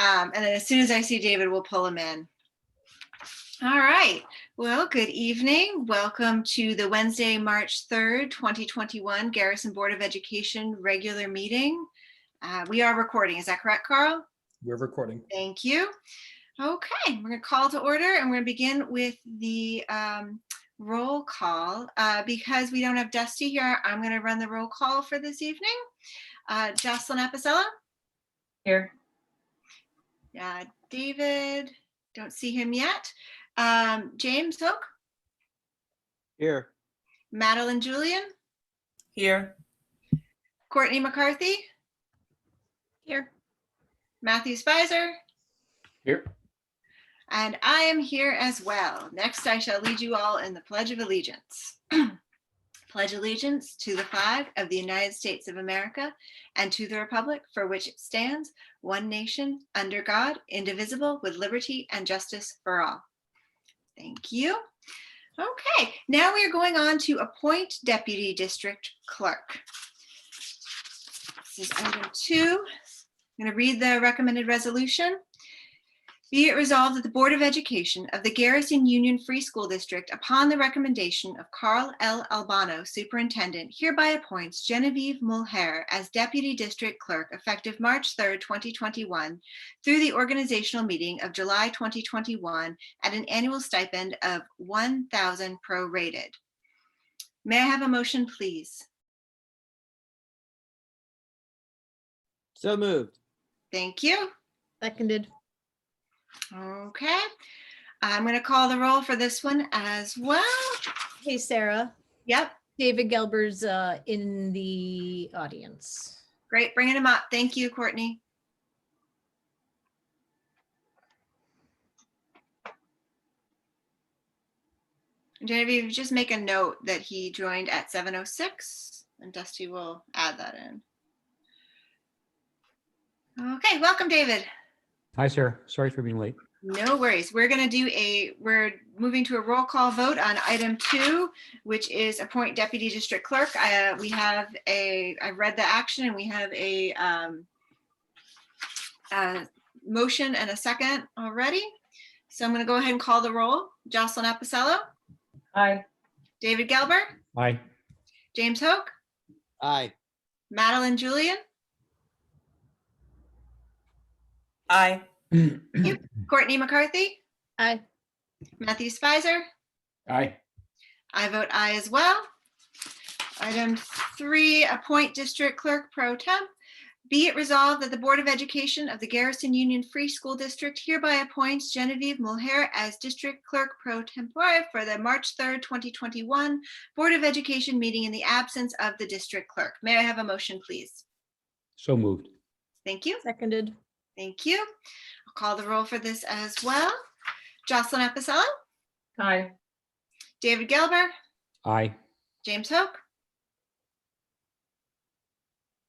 And then as soon as I see David, we'll pull him in. All right. Well, good evening. Welcome to the Wednesday, March 3rd, 2021 Garrison Board of Education regular meeting. We are recording. Is that correct, Carl? We're recording. Thank you. Okay, we're going to call to order and we're going to begin with the roll call. Because we don't have Dusty here, I'm going to run the roll call for this evening. Jocelyn Apicella? Here. David, don't see him yet. James Hook? Here. Madeline Julian? Here. Courtney McCarthy? Here. Matthew Spicer? Here. And I am here as well. Next, I shall lead you all in the Pledge of Allegiance. Pledge allegiance to the flag of the United States of America and to the republic for which it stands, one nation, under God, indivisible, with liberty and justice for all. Thank you. Okay, now we are going on to appoint Deputy District Clerk. This is item 2. I'm going to read the recommended resolution. Be it resolved that the Board of Education of the Garrison Union Free School District, upon the recommendation of Carl L. Albano, Superintendent, hereby appoints Genevieve Mulher as Deputy District Clerk effective March 3rd, 2021, through the organizational meeting of July 2021 at an annual stipend of $1,000 prorated. May I have a motion, please? So moved. Thank you. Seconded. Okay, I'm going to call the roll for this one as well. Hey, Sarah. Yep, David Gelber's in the audience. great, bringing him up. Thank you, Courtney. Genevieve, just make a note that he joined at 7:06, and Dusty will add that in. Okay, welcome, David. Hi, Sarah. Sorry for being late. No worries. We're moving to a roll call vote on item 2, which is appoint Deputy District Clerk. I've read the action and we have a motion and a second already. So I'm going to go ahead and call the roll. Jocelyn Apicella? Aye. David Gelber? Aye. James Hoke? Aye. Madeline Julian? Aye. Courtney McCarthy? Aye. Matthew Spicer? Aye. I vote aye as well. Item 3, appoint District Clerk Pro Temp. Be it resolved that the Board of Education of the Garrison Union Free School District hereby appoints Genevieve Mulher as District Clerk Pro Tempore for the March 3rd, 2021 Board of Education meeting in the absence of the District Clerk. May I have a motion, please? So moved. Thank you. Seconded. Thank you. I'll call the roll for this as well. Jocelyn Apicella? Aye. David Gelber? Aye. James Hoke?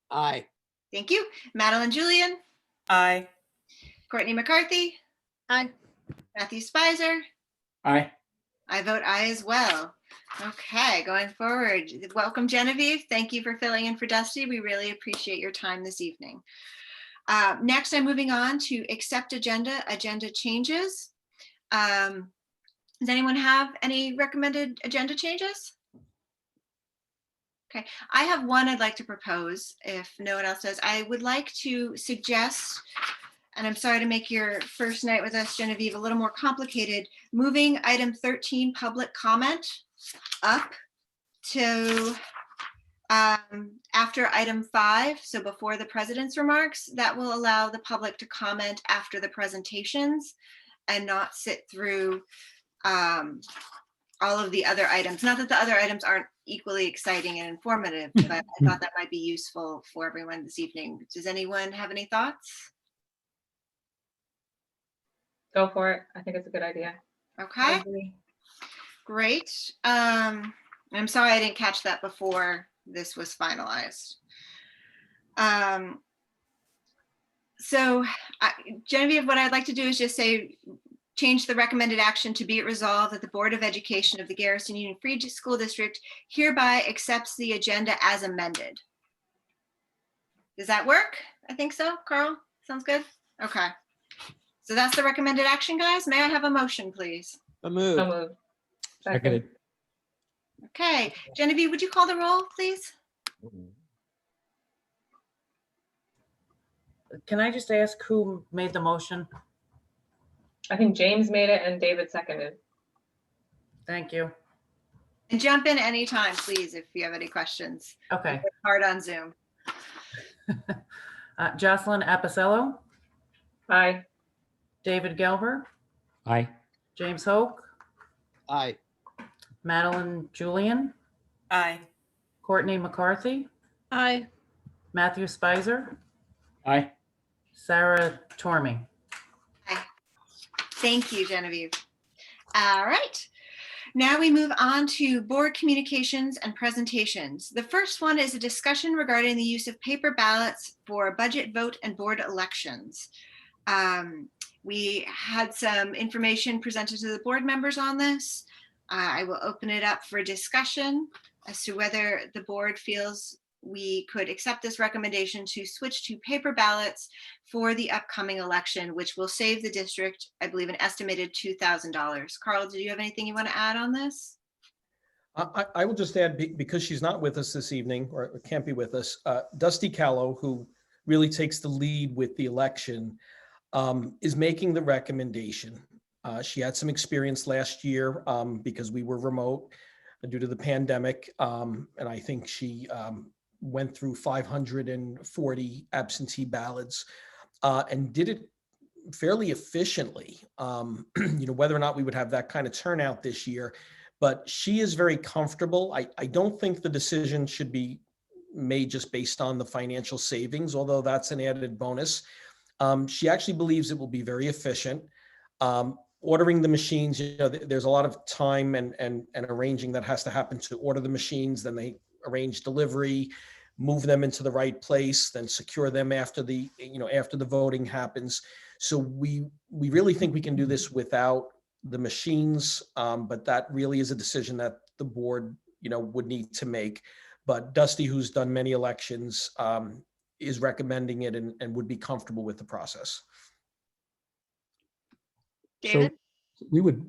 Aye. Thank you. Madeline Julian? Aye. Courtney McCarthy? Aye. Matthew Spicer? Aye. I vote aye as well. Okay, going forward. Welcome, Genevieve. Thank you for filling in for Dusty. We really appreciate your time this evening. Next, I'm moving on to accept agenda changes. Does anyone have any recommended agenda changes? Okay, I have one I'd like to propose if no one else does. I would like to suggest, and I'm sorry to make your first night with us, Genevieve, a little more complicated, moving item 13, public comment, up to after item 5, so before the president's remarks. That will allow the public to comment after the presentations and not sit through all of the other items. Not that the other items aren't equally exciting and informative, but I thought that might be useful for everyone this evening. Does anyone have any thoughts? Go for it. I think it's a good idea. Okay, great. I'm sorry I didn't catch that before this was finalized. Genevieve, what I'd like to do is just say, change the recommended action to be it resolved that the Board of Education of the Garrison Union Free School District hereby accepts the agenda as amended. Does that work? I think so, Carl? Sounds good? Okay. So that's the recommended action, guys. May I have a motion, please? So So moved. moved. Second. Seconded. Okay, Genevieve, would you call the roll, please? Can I just ask who made the motion? I think James made it and David seconded. Thank you. And jump in anytime, please, if you have any questions. Okay. Hard on Zoom. Jocelyn Apicello, Aye. David Gelber, Aye. James Hoke, Aye. Madeline Julian, Aye. Courtney McCarthy, Aye. Matthew Spicer, Aye. Sarah Tormey. Thank you, Genevieve. All right. Now we move on to board communications and presentations. The first one is a discussion regarding the use of paper ballots for budget vote and board elections. We had some information presented to the board members on this. I will open it up for discussion as to whether the board feels we could accept this recommendation to switch to paper ballots for the upcoming election, which will save the district, I believe, an estimated $2,000. Carl, do you have anything you want to add on this? I will just add, because she's not with us this evening, or can't be with us, Dusty Callow, who really takes the lead with the election, is making the recommendation. She had some experience last year because we were remote due to the pandemic. And I think she went through 540 absentee ballots and did it fairly efficiently. Whether or not we would have that kind of turnout this year, but she is very comfortable. I don't think the decision should be made just based on the financial savings, although that's an added bonus. She actually believes it will be very efficient. Ordering the machines, there's a lot of time and arranging that has to happen to order the machines. Then they arrange delivery, move them into the right place, then secure them after the voting happens. So we really think we can do this without the machines, but that really is a decision that the board, would need to make. But Dusty, who's done many elections, is recommending it and would be comfortable with the process. David? So we would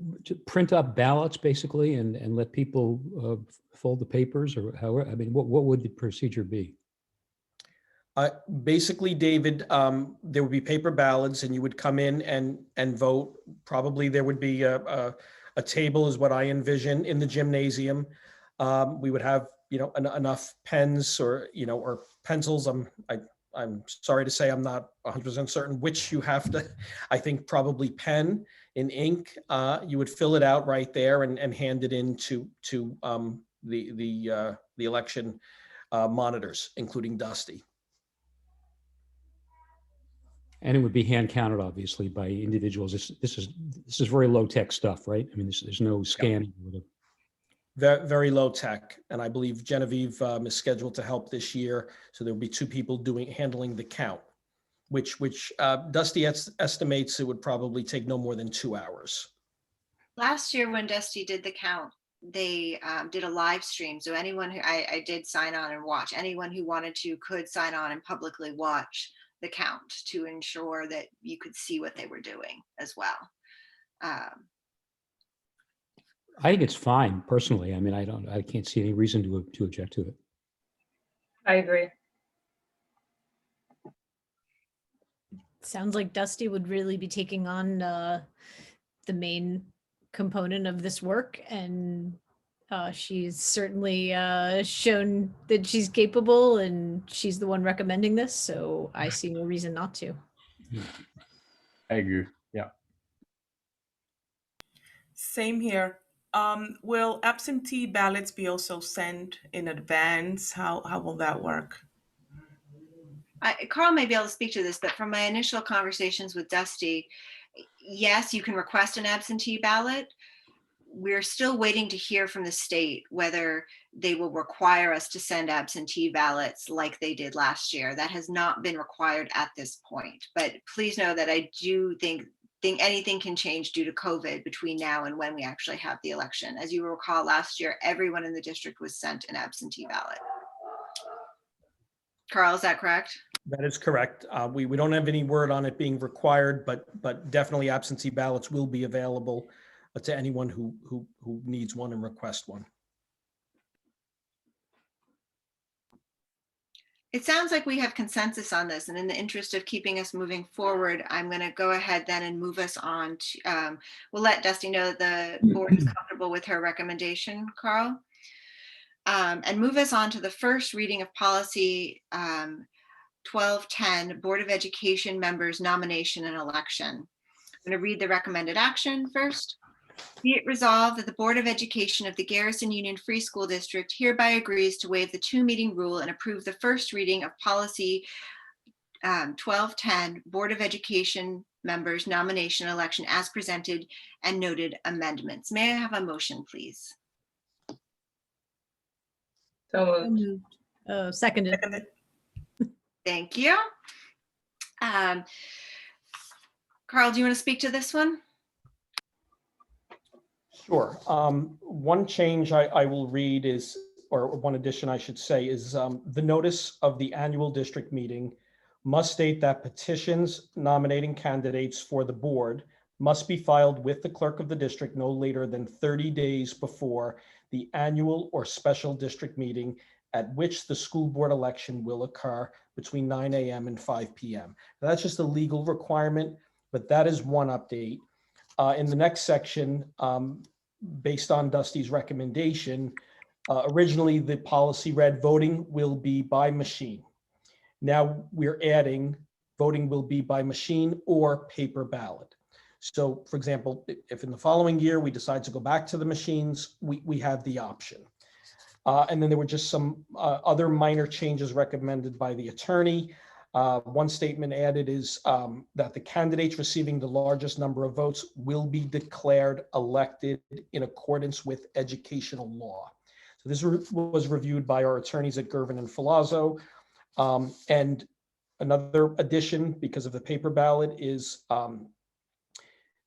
print up ballots basically and let people fold the papers, or however, what would the procedure be? Basically, David, there would be paper ballots and you would come in and vote. Probably there would be a table is what I envision in the gymnasium. We would have, enough pens or pencils. I'm sorry to say I'm not 100% certain which you have to. I think probably pen and ink. You would fill it out right there and hand it in to the election monitors, including Dusty. And it would be hand counted, obviously, by individuals. This is very low tech stuff, right? There's no scanning. Very, very low tech, and I believe Genevieve is scheduled to help this year. So there'll be two people handling the count, which Dusty estimates it would probably take no more than 2 hours. Last year when Dusty did the count, they did a live stream. So anyone who I did sign on and watch, anyone who wanted to could sign on and publicly watch the count to ensure that you could see what they were doing as well. I think it's fine personally. I can't see any reason to object to it. I agree. Sounds like Dusty would really be taking on the main component of this work, and she's certainly shown that she's capable, and she's the one recommending this, so I see no reason not to. I agree. Yeah. Same here. Will absentee ballots be also sent in advance? How will that work? Carl may be able to speak to this, but from my initial conversations with Dusty, yes, you can request an absentee ballot. We're still waiting to hear from the state whether they will require us to send absentee ballots like they did last year. That has not been required at this point. But please know that I do think anything can change due to COVID between now and when we actually have the election. As you recall, last year, everyone in the district was sent an absentee ballot. Carl, is that correct? That is correct. We don't have any word on it being required, but definitely absentee ballots will be available to anyone who needs one and request one. It sounds like we have consensus on this, and in the interest of keeping us moving forward, I'm going to go ahead then and move us on to, we'll let Dusty know that the board is comfortable with her recommendation, Carl. And move us on to the first reading of policy 1210, Board of Education members nomination and election. I'm going to read the recommended action first. Be it resolved that the Board of Education of the Garrison Union Free School District hereby agrees to waive the 2-meeting rule and approve the first reading of policy 1210, Board of Education members nomination and election as presented and noted amendments. May I have a motion, please? So So moved. moved. Oh, seconded. Seconded. Thank you. Carl, do you want to speak to this one? Sure. One change I will read is, or one addition I should say, is the notice of the annual district meeting must state that petitions nominating candidates for the board must be filed with the clerk of the district no later than 30 days before the annual or special district meeting at which the school board election will occur between 9 a.m. and 5 p.m. Now, that's just a legal requirement, but that is one update. In the next section, based on Dusty's recommendation, originally the policy read voting will be by machine. Now we're adding voting will be by machine or paper ballot. So for example, if in the following year we decide to go back to the machines, we have the option. And then there were just some other minor changes recommended by the attorney. One statement added is that the candidates receiving the largest number of votes will be declared elected in accordance with educational law. So this was reviewed by our attorneys at Gervin and Filazzo. And another addition, because of the paper ballot, is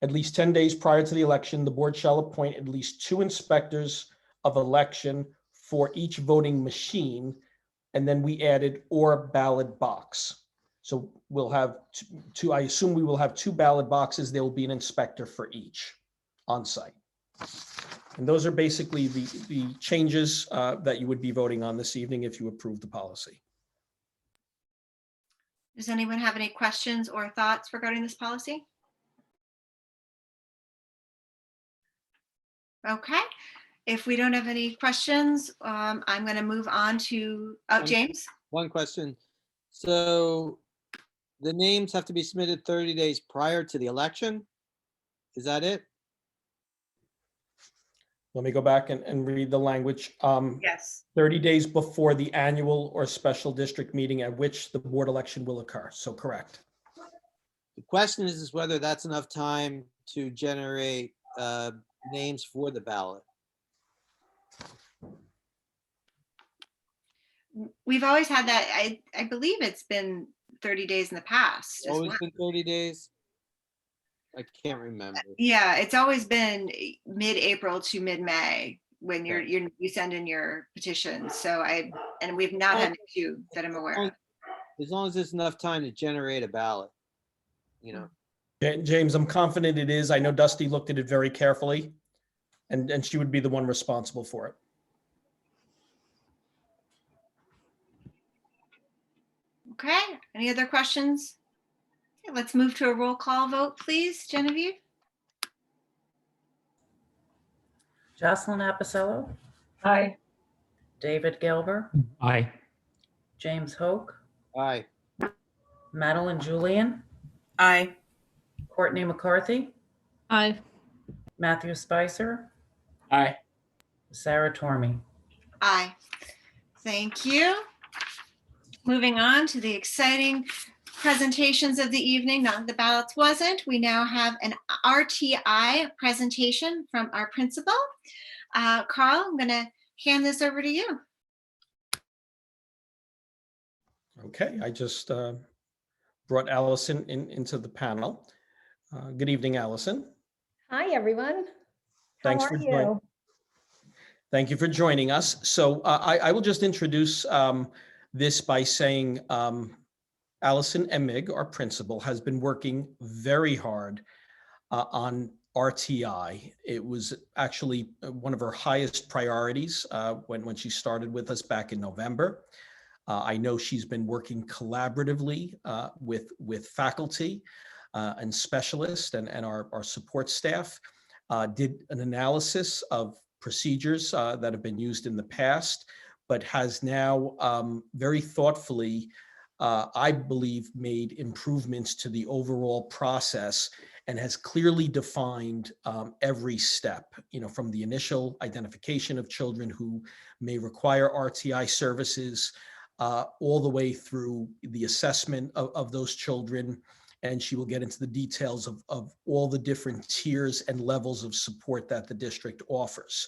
at least 10 days prior to the election, the board shall appoint at least 2 inspectors of election for each voting machine. And then we added or ballot box. So we'll have two, I assume we will have 2 ballot boxes. There will be an inspector for each on site. And those are basically the changes that you would be voting on this evening if you approve the policy. Does anyone have any questions or thoughts regarding this policy? Okay, if we don't have any questions, I'm going to move on to, James? One question. So the names have to be submitted 30 days prior to the election? Is that it? Let me go back and read the language. Yes. 30 days before the annual or special district meeting at which the board election will occur. So correct. The question is whether that's enough time to generate names for the ballot. We've always had that. I believe it's been 30 days in the past. as Always well. been 30 days? I can't remember. Yeah, it's always been mid-April to mid-May when you send in your petitions. So and we've not had an issue that I'm aware of. As long as there's enough time to generate a ballot, you know. James, I'm confident it is. I know Dusty looked at it very carefully, and she would be the one responsible for it. Okay, any other questions? Okay, let's move to a roll call vote, please. Genevieve? Jocelyn Apicella, Aye. David Gelber, Aye. James Hoke, Aye. Madeline Julian, Aye. Courtney McCarthy, Aye. Matthew Spicer, Aye. Sarah Tormey. Aye. Thank you. Moving on to the exciting presentations of the evening. Not that the ballots wasn't. We now have an RTI presentation from our principal. Carl, I'm going to hand this over to you. Okay, I just brought Allison into the panel. Good evening, Allison. Hi, everyone. Thanks How for are joining. you? Thank you for joining us. So I will just introduce this by saying Allison Emig, our principal, has been working very hard on RTI. It was actually one of her highest priorities when she started with us back in November. I know she's been working collaboratively with faculty and specialists and our support staff, did an analysis of procedures that have been used in the past, but has now very thoughtfully, I believe, made improvements to the overall process and has clearly defined every step, from the initial identification of children who may require RTI services, all the way through the assessment of those children. And she will get into the details of all the different tiers and levels of support that the district offers.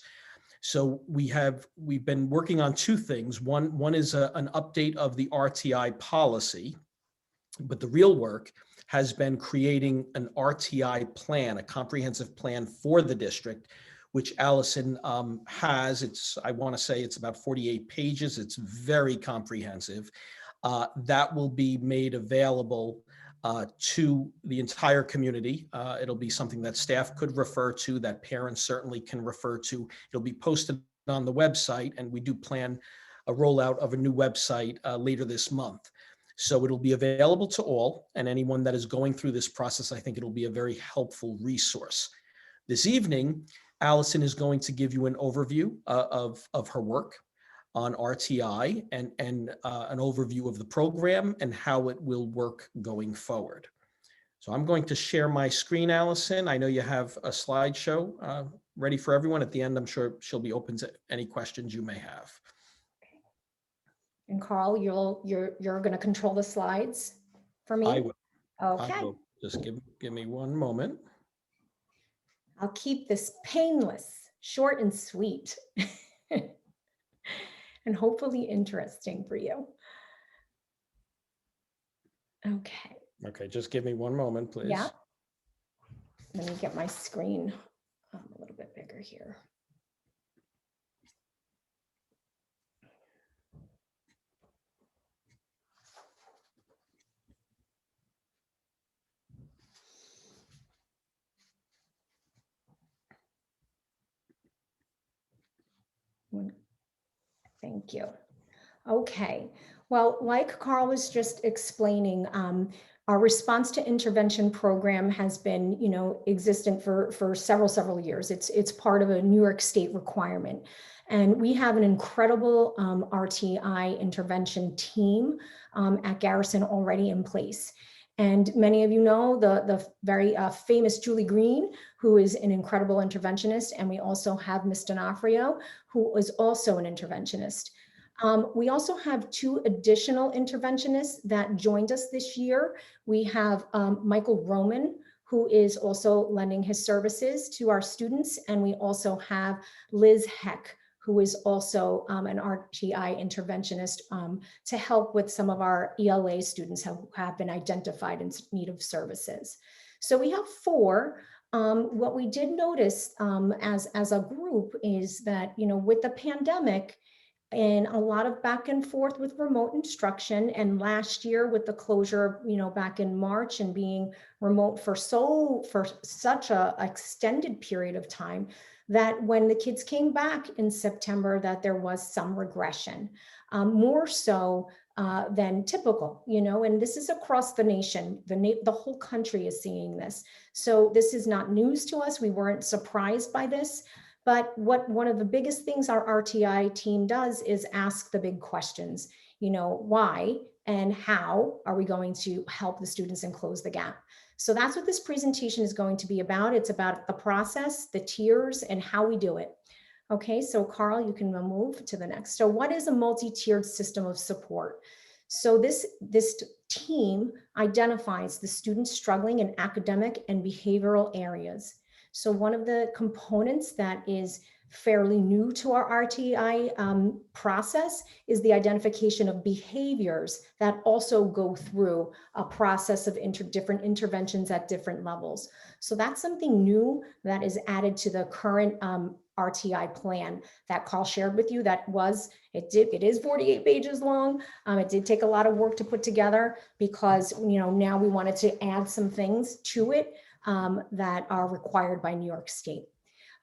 So we've been working on two things. One is an update of the RTI policy, but the real work has been creating an RTI plan, a comprehensive plan for the district, which Allison has. I want to say it's about 48 pages. It's very comprehensive. That will be made available to the entire community. It'll be something that staff could refer to, that parents certainly can refer to. It'll be posted on the website, and we do plan a rollout of a new website later this month. So it'll be available to all, and anyone that is going through this process, I think it'll be a very helpful resource. This evening, Allison is going to give you an overview of her work on RTI and an overview of the program and how it will work going forward. So I'm going to share my screen, Allison. I know you have a slideshow ready for everyone. At the end, I'm sure she'll be open to any questions you may have. And Carl, you're going to control the slides for me? I will. Okay. I will. Just give me one moment. I'll keep this painless, short and sweet, and hopefully interesting for you. Okay. Okay, just give me one moment, please. Yeah. Let me get my screen a little bit bigger here. Thank you. Okay. Well, like Carl was just explaining, our response to intervention program has been, existent for several years. It's part of a New York State requirement. And we have an incredible RTI intervention team at Garrison already in place. And many of you know the very famous Julie Green, who is an incredible interventionist. And we also have Ms. D'Onofrio, who is also an interventionist. We also have two additional interventionists that joined us this year. We have Michael Roman, who is also lending his services to our students. And we also have Liz Heck, who is also an RTI interventionist to help with some of our ELA students who have been identified in need of services. So we have four. What we did notice as a group is that, with the pandemic, and a lot of back and forth with remote instruction, and last year with the closure, back in March and being remote for such a extended period of time, that when the kids came back in September, that there was some regression, more so than typical, and this is across the nation. The whole country is seeing this. So this is not news to us. We weren't surprised by this. But one of the biggest things our RTI team does is ask the big questions, why and how are we going to help the students and close the gap? So that's what this presentation is going to be about. It's about the process, the tiers, and how we do it. Okay, so Carl, you can move to the next. So what is a multi-tiered system of support? So this team identifies the students struggling in academic and behavioral areas. So one of the components that is fairly new to our RTI process is the identification of behaviors that also go through a process of different interventions at different levels. So that's something new that is added to the current RTI plan that Carl shared with you. It is 48 pages long. It did take a lot of work to put together because, now we wanted to add some things to it that are required by New York State.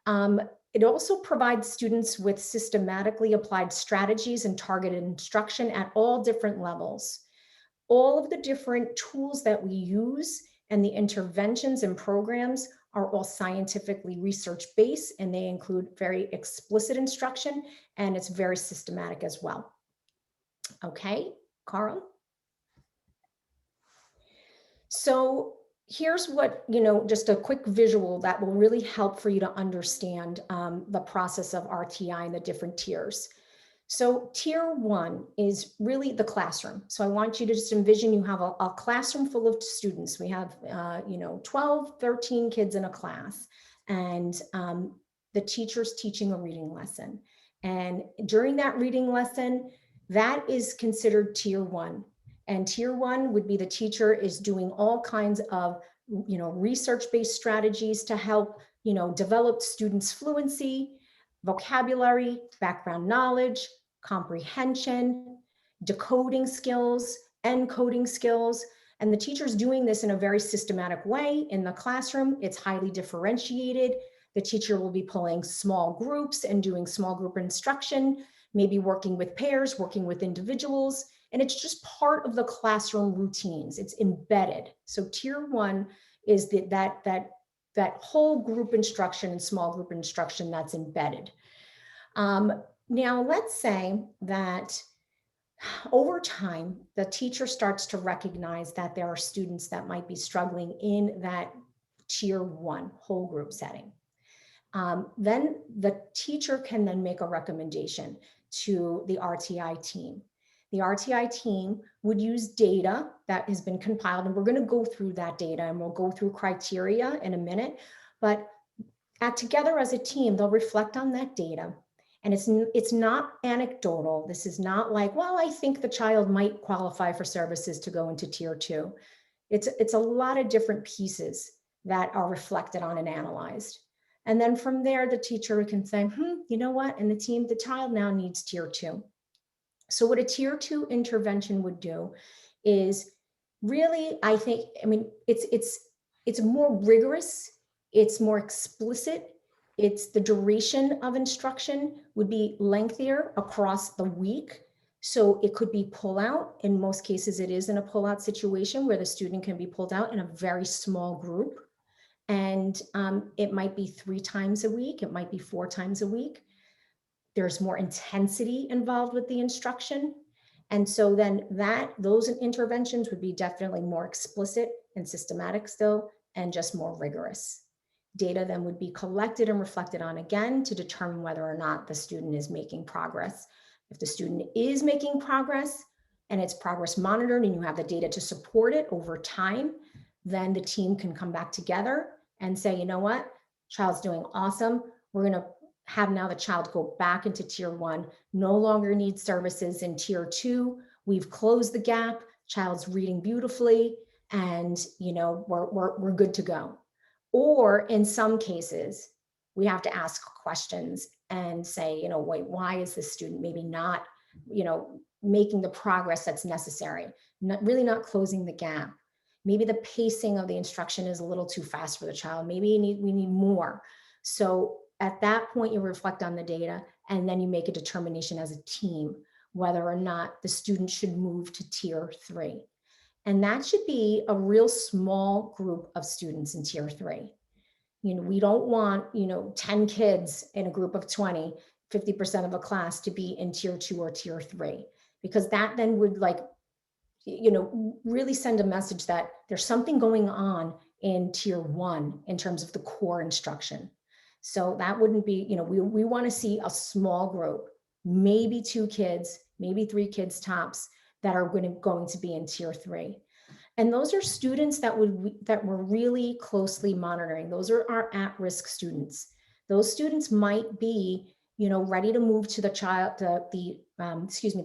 It also provides students with systematically applied strategies and targeted instruction at all different levels. All of the different tools that we use and the interventions and programs are all scientifically research-based, and they include very explicit instruction, and it's very systematic as well. Okay, Carl? So here's what, just a quick visual that will really help for you to understand the process of RTI and the different tiers. So tier 1 is really the classroom. So I want you to just envision you have a classroom full of students. We have, 12, 13 kids in a class, and the teacher's teaching a reading lesson. And during that reading lesson, that is considered tier 1. And tier 1 would be the teacher is doing all kinds of, research-based strategies to help, develop students' fluency, vocabulary, background knowledge, comprehension, decoding skills, encoding skills. And the teacher's doing this in a very systematic way in the classroom. It's highly differentiated. The teacher will be pulling small groups and doing small group instruction, maybe working with pairs, working with individuals. And it's just part of the classroom routines. It's embedded. So tier 1 is that whole group instruction and small group instruction that's embedded. Now, let's say that over time, the teacher starts to recognize that there are students that might be struggling in that tier 1 whole group setting. Then the teacher can then make a recommendation to the RTI team. The RTI team would use data that has been compiled, and we're going to go through that data, and we'll go through criteria in a minute, but together as a team, they'll reflect on that data. And it's not anecdotal. This is not like, well, I think the child might qualify for services to go into tier 2. It's a lot of different pieces that are reflected on and analyzed. And then from there, the teacher can say, you know what? And the child now needs tier 2. So what a tier 2 intervention would do is really, it's more rigorous, it's more explicit, it's the duration of instruction would be lengthier across the week. So it could be pull out. In most cases, it is in a pull out situation where the student can be pulled out in a very small group. And it might be 3 times a week, it might be 4 times a week. There's more intensity involved with the instruction. And so then those interventions would be definitely more explicit and systematic still, and just more rigorous. Data then would be collected and reflected on again to determine whether or not the student is making progress. If the student is making progress and it's progress monitored and you have the data to support it over time, then the team can come back together and say, you know what, child's doing awesome. We're going to have now the child go back into tier 1, no longer need services in tier 2. We've closed the gap. Child's reading beautifully, and we're good to go. Or in some cases, we have to ask questions and say, wait, why is this student maybe not, making the progress that's necessary, really not closing the gap? Maybe the pacing of the instruction is a little too fast for the child. Maybe we need more. So at that point, you reflect on the data, and then you make a determination as a team whether or not the student should move to tier 3. And that should be a real small group of students in tier 3. We don't want, 10 kids in a group of 20, 50% of a class to be in tier 2 or tier 3, because that then would really send a message that there's something going on in tier 1 in terms of the core instruction. So that wouldn't be, we want to see a small group, maybe 2 kids, maybe 3 kids tops, that are going to be in tier 3. And those are students that we're really closely monitoring. Those are our at-risk students. Those students might be, ready to move to the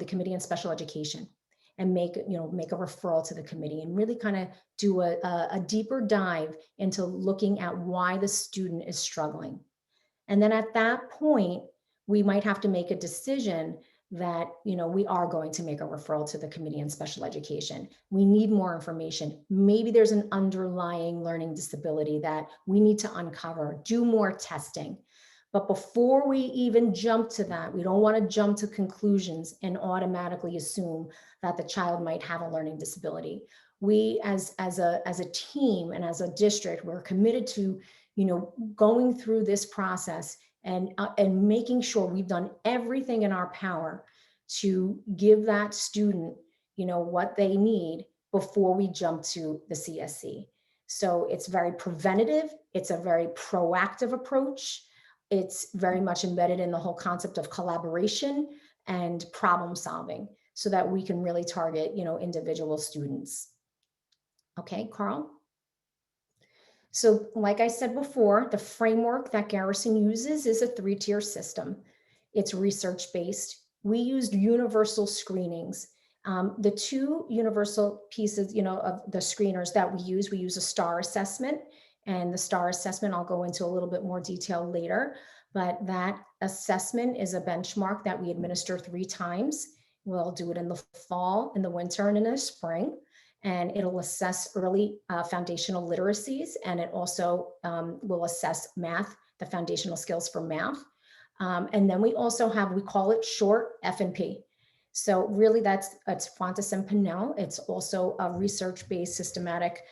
Committee on Special Education and make a referral to the committee and really kind of do a deeper dive into looking at why the student is struggling. And then at that point, we might have to make a decision that, you know, we are going to make a referral to the Committee on Special Education. We need more information. Maybe there's an underlying learning disability that we need to uncover, do more testing. But before we even jump to that, we don't want to jump to conclusions and automatically assume that the child might have a learning disability. We as a team and as a district, we're committed to, you know, going through this process and making sure we've done everything in our power to give that student, you know, what they need before we jump to the CSC. So it's very preventative. It's a very proactive approach. It's very much embedded in the whole concept of collaboration and problem solving so that we can really target, you know, individual students. Okay, Carl? So like I said before, the framework that Garrison uses is a 3-tier system. It's research-based. We used universal screenings. The 2 universal pieces, you know, of the screeners that we use a STAR assessment, and the STAR assessment I'll go into a little bit more detail later, but that assessment is a benchmark that we administer 3 times. We'll do it in the fall, in the winter, and in the spring. And it'll assess early foundational literacies, and it also will assess math, the foundational skills for math. And then we also have, we call it short F&P. So really it's Fontes and Pinnell. It's also a research-based systematic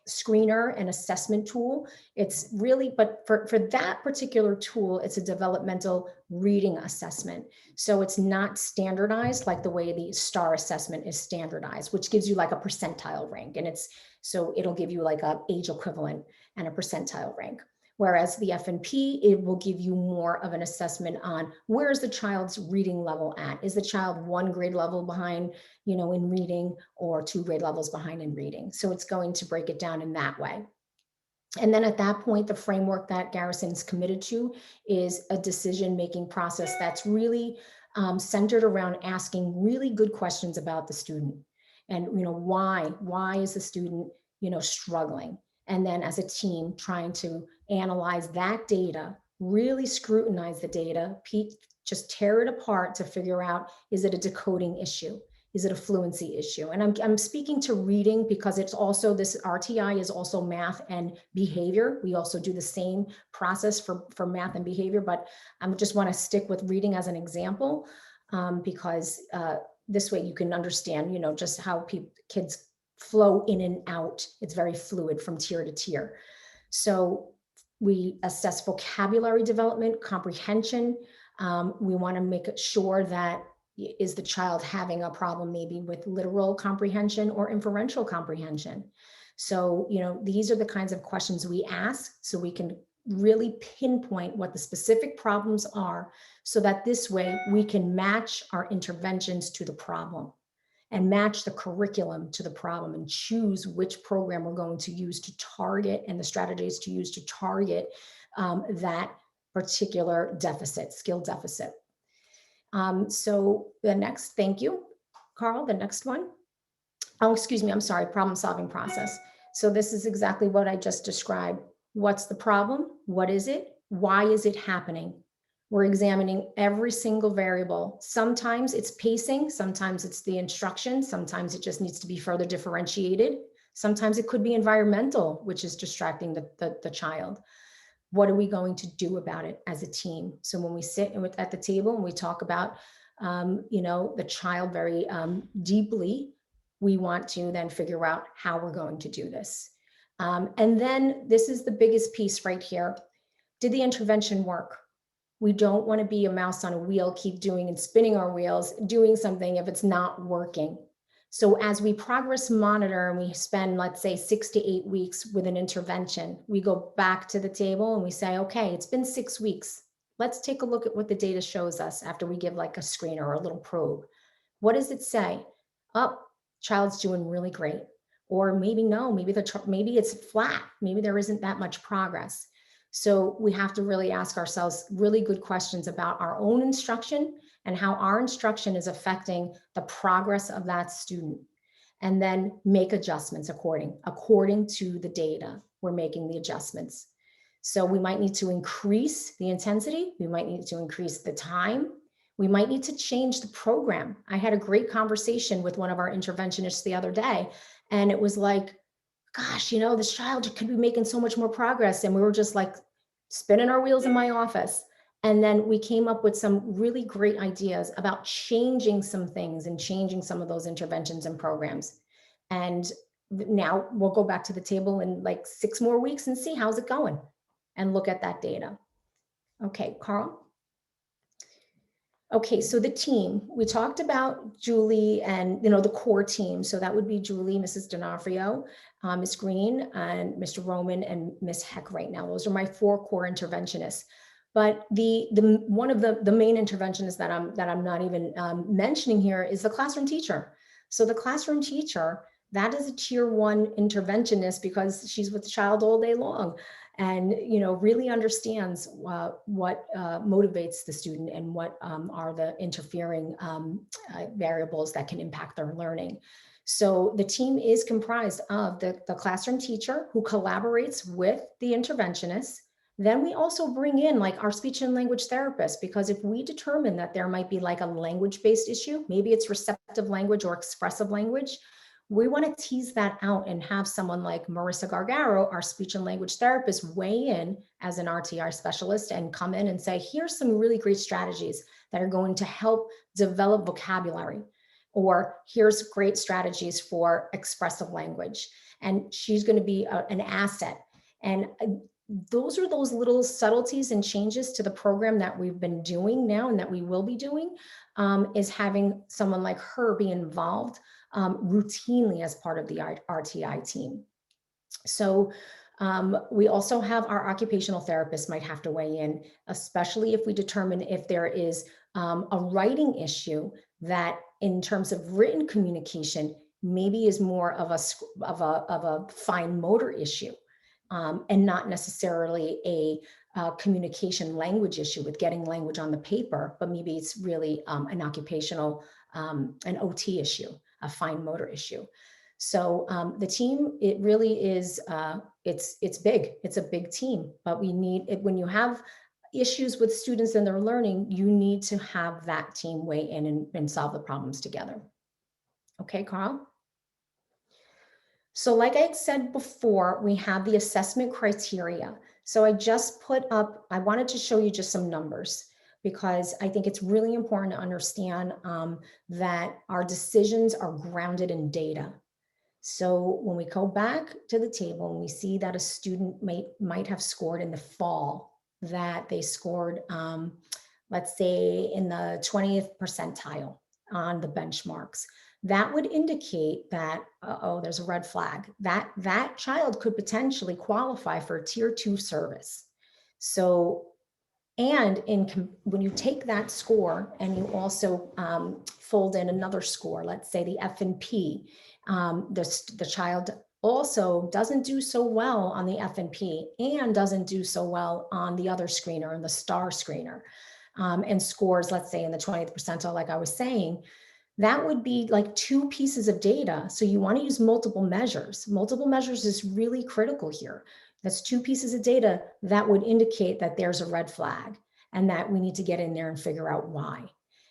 screener and assessment tool. It's really, but for that particular tool, it's a developmental reading assessment. So it's not standardized like the way the STAR assessment is standardized, which gives you like a percentile rank. And so it'll give you like a age equivalent and a percentile rank. Whereas the F&P, it will give you more of an assessment on where is the child's reading level at? Is the child 1 grade level behind, you know, in reading, or 2 grade levels behind in reading? So it's going to break it down in that way. And then at that point, the framework that Garrison's committed to is a decision-making process that's really centered around asking really good questions about the student. And, you know, why is the student, you know, struggling? And then as a team trying to analyze that data, really scrutinize the data, just tear it apart to figure out, is it a decoding issue? Is it a fluency issue? And I'm speaking to reading because it's also, this RTI is also math and behavior. We also do the same process for math and behavior, but I just want to stick with reading as an example because this way you can understand, you know, just how kids flow in and out. It's very fluid from tier to tier. So we assess vocabulary development, comprehension. We want to make sure that, is the child having a problem maybe with literal comprehension or inferential comprehension? So, you know, these are the kinds of questions we ask so we can really pinpoint what the specific problems are, so that this way we can match our interventions to the problem and match the curriculum to the problem and choose which program we're going to use to target and the strategies to use to target that particular deficit, skill deficit. So the next, thank you, Carl, the next one. Oh, excuse me, I'm sorry, problem solving process. So this is exactly what I just described. What's the problem? What is it? Why is it happening? We're examining every single variable. Sometimes it's pacing, sometimes it's the instruction, sometimes it just needs to be further differentiated. Sometimes it could be environmental, which is distracting the child. What are we going to do about it as a team? So when we sit at the table and we talk about, you know, the child very deeply, we want to then figure out how we're going to do this. And then this is the biggest piece right here. Did the intervention work? We don't want to be a mouse on a wheel, keep doing and spinning our wheels, doing something if it's not working. So as we progress monitor and we spend, let's say, 6 to 8 weeks with an intervention, we go back to the table and we say, okay, it's been 6 weeks. Let's take a look at what the data shows us after we give like a screener or a little probe. What does it say? Oh, child's doing really great. Or maybe no, maybe it's flat. Maybe there isn't that much progress. So we have to really ask ourselves really good questions about our own instruction and how our instruction is affecting the progress of that student, and then make adjustments according to the data. We're making the adjustments. So we might need to increase the intensity. We might need to increase the time. We might need to change the program. I had a great conversation with one of our interventionists the other day, and it was like, gosh, this child could be making so much more progress. And we were just like spinning our wheels in my office. And then we came up with some really great ideas about changing some things and changing some of those interventions and programs. And now we'll go back to the table in like 6 more weeks and see how's it going and look at that data. Okay, Carl. Okay, so the team, we talked about Julie and, the core team. So that would be Julie, Mrs. D'Onofrio, Ms. Green, and Mr. Roman, and Ms. Heck right now. Those are my 4 core interventionists. But the one of the main interventionists that I'm not even mentioning here is the classroom teacher. So the classroom teacher, that is a tier 1 interventionist because she's with the child all day long, and really understands what motivates the student and what are the interfering variables that can impact their learning. So the team is comprised of the classroom teacher who collaborates with the interventionist. Then we also bring in like our speech and language therapist, because if we determine that there might be like a language-based issue, maybe it's receptive language or expressive language, we want to tease that out and have someone like Marissa Gargaro, our speech and language therapist, weigh in as an RTI specialist and come in and say, here's some really great strategies that are going to help develop vocabulary, or here's great strategies for expressive language. And she's going to be an asset. And those are those little subtleties and changes to the program that we've been doing now and that we will be doing, is having someone like her be involved routinely as part of the RTI team. So we also have our occupational therapist might have to weigh in, especially if we determine if there is a writing issue that in terms of written communication maybe is more of a fine motor issue, and not necessarily a communication language issue with getting language on the paper, but maybe it's really an occupational, an OT issue, a fine motor issue. So the team, it really is, it's big. It's a big team, but we need it when you have issues with students and their learning, you need to have that team weigh in and solve the problems together. Okay, Carl? So like I said before, we have the assessment criteria. So I just put up, I wanted to show you just some numbers because I think it's really important to understand that our decisions are grounded in data. So when we go back to the table and we see that a student might have scored in the fall, that they scored, let's say in the 20th percentile on the benchmarks, that would indicate that, there's a red flag, that child could potentially qualify for a tier 2 service. So, and when you take that score and you also fold in another score, let's say the F&P, the child also doesn't do so well on the F&P and doesn't do so well on the other screener and the STAR screener, and scores, let's say in the 20th percentile, like I was saying, that would be like 2 pieces of data. So you want to use multiple measures. Multiple measures is really critical here. That's 2 pieces of data that would indicate that there's a red flag and that we need to get in there and figure out why.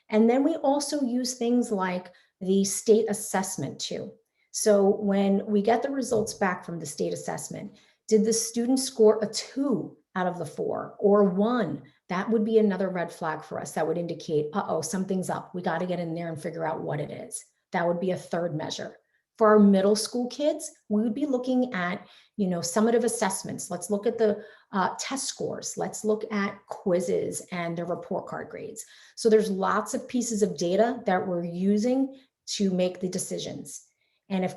And then we also use things like the state assessment too. So when we get the results back from the state assessment, did the student score a 2 out of the 4 or 1? That would be another red flag for us. That would indicate, something's up. We got to get in there and figure out what it is. That would be a 3rd measure. For our middle school kids, we would be looking at, summative assessments. Let's look at the test scores. Let's look at quizzes and their report card grades. So there's lots of pieces of data that we're using to make the decisions. And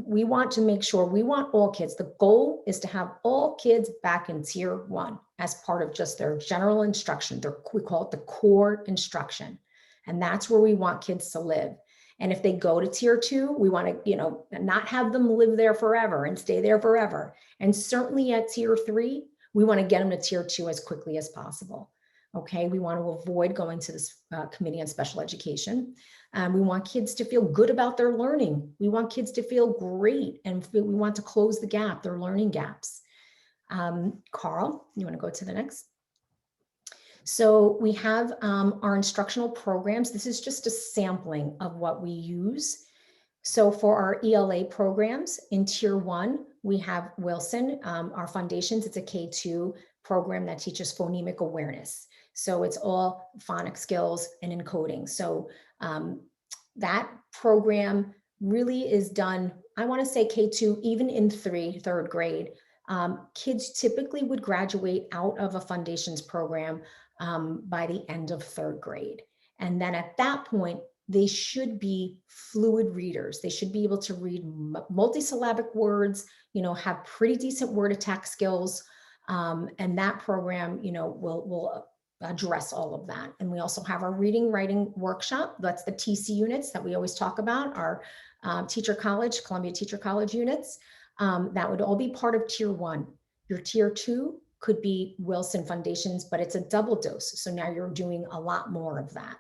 we want to make sure we want all kids. The goal is to have all kids back in tier 1 as part of just their general instruction. We call it the core instruction. And that's where we want kids to live. And if they go to tier 2, we want to, not have them live there forever and stay there forever. And certainly at tier 3, we want to get them to tier 2 as quickly as possible. Okay, we want to avoid going to this Committee on Special Education. We want kids to feel good about their learning. We want kids to feel great, and we want to close the gap, their learning gaps. Carl, you want to go to the next? So we have our instructional programs. This is just a sampling of what we use. So for our ELA programs in Tier 1, we have Wilson, our foundations. It's a K2 program that teaches phonemic awareness. So it's all phonic skills and encoding. So that program really is done, I want to say K2, even in third grade. Kids typically would graduate out of a foundations program by the end of third grade. And then at that point, they should be fluid readers. They should be able to read multisyllabic words, have pretty decent word attack skills. And that program, will address all of that. And we also have our reading writing workshop. That's the TC units that we always talk about, our Columbia Teacher College units. That would all be part of Tier 1. Your Tier 2 could be Wilson Foundations, but it's a double dose. So now you're doing a lot more of that.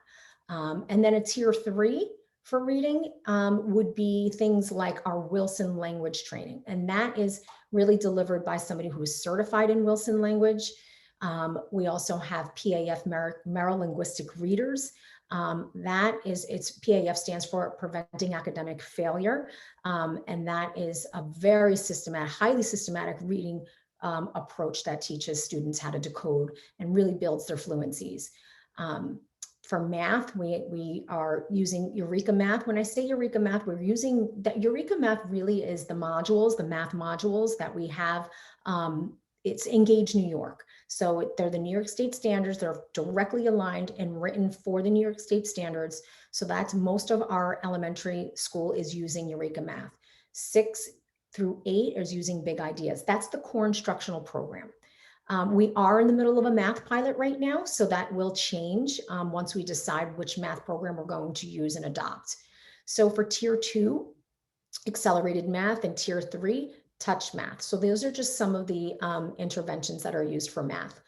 And then a Tier 3 for reading would be things like our Wilson language training. And that is really delivered by somebody who is certified in Wilson language. We also have PAF Merrill Linguistic Readers. It's PAF stands for Preventing Academic Failure. And that is a very systematic, highly systematic reading approach that teaches students how to decode and really builds their fluencies. For math, we are using Eureka Math. When I say Eureka Math, we're using that. Eureka Math really is the modules, the math modules that we have. It's Engage New York. So they're the New York State standards. They're directly aligned and written for the New York State standards. So that's most of our elementary school is using Eureka Math. 6 through 8 is using Big Ideas. That's the core instructional program. We are in the middle of a math pilot right now, so that will change once we decide which math program we're going to use and adopt. So for Tier 2, accelerated math, and Tier 3, touch math. So those are just some of the interventions that are used for math.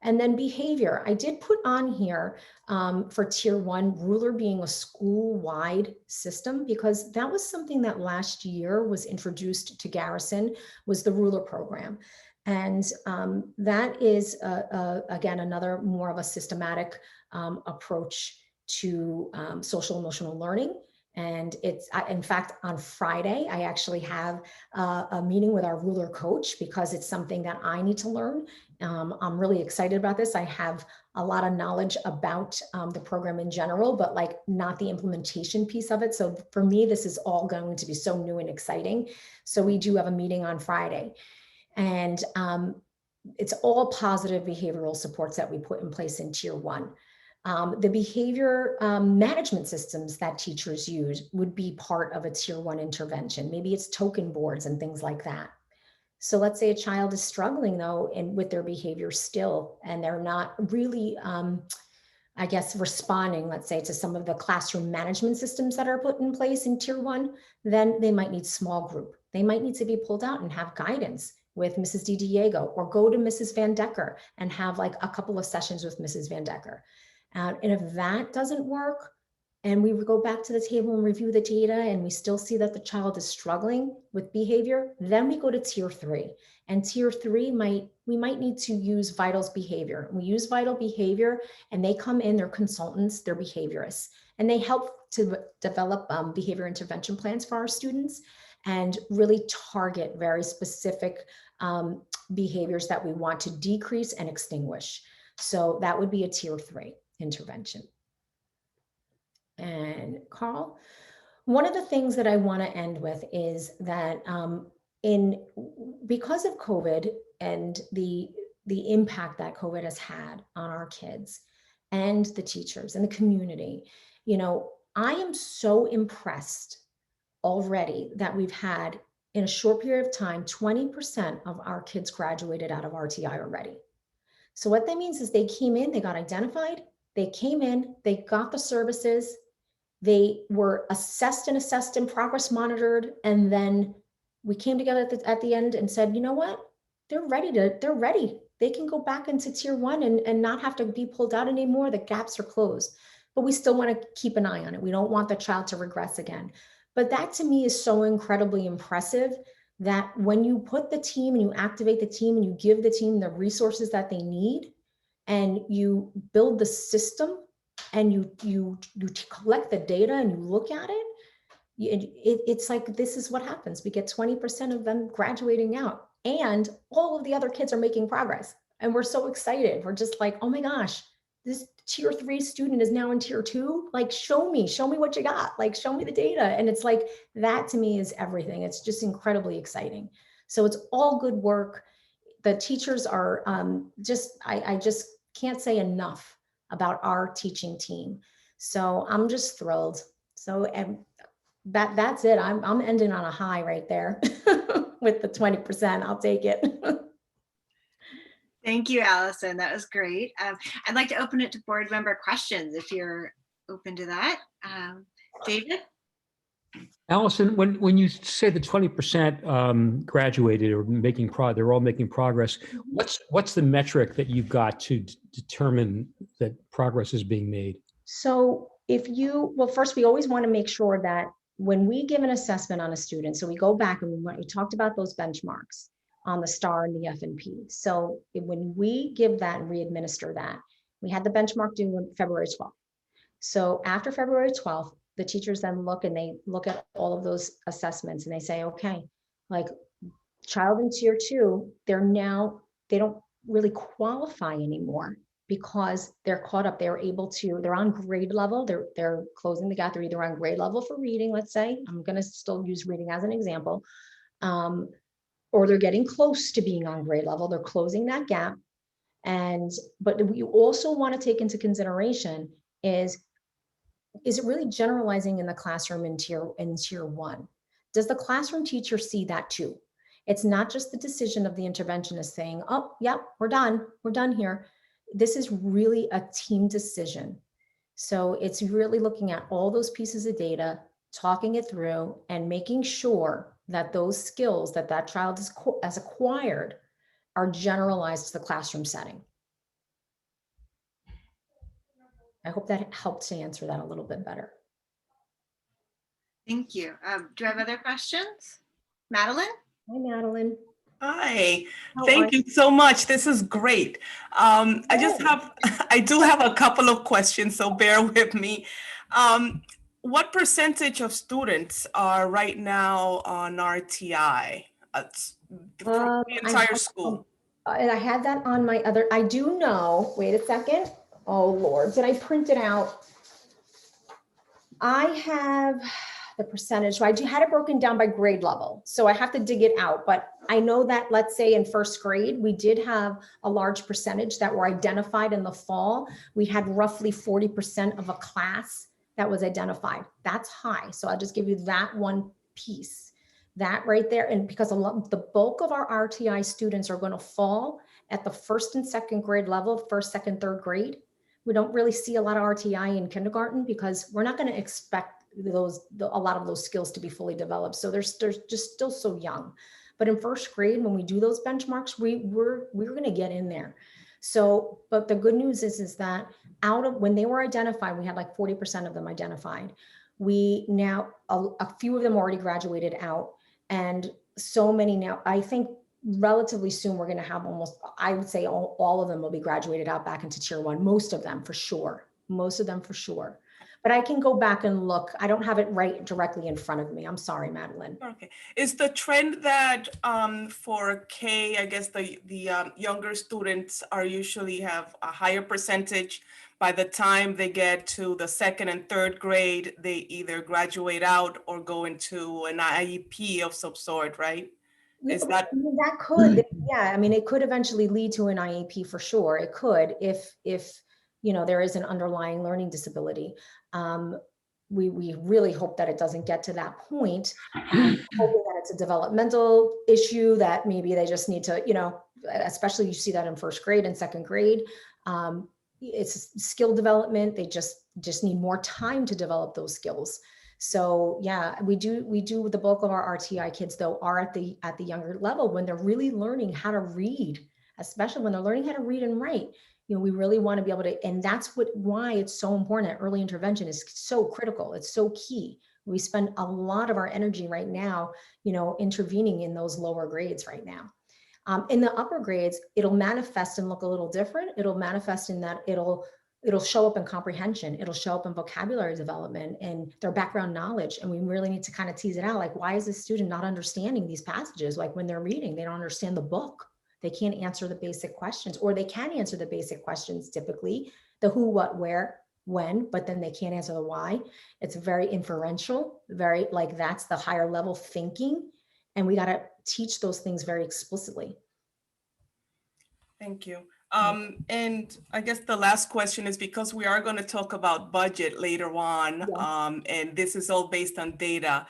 And then behavior, I did put on here for Tier 1, Ruler being a school-wide system, because that was something that last year was introduced to Garrison, was the Ruler program. And that is, again, another more of a systematic approach to social emotional learning. And it's, in fact, on Friday, I actually have a meeting with our Ruler coach because it's something that I need to learn. I'm really excited about this. I have a lot of knowledge about the program in general, but like not the implementation piece of it. So for me, this is all going to be so new and exciting. So we do have a meeting on Friday. And it's all positive behavioral supports that we put in place in Tier 1. The behavior management systems that teachers use would be part of a Tier 1 intervention. Maybe it's token boards and things like that. So let's say a child is struggling though with their behavior still, and they're not really, I guess, responding, let's say, to some of the classroom management systems that are put in place in Tier 1, then they might need small group. They might need to be pulled out and have guidance with Mrs. DiDiego, or go to Mrs. Van Decker and have like a couple of sessions with Mrs. Van Decker. And if that doesn't work, and we go back to the table and review the data, and we still see that the child is struggling with behavior, then we go to Tier 3. And Tier 3 we might need to use Vital's behavior. We use Vital behavior, and they come in, they're consultants, they're behaviorists, and they help to develop behavior intervention plans for our students and really target very specific behaviors that we want to decrease and extinguish. So that would be a Tier 3 intervention. And Carl, one of the things that I want to end with is that because of COVID and the impact that COVID has had on our kids and the teachers and the community, I am so impressed already that we've had, in a short period of time, 20% of our kids graduated out of RTI already. So what that means is they came in, they got identified, they came in, they got the services, they were assessed and progress monitored, and then we came together at the end and said, you know what, they're ready. They can go back into Tier 1 and not have to be pulled out anymore. The gaps are closed, but we still want to keep an eye on it. We don't want the child to regress again. But that to me is so incredibly impressive, that when you put the team and you activate the team and you give the team the resources that they need, and you build the system and you collect the data and you look at it, it's like, this is what happens. We get 20% of them graduating out, and all of the other kids are making progress. And we're so excited. We're just like, oh my gosh, this tier 3 student is now in tier 2. Like, show me what you got. Like, show me the data. And it's like, that to me is everything. It's just incredibly exciting. So it's all good work. The teachers are I just can't say enough about our teaching team. So I'm just thrilled. So, and that's it. I'm ending on a high right there with the 20%. I'll take it. Thank you, Allison. That was great. I'd like to open it to board member questions if you're open to that. David? Allison, when you say the 20% graduated or they're all making progress, what's the metric that you've got to determine that progress is being made? So well, first, we always want to make sure that when we give an assessment on a student, so we go back and we talked about those benchmarks on the STAR and the F&P. So when we give that and re-administer that, we had the benchmark due on February 12th. So after February 12th, the teachers then look at all of those assessments and they say, okay, like child in tier 2, they don't really qualify anymore because they're caught up. They're on grade level. They're closing the gap. They're either on grade level for reading, let's say, I'm going to still use reading as an example, or they're getting close to being on grade level. They're closing that gap. But what you also want to take into consideration is it really generalizing in the classroom in tier 1? Does the classroom teacher see that too? It's not just the decision of the interventionist saying, oh, yeah, we're done here. This is really a team decision. So it's really looking at all those pieces of data, talking it through, and making sure that those skills that child has acquired are generalized to the classroom setting. I hope that helped to answer that a little bit better. Thank you. Do I have other questions? Madeline? Hi, Madeline. Hi, How thank are you so much. This is great. I do have a couple of questions, so bear with me. What percentage of students are right now on RTI from the entire school? And I had that on my other, I do know, wait a second. Oh Lord, did I print it out? I have the percentage. So I had it broken down by grade level. So I have to dig it out. But I know that, let's say in first grade, we did have a large percentage that were identified in the fall. We had roughly 40% of a class that was identified. That's high. So I'll just give you that one piece, that right there. And because the bulk of our RTI students are going to fall at the first and second grade level, first, second, third grade. We don't really see a lot of RTI in kindergarten because we're not going to expect a lot of those skills to be fully developed. So they're just still so young. But in first grade, when we do those benchmarks, we're going to get in there. So, but the good news is that when they were identified, we had like 40% of them identified. We now, a few of them already graduated out, and so many now, I think relatively soon we're going to have almost, I would say all of them will be graduated out back into tier 1, most of them for sure. But I can go back and look. I don't have it right directly in front of me. I'm sorry, Madeline. Okay. Is the trend that for K, I guess the younger students usually have a higher percentage by the time they get to the second and third grade, they either graduate out or go into an IEP of some sort, right? Is that? That could, yeah. I mean, it could eventually lead to an IEP for sure. It could, if there is an underlying learning disability. We really hope that it doesn't get to that point. Hoping that it's a developmental issue that maybe they just need to, especially you see that in first grade and second grade. It's skill development. They just need more time to develop those skills. So yeah, we do the bulk of our RTI kids though are at the younger level when they're really learning how to read, especially when they're learning how to read and write. We really want to be able to, and that's why it's so important that early intervention is so critical. It's so key. We spend a lot of our energy right now, intervening in those lower grades right now. In the upper grades, it'll manifest and look a little different. It'll manifest in that it'll show up in comprehension. It'll show up in vocabulary development and their background knowledge. And we really need to kind of tease it out. Like, why is this student not understanding these passages? Like when they're reading, they don't understand the book. They can't answer the basic questions, or they can answer the basic questions, typically the who, what, where, when, but then they can't answer the why. It's very inferential, very like that's the higher level thinking. And we got to teach those things very explicitly. Thank you. And I guess the last question is, because we are going to talk about budget later on, and this is all based on data.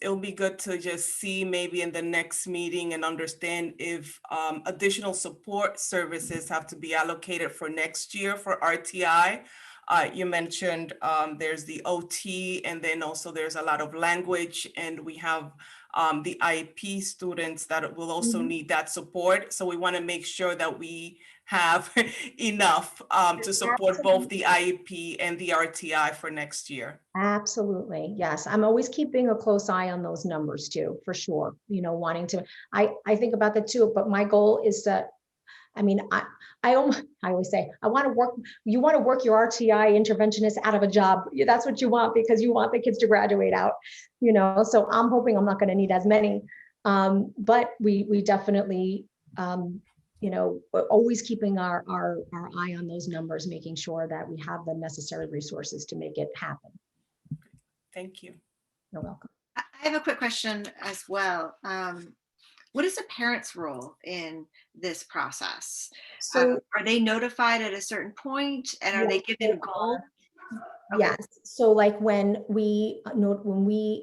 It'll be good to just see maybe in the next meeting and understand if additional support services have to be allocated for next year for RTI. You mentioned there's the OT, and then also there's a lot of language, and we have the IEP students that will also need that support. So we want to make sure that we have enough to support both the IEP and the RTI for next year. Absolutely. Yes. I'm always keeping a close eye on those numbers too, for sure. Wanting to, I think about that too, but my goal is to, I always say, you want to work your RTI interventionist out of a job. That's what you want, because you want the kids to graduate out, so I'm hoping I'm not going to need as many. But we definitely, always keeping our eye on those numbers, making sure that we have the necessary resources to make it happen. Thank you. You're welcome. I have a quick question as well. What is a parent's role in this process? So are they notified at a certain point, and are they given goals? Okay. Yes. So like when we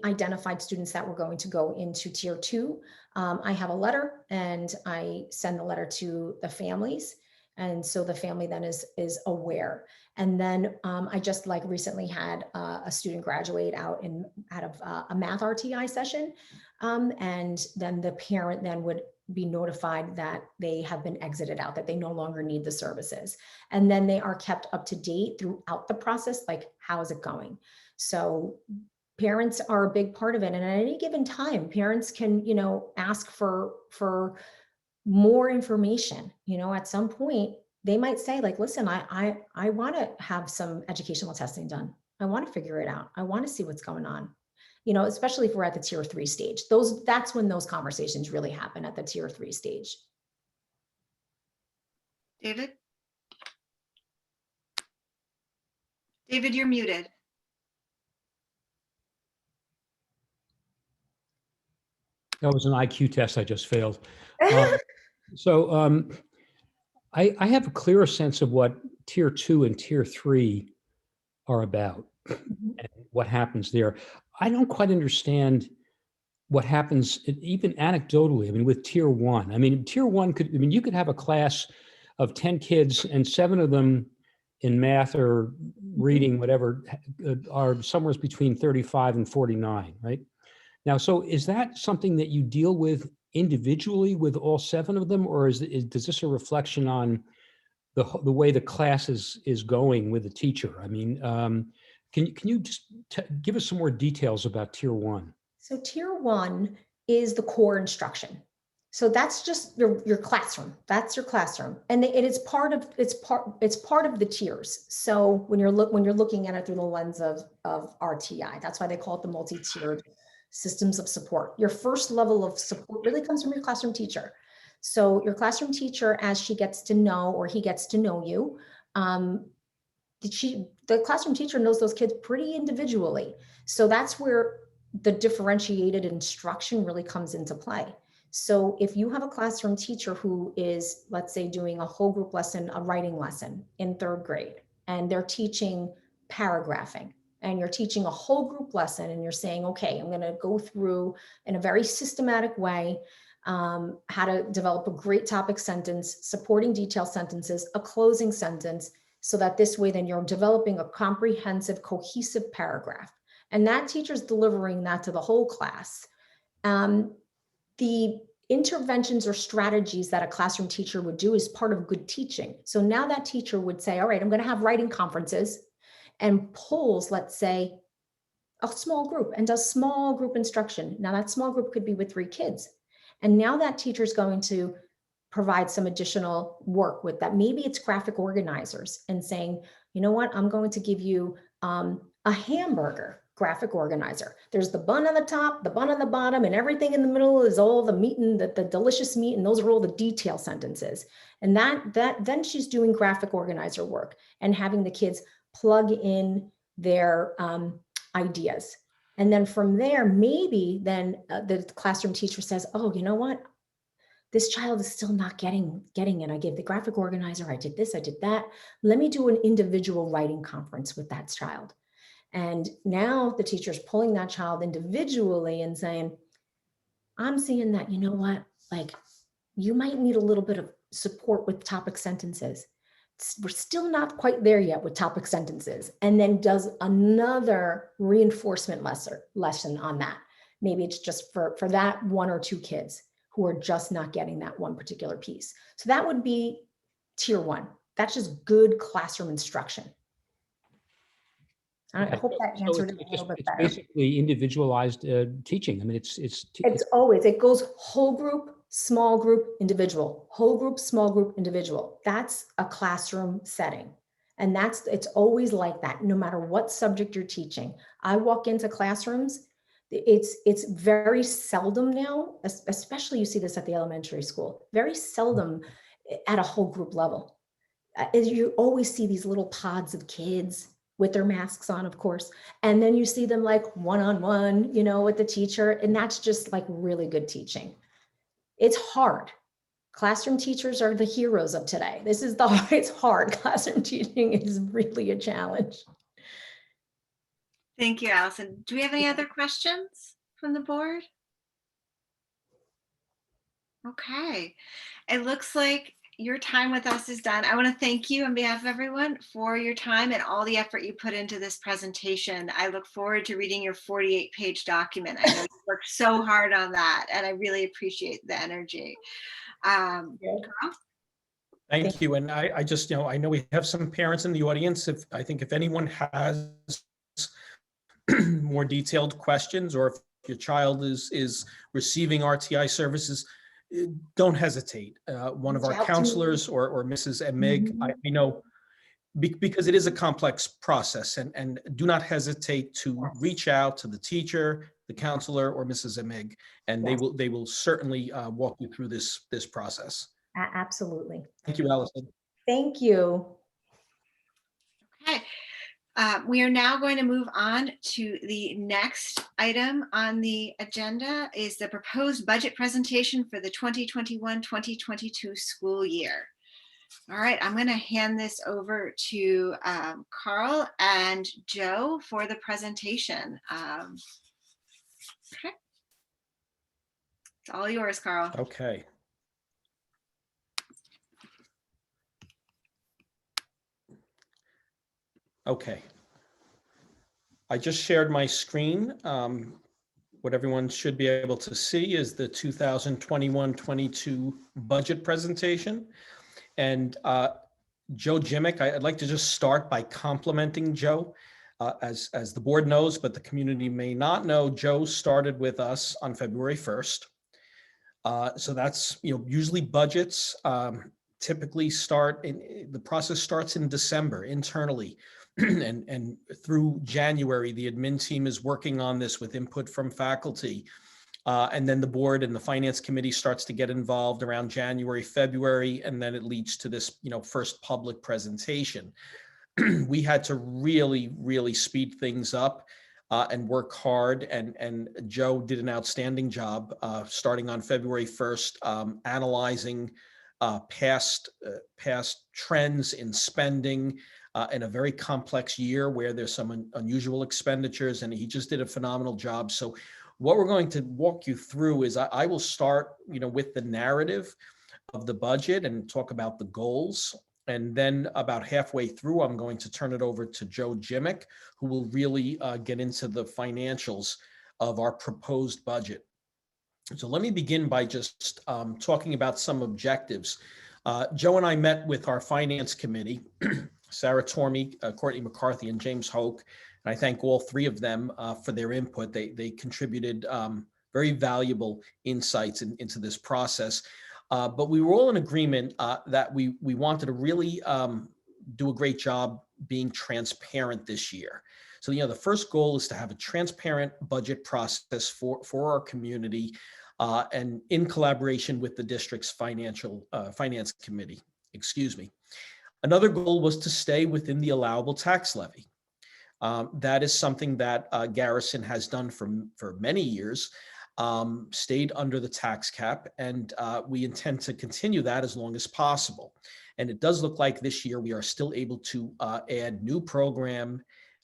identified students that were going to go into tier 2, I have a letter and I send the letter to the families. And so the family then is aware. And then I just like recently had a student graduate out of a math RTI session. And then the parent then would be notified that they have been exited out, that they no longer need the services. And then they are kept up to date throughout the process, like how is it going? So parents are a big part of it. And at any given time, parents can, ask for more information. At some point they might say like, listen, I want to have some educational testing done. I want to figure it out. I want to see what's going on. Especially if we're at the tier 3 stage, that's when those conversations really happen, at the tier 3 stage. David? David, you're muted. That was an IQ test I just failed. So I have a clearer sense of what tier 2 and tier 3 are about and what happens there. I don't quite understand what happens, even anecdotally. With tier 1. Tier 1 you could have a class of 10 kids and 7 of them in math or reading, whatever, are somewhere between 35 and 49, right? Now, so is that something that you deal with individually with all 7 of them, or is this a reflection on the way the class is going with the teacher? Can you just give us some more details about tier 1? So tier 1 is the core instruction. So that's just your classroom. That's your classroom, and it's part of the tiers. So when you're looking at it through the lens of RTI, that's why they call it the multi-tiered systems of support. Your first level of support really comes from your classroom teacher. So your classroom teacher, as she gets to know or he gets to know you, the classroom teacher knows those kids pretty individually. So that's where the differentiated instruction really comes into play. So if you have a classroom teacher who is, let's say, doing a whole group lesson, a writing lesson in 3rd grade, and they're teaching paragraphing, and you're teaching a whole group lesson, and you're saying, okay, I'm going to go through in a very systematic way how to develop a great topic sentence, supporting detail sentences, a closing sentence, so that this way then you're developing a comprehensive, cohesive paragraph. And that teacher's delivering that to the whole class. The interventions or strategies that a classroom teacher would do is part of good teaching. So now that teacher would say, all right, I'm going to have writing conferences, and pulls, let's say, a small group and does small group instruction. Now that small group could be with 3 kids. And now that teacher is going to provide some additional work with that. Maybe it's graphic organizers and saying, you know what, I'm going to give you a hamburger graphic organizer. There's the bun on the top, the bun on the bottom, and everything in the middle is all the meat and the delicious meat. And those are all the detail sentences. And then she's doing graphic organizer work and having the kids plug in their ideas. And then from there, maybe then the classroom teacher says, oh, you know what? This child is still not getting it. I gave the graphic organizer, I did this, I did that. Let me do an individual writing conference with that child. And now the teacher's pulling that child individually and saying, I'm seeing that, you know what, like you might need a little bit of support with topic sentences. We're still not quite there yet with topic sentences. And then does another reinforcement lesson on that. Maybe it's just for that 1 or 2 kids who are just not getting that one particular piece. So that would be tier 1. That's just good classroom instruction. I hope that answered it a little bit better. It's basically individualized teaching. I mean, it goes whole group, small group, individual, whole group, small group, individual. That's a classroom setting. And it's always like that, no matter what subject you're teaching. I walk into classrooms, it's very seldom now, especially you see this at the elementary school, very seldom at a whole group level. You always see these little pods of kids with their masks on, of course. And then you see them like one-on-one, with the teacher. And that's just like really good teaching. It's hard. Classroom teachers are the heroes of today. It's hard. Classroom teaching is really a challenge. Thank you, Allison. Do we have any other questions from the board? Okay. It looks like your time with us is done. I want to thank you on behalf of everyone for your time and all the effort you put into this presentation. I look forward to reading your 48-page document. I know you worked so hard on that, and I really appreciate the energy. Carl? Thank you. And I just, I know we have some parents in the audience. I think if anyone has more detailed questions, or if your child is receiving RTI services, don't hesitate. One of our counselors or Mrs. Emig, I know, because it is a complex process, and do not hesitate to reach out to the teacher, the counselor, or Mrs. Emig, and they will certainly walk you through this process. Absolutely. Thank you, Allison. Thank you. Okay. We are now going to move on to the next item on the agenda is the proposed budget presentation for the 2021-2022 school year. All right, I'm going to hand this over to Carl and Joe for the presentation. Okay. It's all yours, Carl. Okay. Okay. I just shared my screen. What everyone should be able to see is the 2021-22 budget presentation. And Joe Jimick, I'd like to just start by complimenting Joe. As the board knows, but the community may not know, Joe started with us on February 1st. So that's, usually budgets typically the process starts in December internally. and through January, the admin team is working on this with input from faculty. And then the board and the finance committee starts to get involved around January, February, and then it leads to this, first public presentation. We had to really, really speed things up and work hard. And Joe did an outstanding job starting on February 1st, analyzing past trends in spending in a very complex year where there's some unusual expenditures, and he just did a phenomenal job. So what we're going to walk you through is I will start, with the narrative of the budget and talk about the goals. And then about halfway through, I'm going to turn it over to Joe Jimick, who will really get into the financials of our proposed budget. So let me begin by just talking about some objectives. Joe and I met with our finance committee, Sarah Tormey, Courtney McCarthy, and James Hoke, And I thank all three of them for their input. They contributed very valuable insights into this process. But we were all in agreement that we wanted to really do a great job being transparent this year. So, the first goal is to have a transparent budget process for our community and in collaboration with the district's finance committee, excuse me. Another goal was to stay within the allowable tax levy. That is something that Garrison has done for many years, stayed under the tax cap, and we intend to continue that as long as possible. And it does look like this year we are still able to add new program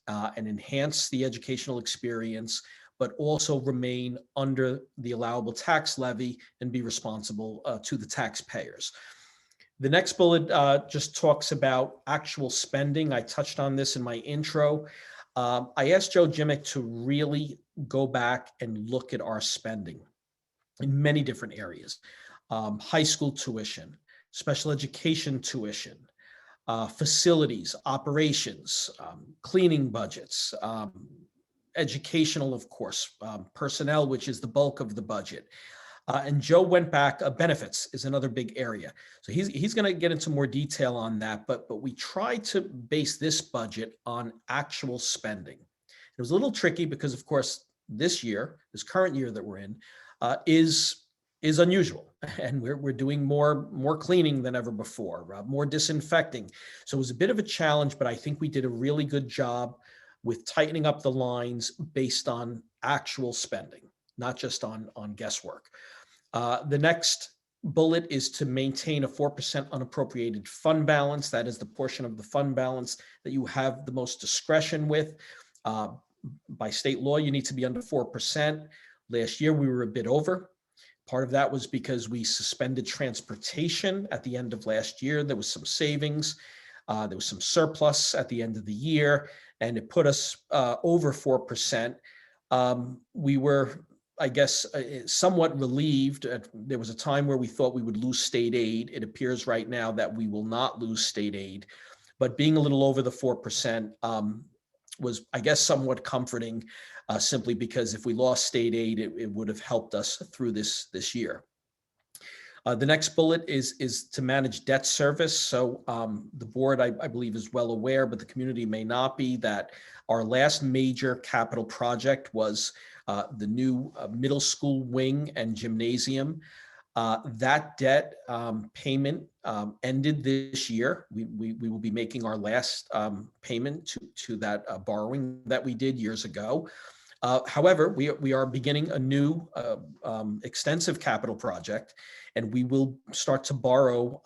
and enhance the educational experience, but also remain under the allowable tax levy and be responsible to the taxpayers. The next bullet just talks about actual spending. I touched on this in my intro. I asked Joe Jimick to really go back and look at our spending in many different areas. High school tuition, special education tuition, facilities, operations, cleaning budgets, educational, of course, personnel, which is the bulk of the budget. And Joe went back, benefits is another big area. So he's going to get into more detail on that, but we tried to base this budget on actual spending. It was a little tricky because, of course, this current year that we're in, is unusual, and we're doing more cleaning than ever before, more disinfecting. So it was a bit of a challenge, but I think we did a really good job with tightening up the lines based on actual spending, not just on guesswork. The next bullet is to maintain a 4% unappropriated fund balance. That is the portion of the fund balance that you have the most discretion with. By state law, you need to be under 4%. Last year, we were a bit over. Part of that was because we suspended transportation at the end of last year. There was some savings. There was some surplus at the end of the year, and it put us over 4%. We were, I guess, somewhat relieved. There was a time where we thought we would lose state aid. It appears right now that we will not lose state aid, but being a little over the 4% was, I guess, somewhat comforting, simply because if we lost state aid, it would have helped us through this year. The next bullet is to manage debt service. So the board, I believe, is well aware, but the community may not be, that our last major capital project was the new middle school wing and gymnasium. That debt payment ended this year. We will be making our last payment to that borrowing that we did years ago. However, we are beginning a new extensive capital project, and we will start to borrow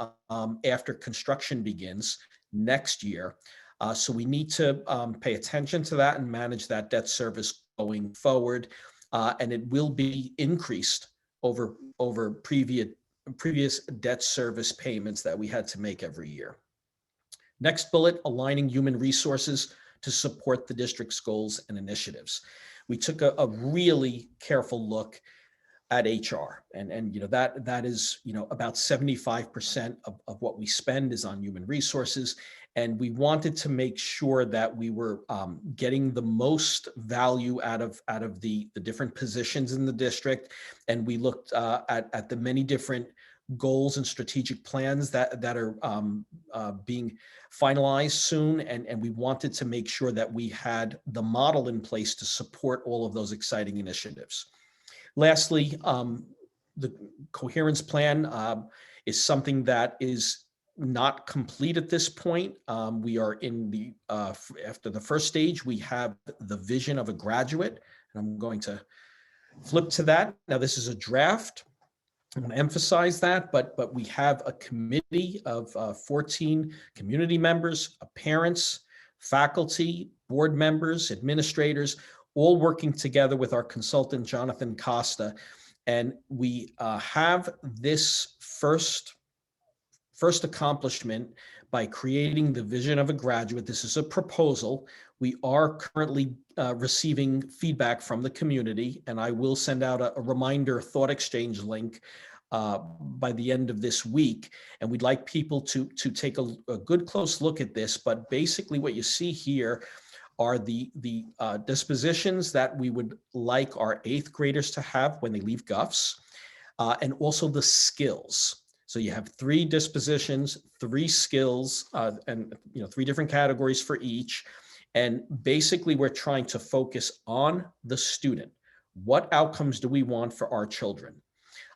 after construction begins next year. So we need to pay attention to that and manage that debt service going forward, and it will be increased over previous debt service payments that we had to make every year. Next bullet, aligning human resources to support the district's goals and initiatives. We took a really careful look at HR, and that is about 75% of what we spend is on human resources, and we wanted to make sure that we were getting the most value out of the different positions in the district, and we looked at the many different goals and strategic plans that are being finalized soon, and we wanted to make sure that we had the model in place to support all of those exciting initiatives. Lastly, the coherence plan is something that is not complete at this point. We are in the, after the first stage, we have the vision of a graduate, and I'm going to flip to that. Now, this is a draft. I want to emphasize that, but we have a committee of 14 community members, parents, faculty, board members, administrators, all working together with our consultant, Jonathan Costa. And we have this first accomplishment by creating the vision of a graduate. This is a proposal. We are currently receiving feedback from the community, and I will send out a reminder thought exchange link by the end of this week. And we'd like people to take a good close look at this. But basically what you see here are the dispositions that we would like our 8th graders to have when they leave GUFs, and also the skills. So you have 3 dispositions, 3 skills, and 3 different categories for each. And basically, we're trying to focus on the student. What outcomes do we want for our children?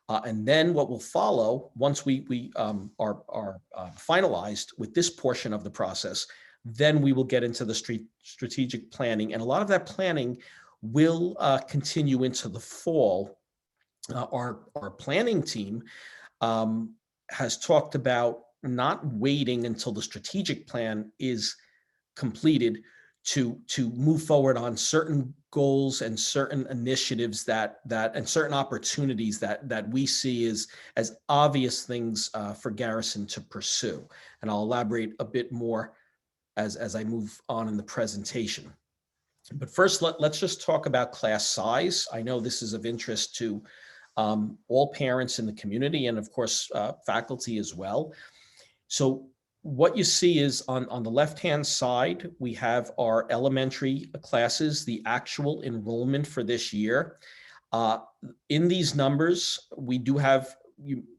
And then what will follow once we are finalized with this portion of the process, then we will get into the strategic planning. And a lot of that planning will continue into the fall. Our planning team has talked about not waiting until the strategic plan is completed to move forward on certain goals and certain initiatives and certain opportunities that we see as obvious things for Garrison to pursue. And I'll elaborate a bit more as I move on in the presentation. But first, let's just talk about class size. I know this is of interest to all parents in the community and of course faculty as well. So what you see is on the left-hand side, we have our elementary classes, the actual enrollment for this year. In these numbers, we do have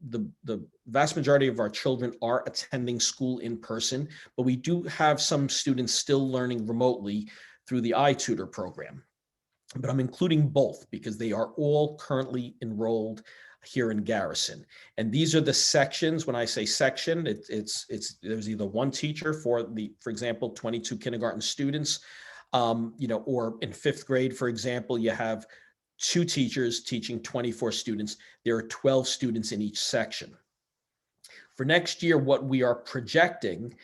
the vast majority of our children are attending school in person, but we do have some students still learning remotely through the iTutor program. But I'm including both because they are all currently enrolled here in Garrison. And these are the sections. When I say section, there's either one teacher for example, 22 kindergarten students, or in 5th grade, for example, you have 2 teachers teaching 24 students. There are 12 students in each section. For next year, what we are projecting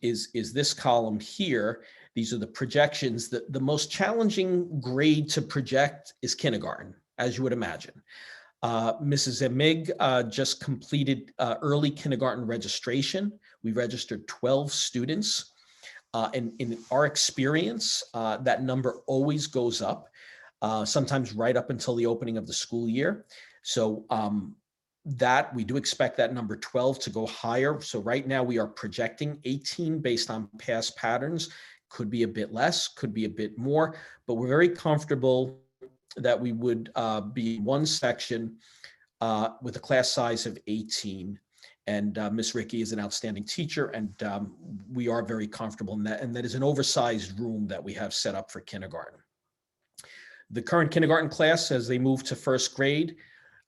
is this column here. These are the projections. The most challenging grade to project is kindergarten, as you would imagine. Mrs. Emig just completed early kindergarten registration. We registered 12 students. And in our experience, that number always goes up, sometimes right up until the opening of the school year. So that we do expect that number 12 to go higher. So right now we are projecting 18 based on past patterns. Could be a bit less, could be a bit more, but we're very comfortable that we would be one section with a class size of 18. And Ms. Ricky is an outstanding teacher, and we are very comfortable in that. And that is an oversized room that we have set up for kindergarten. The current kindergarten class, as they move to 1st grade,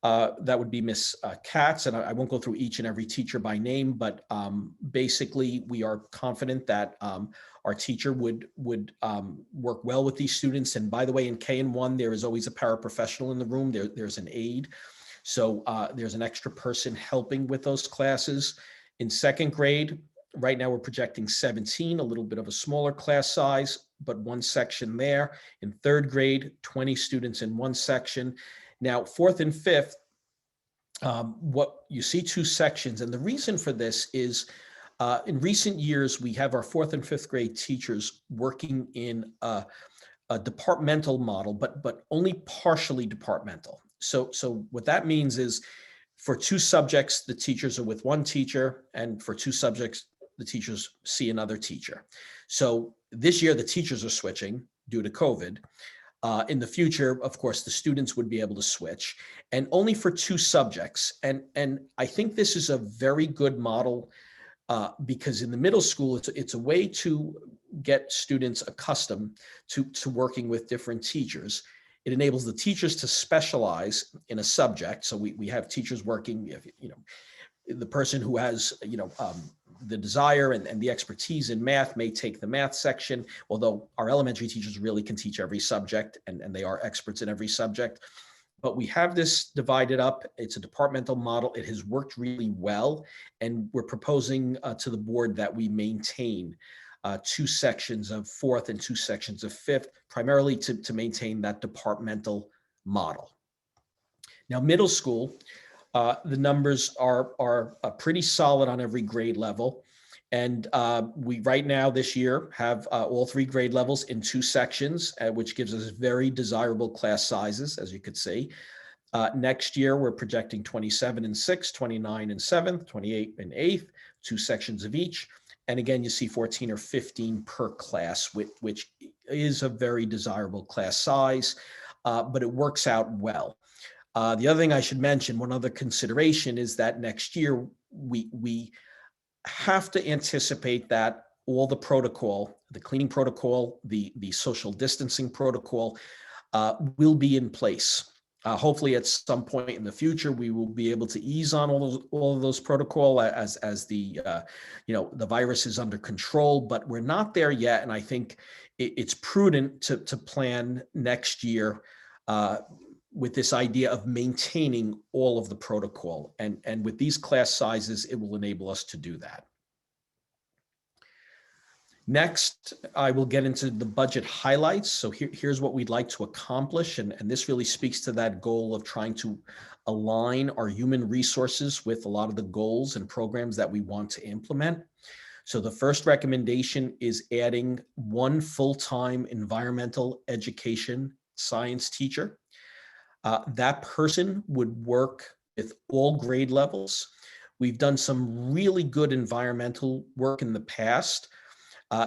that would be Miss Katz, and I won't go through each and every teacher by name, but basically we are confident that our teacher would work well with these students. And by the way, in K&1, there is always a paraprofessional in the room. There's an aide. So there's an extra person helping with those classes. In 2nd grade, right now we're projecting 17, a little bit of a smaller class size, but one section there. In 3rd grade, 20 students in one section. Now, 4th and 5th, what you see 2 sections. And the reason for this is in recent years, we have our 4th and 5th grade teachers working in a departmental model, but only partially departmental. So what that means is for 2 subjects, the teachers are with one teacher, and for 2 subjects, the teachers see another teacher. So this year, the teachers are switching due to COVID. In the future, of course, the students would be able to switch, and only for 2 subjects. And I think this is a very good model because in the middle school, it's a way to get students accustomed to working with different teachers. It enables the teachers to specialize in a subject. So we have teachers working, the person who has, the desire and the expertise in math may take the math section, although our elementary teachers really can teach every subject and they are experts in every subject. But we have this divided up. It's a departmental model. It has worked really well. And we're proposing to the board that we maintain 2 sections of 4th and 2 sections of 5th, primarily to maintain that departmental model. Now, middle school, the numbers are pretty solid on every grade level. And we right now this year have all 3 grade levels in 2 sections, which gives us very desirable class sizes, as you could see. Next year, we're projecting 27 in 6th, 29 in 7th, 28 in 8th, 2 sections of each. And again, you see 14 or 15 per class, which is a very desirable class size, but it works out well. The other thing I should mention, one other consideration is that next year we have to anticipate that all the protocol, the cleaning protocol, the social distancing protocol will be in place. Hopefully at some point in the future, we will be able to ease on all of those protocol as the the virus is under control, but we're not there yet. And I think it's prudent to plan next year with this idea of maintaining all of the protocol. And with these class sizes, it will enable us to do that. Next, I will get into the budget highlights. So here's what we'd like to accomplish. And this really speaks to that goal of trying to align our human resources with a lot of the goals and programs that we want to implement. So the first recommendation is adding one full-time environmental education science teacher. That person would work with all grade levels. We've done some really good environmental work in the past.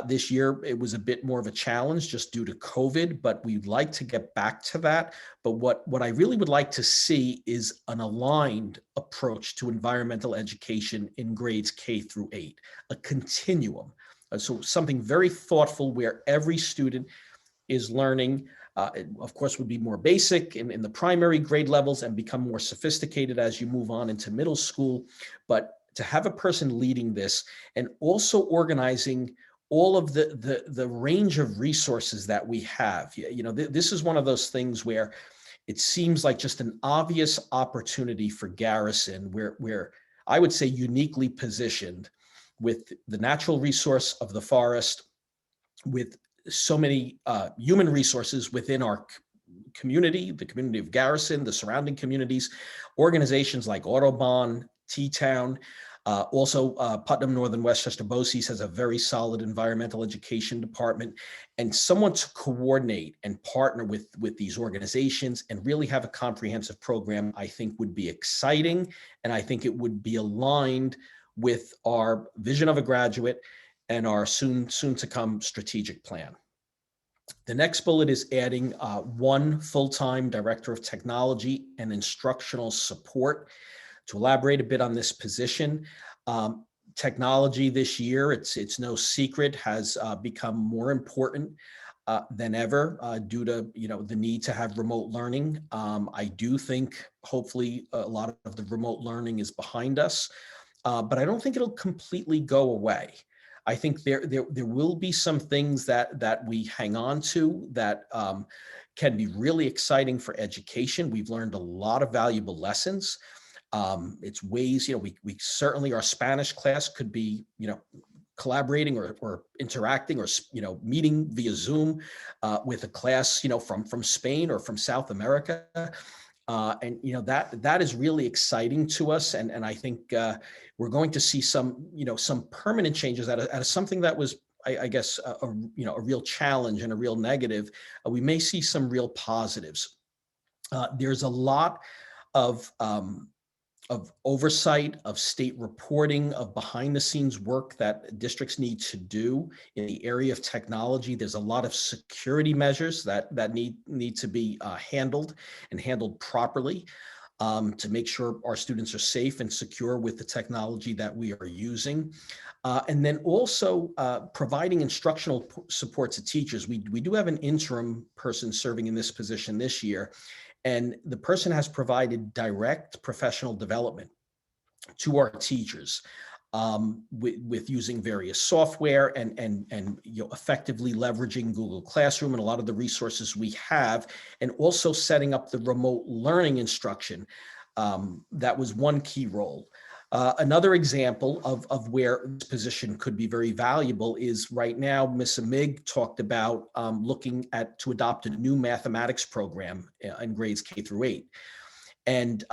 This year, it was a bit more of a challenge just due to COVID, but we'd like to get back to that. But what I really would like to see is an aligned approach to environmental education in grades K through 8, a continuum. So something very thoughtful where every student is learning. It, of course, would be more basic in the primary grade levels and become more sophisticated as you move on into middle school. But to have a person leading this and also organizing all of the range of resources that we have. This is one of those things where it seems like just an obvious opportunity for Garrison, where I would say uniquely positioned with the natural resource of the forest, with so many human resources within our community, the community of Garrison, the surrounding communities, organizations like Audubon, T-Town, also Putnam, Northern Westchester, BOCES has a very solid environmental education department, and someone to coordinate and partner with these organizations and really have a comprehensive program, I think would be exciting. And I think it would be aligned with our vision of a graduate and our soon to come strategic plan. The next bullet is adding one full-time director of technology and instructional support. To elaborate a bit on this position, technology this year, it's no secret, has become more important than ever due to the need to have remote learning. I do think hopefully a lot of the remote learning is behind us, but I don't think it'll completely go away. I think there will be some things that we hang on to that can be really exciting for education. We've learned a lot of valuable lessons. It's ways, we certainly, our Spanish class could be, collaborating or interacting or, meeting via Zoom with a class, from Spain or from South America. And, that is really exciting to us. And I think we're going to see some permanent changes out of something that was, I guess, a real challenge and a real negative. We may see some real positives. There's a lot of oversight, of state reporting, of behind the scenes work that districts need to do in the area of technology. There's a lot of security measures that need to be handled and handled properly to make sure our students are safe and secure with the technology that we are using. And then also providing instructional support to teachers. We do have an interim person serving in this position this year. And the person has provided direct professional development to our teachers with using various software and effectively leveraging Google Classroom and a lot of the resources we have, and also setting up the remote learning instruction. That was one key role. Another example of where this position could be very valuable is right now, Ms. Amig talked about looking to adopt a new mathematics program in grades K through 8. And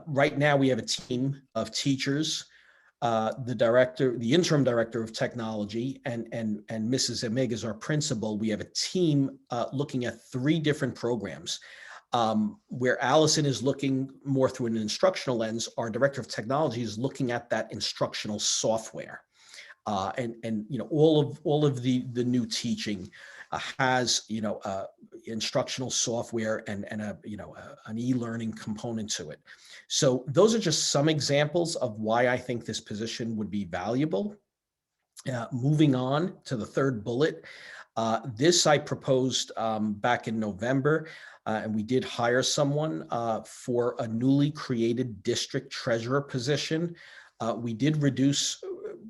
right now we have a team of teachers, the interim director of technology, and Mrs. Amig is our principal. We have a team looking at 3 different programs. Where Allison is looking more through an instructional lens, our director of technology is looking at that instructional software. and all of the new teaching has instructional software and an e-learning component to it. So those are just some examples of why I think this position would be valuable. Moving on to the third bullet, this I proposed back in November, and we did hire someone for a newly created district treasurer position. We did reduce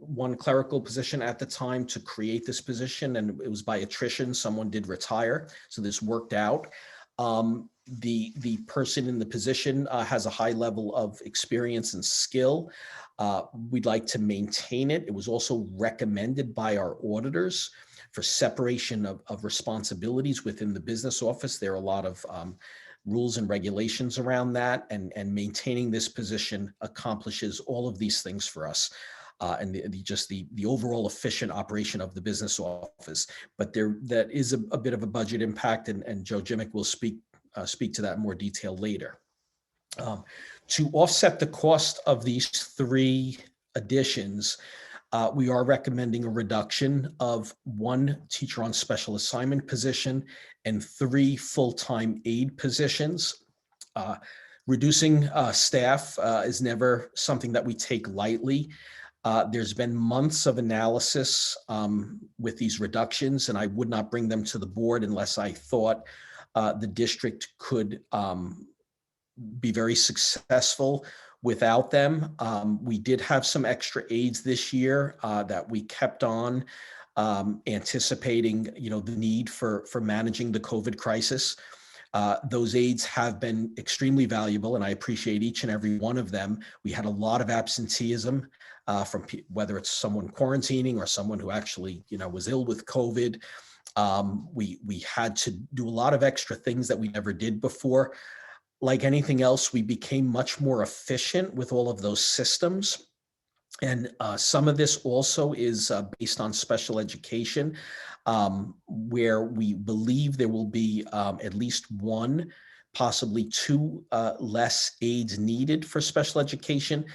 one clerical position at the time to create this position, and it was by attrition. Someone did retire, so this worked out. The person in the position has a high level of experience and skill. We'd like to maintain it. It was also recommended by our auditors for separation of responsibilities within the business office. There are a lot of rules and regulations around that, and maintaining this position accomplishes all of these things for us. And the overall efficient operation of the business office. But that is a bit of a budget impact, and Joe Jimick will speak to that in more detail later. To offset the cost of these three additions, we are recommending a reduction of one teacher on special assignment position and 3 full-time aide positions. Reducing staff is never something that we take lightly. There's been months of analysis with these reductions, and I would not bring them to the board unless I thought the district could be very successful without them. We did have some extra aides this year that we kept on, anticipating the need for managing the COVID crisis. Those aides have been extremely valuable, and I appreciate each and every one of them. We had a lot of absenteeism from whether it's someone quarantining or someone who actually was ill with COVID. We had to do a lot of extra things that we never did before. Like anything else, we became much more efficient with all of those systems. And some of this also is based on special education, where we believe there will be at least 1, possibly 2 less aides needed for special education.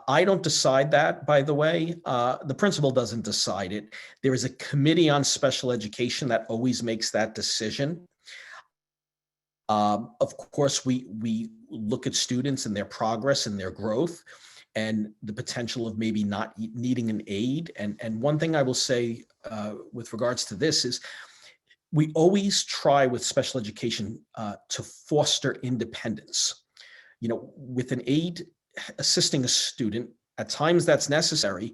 I don't decide that, by the way. The principal doesn't decide it. There is a committee on special education that always makes that decision. Of course, we look at students and their progress and their growth and the potential of maybe not needing an aide. And one thing I will say with regards to this is we always try with special education to foster independence. With an aide assisting a student, at times that's necessary,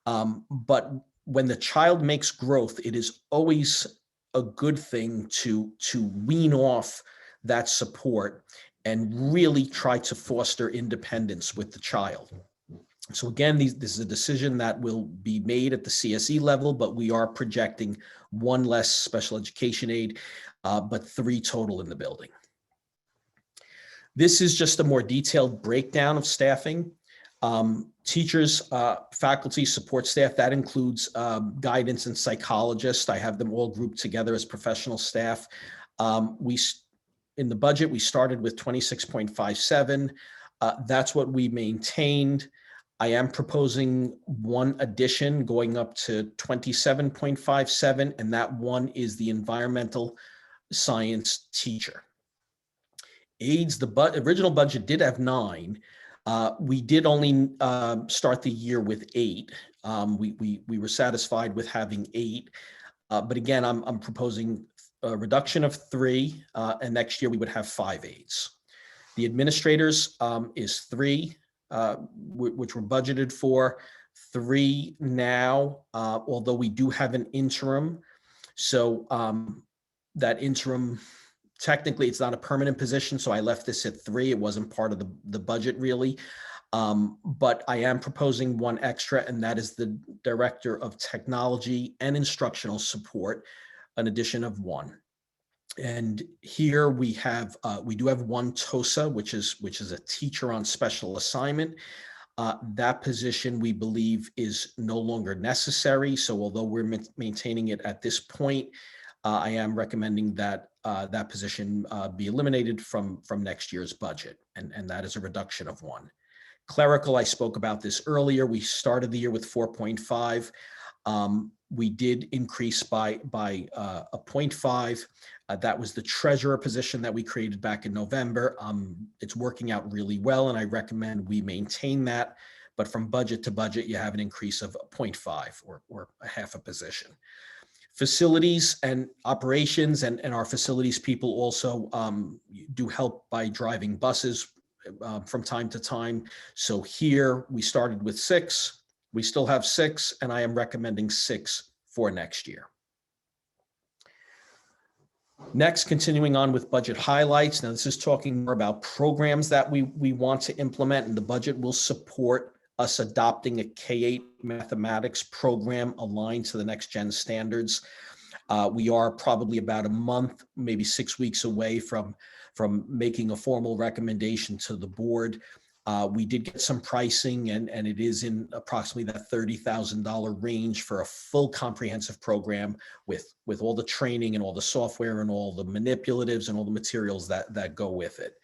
but when the child makes growth, it is always a good thing to wean off that support and really try to foster independence with the child. So again, this is a decision that will be made at the CSE level, but we are projecting 1 less special education aide, but 3 total in the building. This is just a more detailed breakdown of staffing. Teachers, faculty, support staff, that includes guidance and psychologists. I have them all grouped together as professional staff. In the budget, we started with 26.57. That's what we maintained. I am proposing 1 addition going up to 27.57, and that 1 is the environmental science teacher. Aides, the original budget did have 9. We did only start the year with 8. We were satisfied with having 8, but again, I'm proposing a reduction of 3, and next year we would have 5 aides. The administrators is 3, which we're budgeted for, 3 now, although we do have an interim. So that interim, technically it's not a permanent position, so I left this at 3. It wasn't part of the budget really. But I am proposing 1 extra, and that is the Director of Technology and Instructional Support, an addition of 1. And here we do have 1 TOSA, which is a teacher on special assignment. That position we believe is no longer necessary. So although we're maintaining it at this point, I am recommending that that position be eliminated from next year's budget, and that is a reduction of 1. Clerical, I spoke about this earlier. We started the year with 4.5. We did increase by a 0.5. That was the treasurer position that we created back in November. It's working out really well, and I recommend we maintain that. But from budget to budget, you have an increase of 0.5 or a half a position. Facilities and operations and our facilities people also do help by driving buses from time to time. So here we started with 6. We still have 6, and I am recommending 6 for next year. Next, continuing on with budget highlights. Now, this is talking more about programs that we want to implement, and the budget will support us adopting a K-8 mathematics program aligned to the next gen standards. We are probably about a month, maybe 6 weeks away from making a formal recommendation to the board. We did get some pricing, and it is in approximately that $30,000 range for a full comprehensive program with all the training and all the software and all the manipulatives and all the materials that go with it.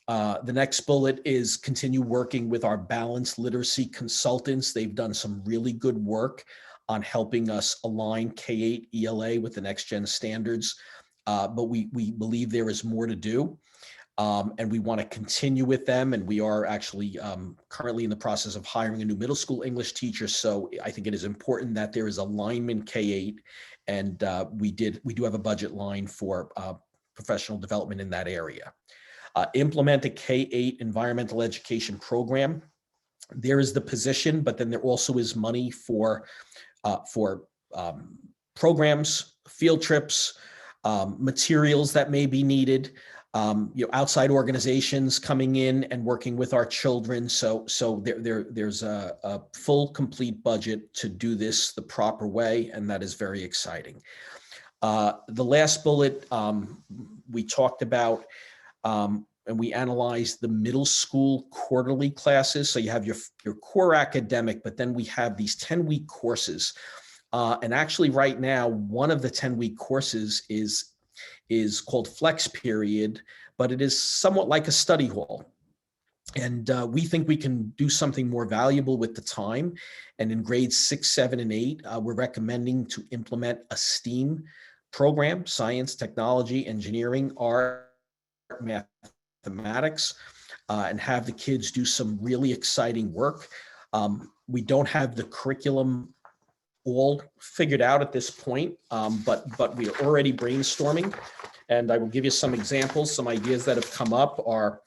The next bullet is continue working with our balanced literacy consultants. They've done some really good work on helping us align K-8 ELA with the next gen standards, but we believe there is more to do. And we want to continue with them. And we are actually currently in the process of hiring a new middle school English teacher. So I think it is important that there is alignment K-8. And we do have a budget line for professional development in that area. Implement a K-8 environmental education program. There is the position, but then there also is money for programs, field trips, materials that may be needed. Outside organizations coming in and working with our children. So there's a full, complete budget to do this the proper way, and that is very exciting. The last bullet we talked about, and we analyzed the middle school quarterly classes. So you have your core academic, but then we have these 10-week courses. And actually right now, one of the 10-week courses is called Flex Period, but it is somewhat like a study hall. And we think we can do something more valuable with the time. And in grades 6, 7, and 8, we're recommending to implement a STEAM program: science, technology, engineering, art, mathematics, and have the kids do some really exciting work. We don't have the curriculum all figured out at this point, but we are already brainstorming. And I will give you some examples. Some ideas that have come up are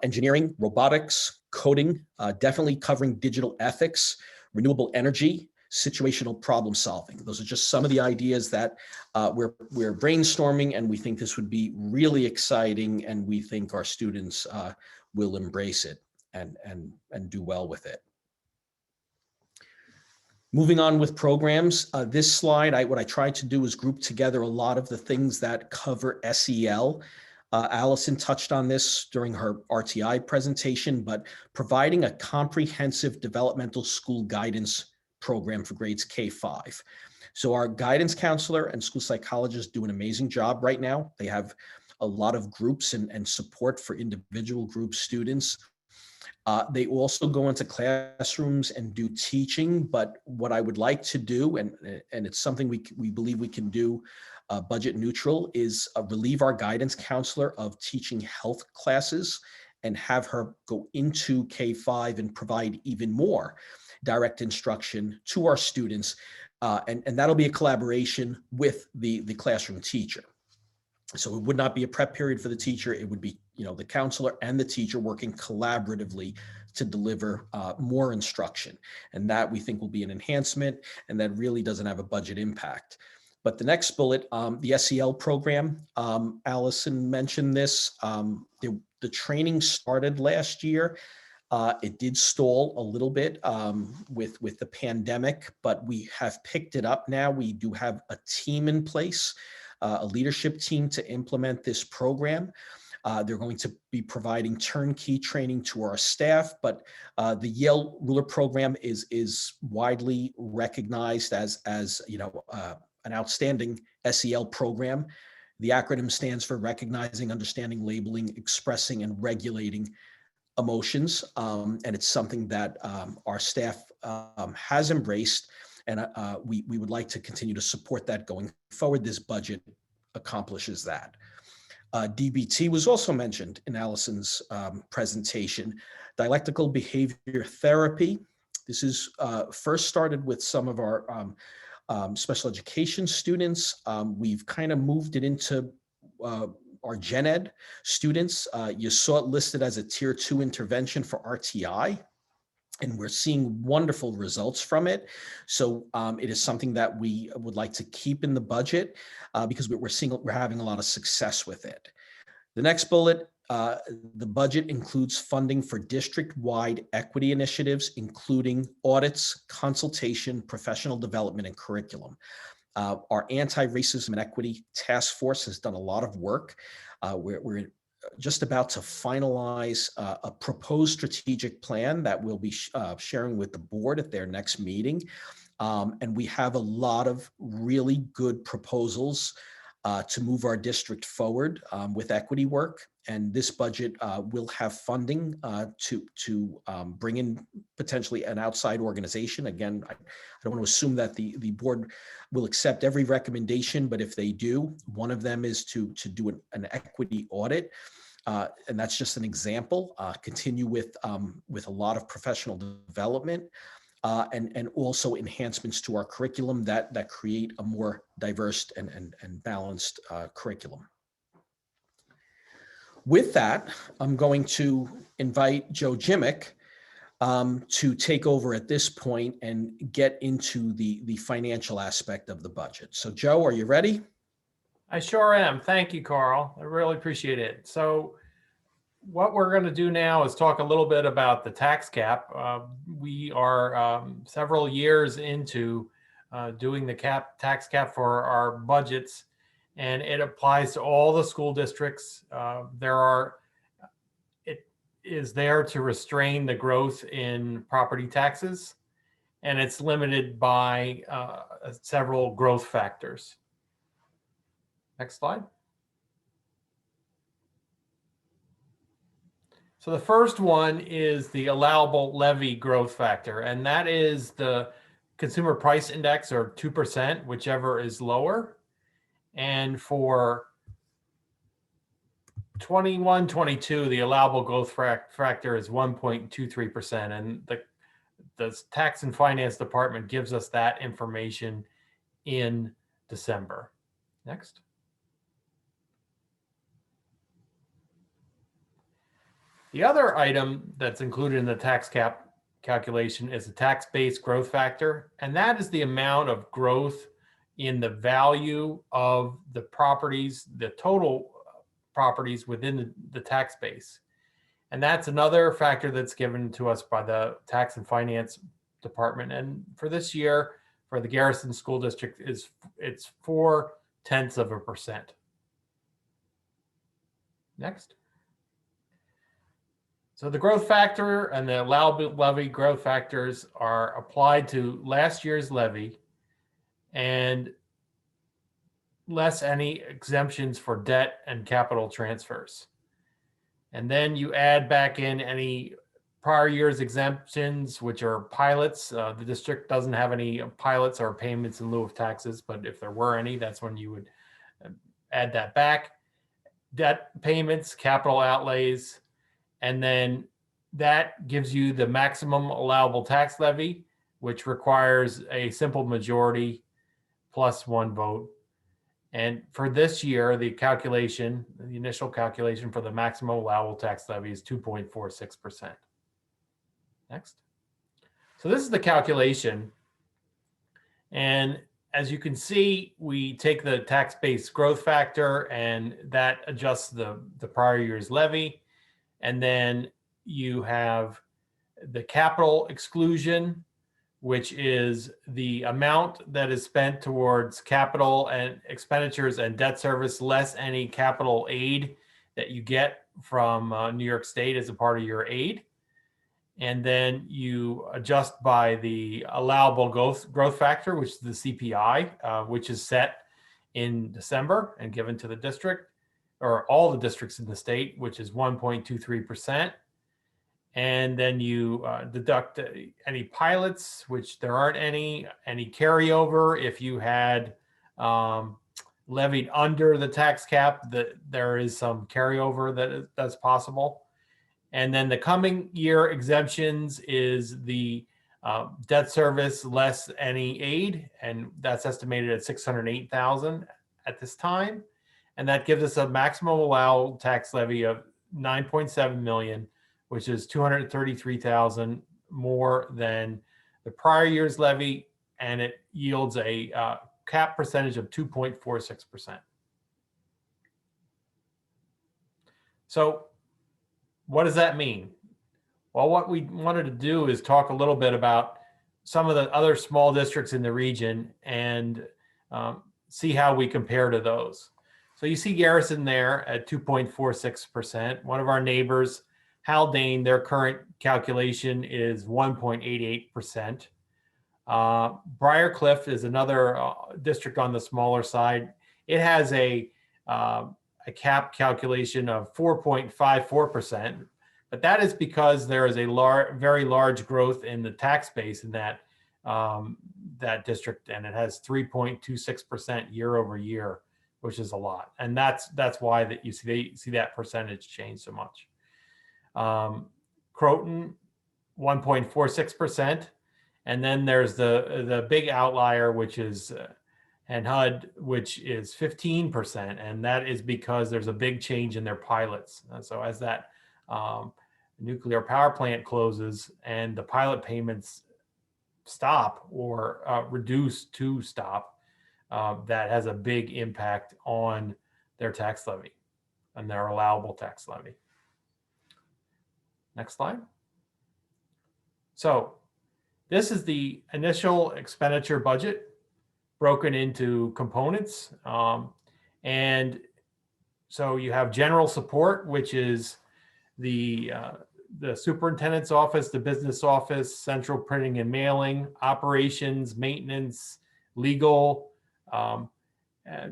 engineering, robotics, coding, definitely covering digital ethics, renewable energy, situational problem solving. Those are just some of the ideas that we're brainstorming, and we think this would be really exciting, and we think our students will embrace it and do well with it. Moving on with programs, this slide, what I tried to do is group together a lot of the things that cover SEL. Allison touched on this during her RTI presentation, but providing a comprehensive developmental school guidance program for grades K-5. So our guidance counselor and school psychologists do an amazing job right now. They have a lot of groups and support for individual group students. They also go into classrooms and do teaching, but what I would like to do, and it's something we believe we can do budget neutral, is relieve our guidance counselor of teaching health classes and have her go into K-5 and provide even more direct instruction to our students. And that'll be a collaboration with the classroom teacher. So it would not be a prep period for the teacher. It would be, the counselor and the teacher working collaboratively to deliver more instruction. And that we think will be an enhancement, and that really doesn't have a budget impact. But the next bullet, the SEL program, Allison mentioned this. The training started last year. It did stall a little bit with the pandemic, but we have picked it up now. We do have a team in place, a leadership team to implement this program. They're going to be providing turnkey training to our staff, but the Yale Ruler program is widely recognized as an outstanding SEL program. The acronym stands for Recognizing, Understanding, Labeling, Expressing, and Regulating Emotions, and it's something that our staff has embraced. And we would like to continue to support that going forward. This budget accomplishes that. DBT was also mentioned in Allison's presentation. Dialectical behavior therapy. This is first started with some of our special education students. We've kind of moved it into our gen ed students. You saw it listed as a tier 2 intervention for RTI, and we're seeing wonderful results from it. So it is something that we would like to keep in the budget because we're having a lot of success with it. The next bullet, the budget includes funding for district-wide equity initiatives, including audits, consultation, professional development, and curriculum. Our anti-racism and equity task force has done a lot of work. We're just about to finalize a proposed strategic plan that we'll be sharing with the board at their next meeting. And we have a lot of really good proposals to move our district forward with equity work. And this budget will have funding to bring in potentially an outside organization. Again, I don't want to assume that the board will accept every recommendation, but if they do, one of them is to do an equity audit. And that's just an example. Continue with a lot of professional development. And also enhancements to our curriculum that create a more diverse and balanced curriculum. With that, I'm going to invite Joe Jimick to take over at this point and get into the financial aspect of the budget. So Joe, are you ready? I sure am. Thank you, Carl. I really appreciate it. So what we're going to do now is talk a little bit about the tax cap. We are several years into doing the tax cap for our budgets, and it applies to all the school districts. It is there to restrain the growth in property taxes, and it's limited by several growth factors. Next slide. So the first one is the allowable levy growth factor, and that is the consumer price index, or 2%, whichever is lower. And for 21-22, the allowable growth factor is 1.23%, and the Tax and Finance Department gives us that information in December. Next. The other item that's included in the tax cap calculation is the tax-based growth factor, and that is the amount of growth in the value of the properties, the total properties within the tax base. And that's another factor that's given to us by the Tax and Finance Department. And for this year, for the Garrison School District, it's 0.4%. Next. So the growth factor and the allowable levy growth factors are applied to last year's levy and less any exemptions for debt and capital transfers. And then you add back in any prior year's exemptions, which are pilots. The district doesn't have any pilots or payments in lieu of taxes, but if there were any, that's when you would add that back. Debt payments, capital outlays, and then that gives you the maximum allowable tax levy, which requires a simple majority plus one vote. And for this year, the initial calculation for the maximum allowable tax levy is 2.46%. Next. So this is the calculation. And as you can see, we take the tax-based growth factor and that adjusts the prior year's levy. And then you have the capital exclusion, which is the amount that is spent towards capital and expenditures and debt service, less any capital aid that you get from New York State as a part of your aid. And then you adjust by the allowable growth factor, which is the CPI, which is set in December and given to the district, or all the districts in the state, which is 1.23%. And then you deduct any pilots, which there aren't any carryover. If you had levied under the tax cap, that there is some carryover that's possible. And then the coming year exemptions is the debt service less any aid, and that's estimated at 608,000 at this time. And that gives us a maximum allowed tax levy of 9.7 million, which is 233,000 more than the prior year's levy, and it yields a cap percentage of 2.46%. So what does that mean? Well, what we wanted to do is talk a little bit about some of the other small districts in the region and see how we compare to those. So you see Garrison there at 2.46%. One of our neighbors, Haldane, their current calculation is 1.88%. Briarcliff is another district on the smaller side. It has a cap calculation of 4.54%, but that is because there is a very large growth in the tax base in that district, and it has 3.26% year over year, which is a lot, and that's why that you see that percentage change so much. Croton, 1.46%, and then there's the big outlier, which is and HUD, which is 15%, and that is because there's a big change in their pilots. And so as that nuclear power plant closes and the pilot payments stop or reduce to stop, that has a big impact on their tax levy and their allowable tax levy. Next slide. So this is the initial expenditure budget broken into components. And so you have general support, which is the superintendent's office, the business office, central printing and mailing, operations, maintenance, legal,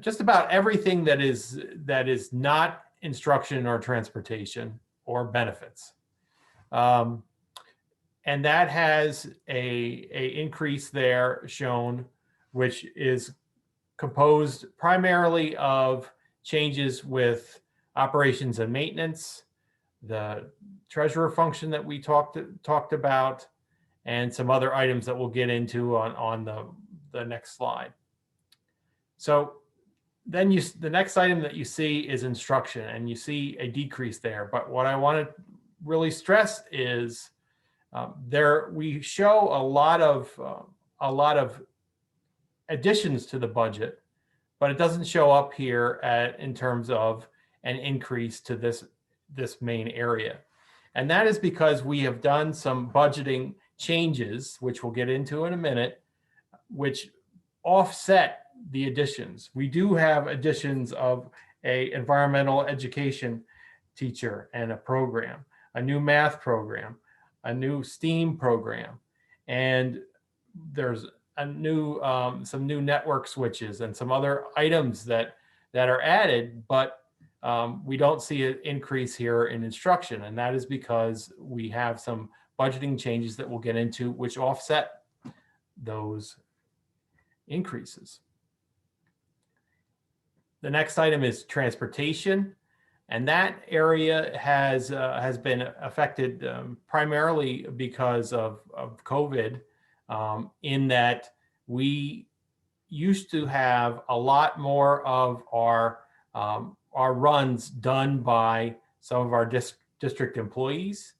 just about everything that is not instruction or transportation or benefits. And that has a increase there shown, which is composed primarily of changes with operations and maintenance, the treasurer function that we talked about, and some other items that we'll get into on the next slide. So then the next item that you see is instruction, and you see a decrease there. But what I want to really stress is we show a lot of additions to the budget, but it doesn't show up here in terms of an increase to this main area. And that is because we have done some budgeting changes, which we'll get into in a minute, which offset the additions. We do have additions of an environmental education teacher and a program, a new math program, a new STEAM program, and there's some new network switches and some other items that are added, but we don't see an increase here in instruction, and that is because we have some budgeting changes that we'll get into, which offset those increases. The next item is transportation, and that area has been affected primarily because of COVID, in that we used to have a lot more of our runs done by some of our district employees.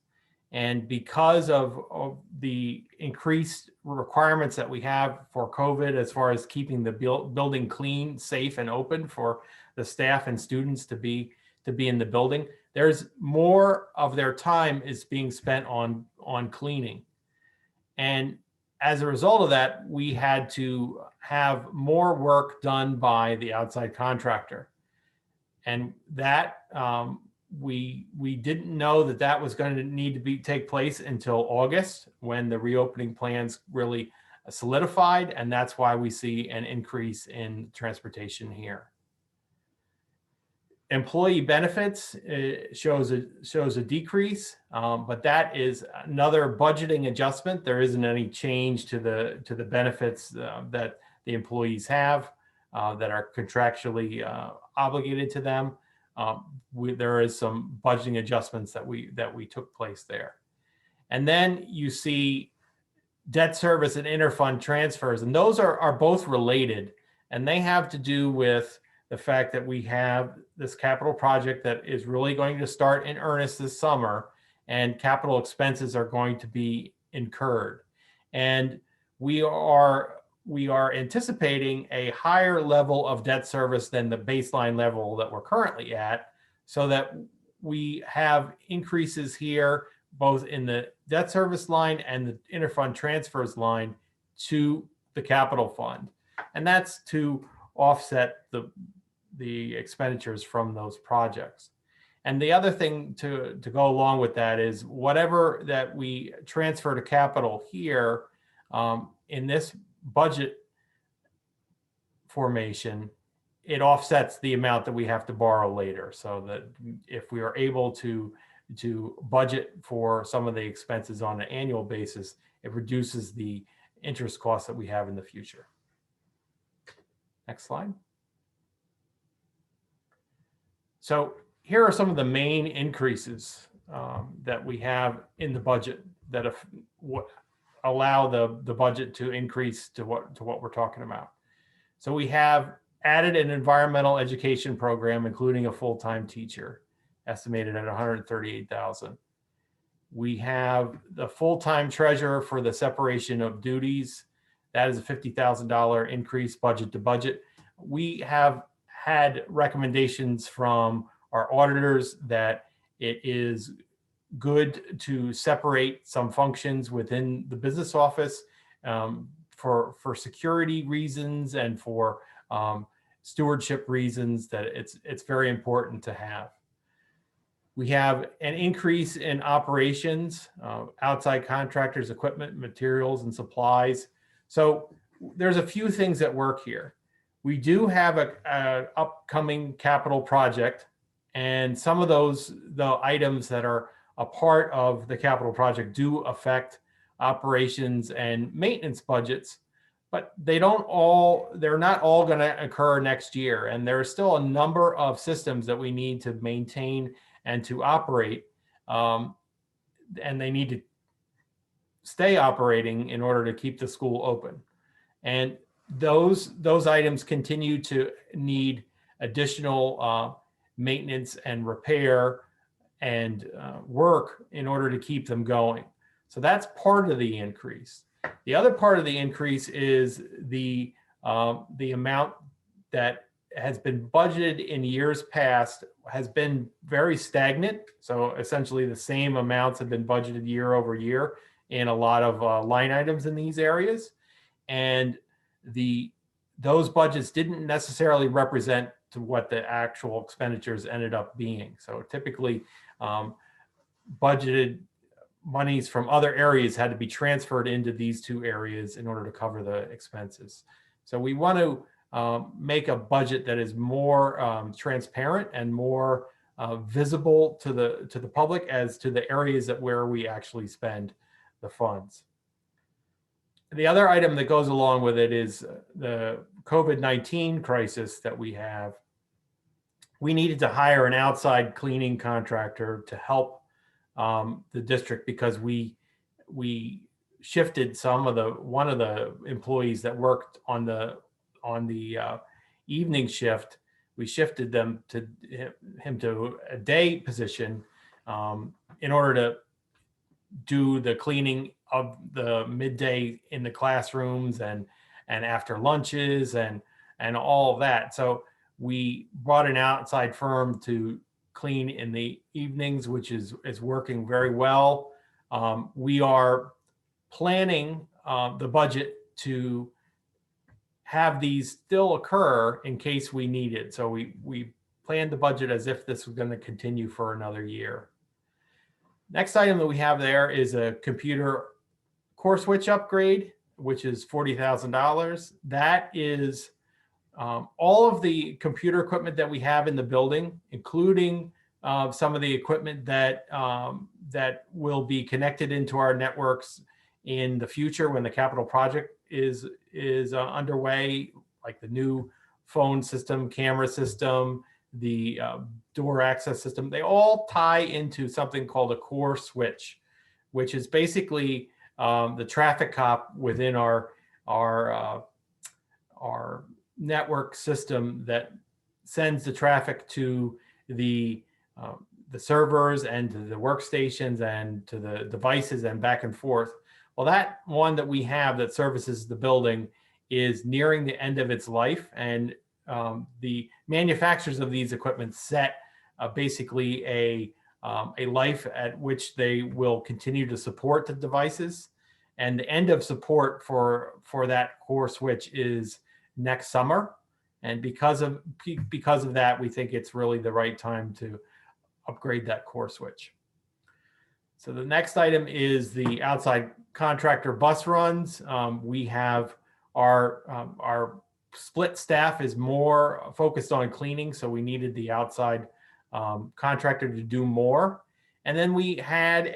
And because of the increased requirements that we have for COVID, as far as keeping the building clean, safe, and open for the staff and students to be in the building, there's more of their time is being spent on cleaning. And as a result of that, we had to have more work done by the outside contractor. And that we didn't know that was going to need to take place until August, when the reopening plans really solidified, and that's why we see an increase in transportation here. Employee benefits shows a decrease, but that is another budgeting adjustment. There isn't any change to the benefits that the employees have that are contractually obligated to them. There is some budgeting adjustments that we took place there. And then you see debt service and interfund transfers, and those are both related, and they have to do with the fact that we have this capital project that is really going to start in earnest this summer, and capital expenses are going to be incurred. And we are anticipating a higher level of debt service than the baseline level that we're currently at, so that we have increases here, both in the debt service line and the interfund transfers line to the capital fund. And that's to offset the expenditures from those projects. And the other thing to go along with that is whatever that we transfer to capital here in this budget formation, it offsets the amount that we have to borrow later. So that if we are able to budget for some of the expenses on an annual basis, it reduces the interest costs that we have in the future. Next slide. So here are some of the main increases that we have in the budget that allow the budget to increase to what we're talking about. So we have added an environmental education program, including a full-time teacher, estimated at $138,000. We have the full-time treasurer for the separation of duties. That is a $50,000 increase budget to budget. We have had recommendations from our auditors that it is good to separate some functions within the business office for security reasons and for stewardship reasons, that it's very important to have. We have an increase in operations, outside contractors, equipment, materials, and supplies. So there's a few things that work here. We do have an upcoming capital project, and some of the items that are a part of the capital project do affect operations and maintenance budgets, but they're not all going to occur next year. And there are still a number of systems that we need to maintain and to operate, and they need to stay operating in order to keep the school open. And those items continue to need additional maintenance and repair and work in order to keep them going. So that's part of the increase. The other part of the increase is the amount that has been budgeted in years past has been very stagnant. So essentially the same amounts have been budgeted year over year in a lot of line items in these areas. And those budgets didn't necessarily represent to what the actual expenditures ended up being. So typically budgeted monies from other areas had to be transferred into these two areas in order to cover the expenses. So we want to make a budget that is more transparent and more visible to the public as to the areas where we actually spend the funds. The other item that goes along with it is the COVID-19 crisis that we have. We needed to hire an outside cleaning contractor to help the district because we shifted one of the employees that worked on the evening shift. We shifted him to a day position in order to do the cleaning of the midday in the classrooms and after lunches and all of that. So we brought an outside firm to clean in the evenings, which is working very well. We are planning the budget to have these still occur in case we need it. So we planned the budget as if this was going to continue for another year. Next item that we have there is a computer core switch upgrade, which is $40,000. That is all of the computer equipment that we have in the building, including some of the equipment that that will be connected into our networks in the future when the capital project is underway, like the new phone system, camera system, the door access system. They all tie into something called a core switch, which is basically the traffic cop within our network system that sends the traffic to the servers and to the workstations and to the devices and back and forth. Well, that one that we have that services the building is nearing the end of its life, and the manufacturers of these equipment set basically a life at which they will continue to support the devices, and the end of support for that core switch is next summer. And because of that, we think it's really the right time to upgrade that core switch. So the next item is the outside contractor bus runs. We have our split staff is more focused on cleaning, so we needed the outside contractor to do more. And then we had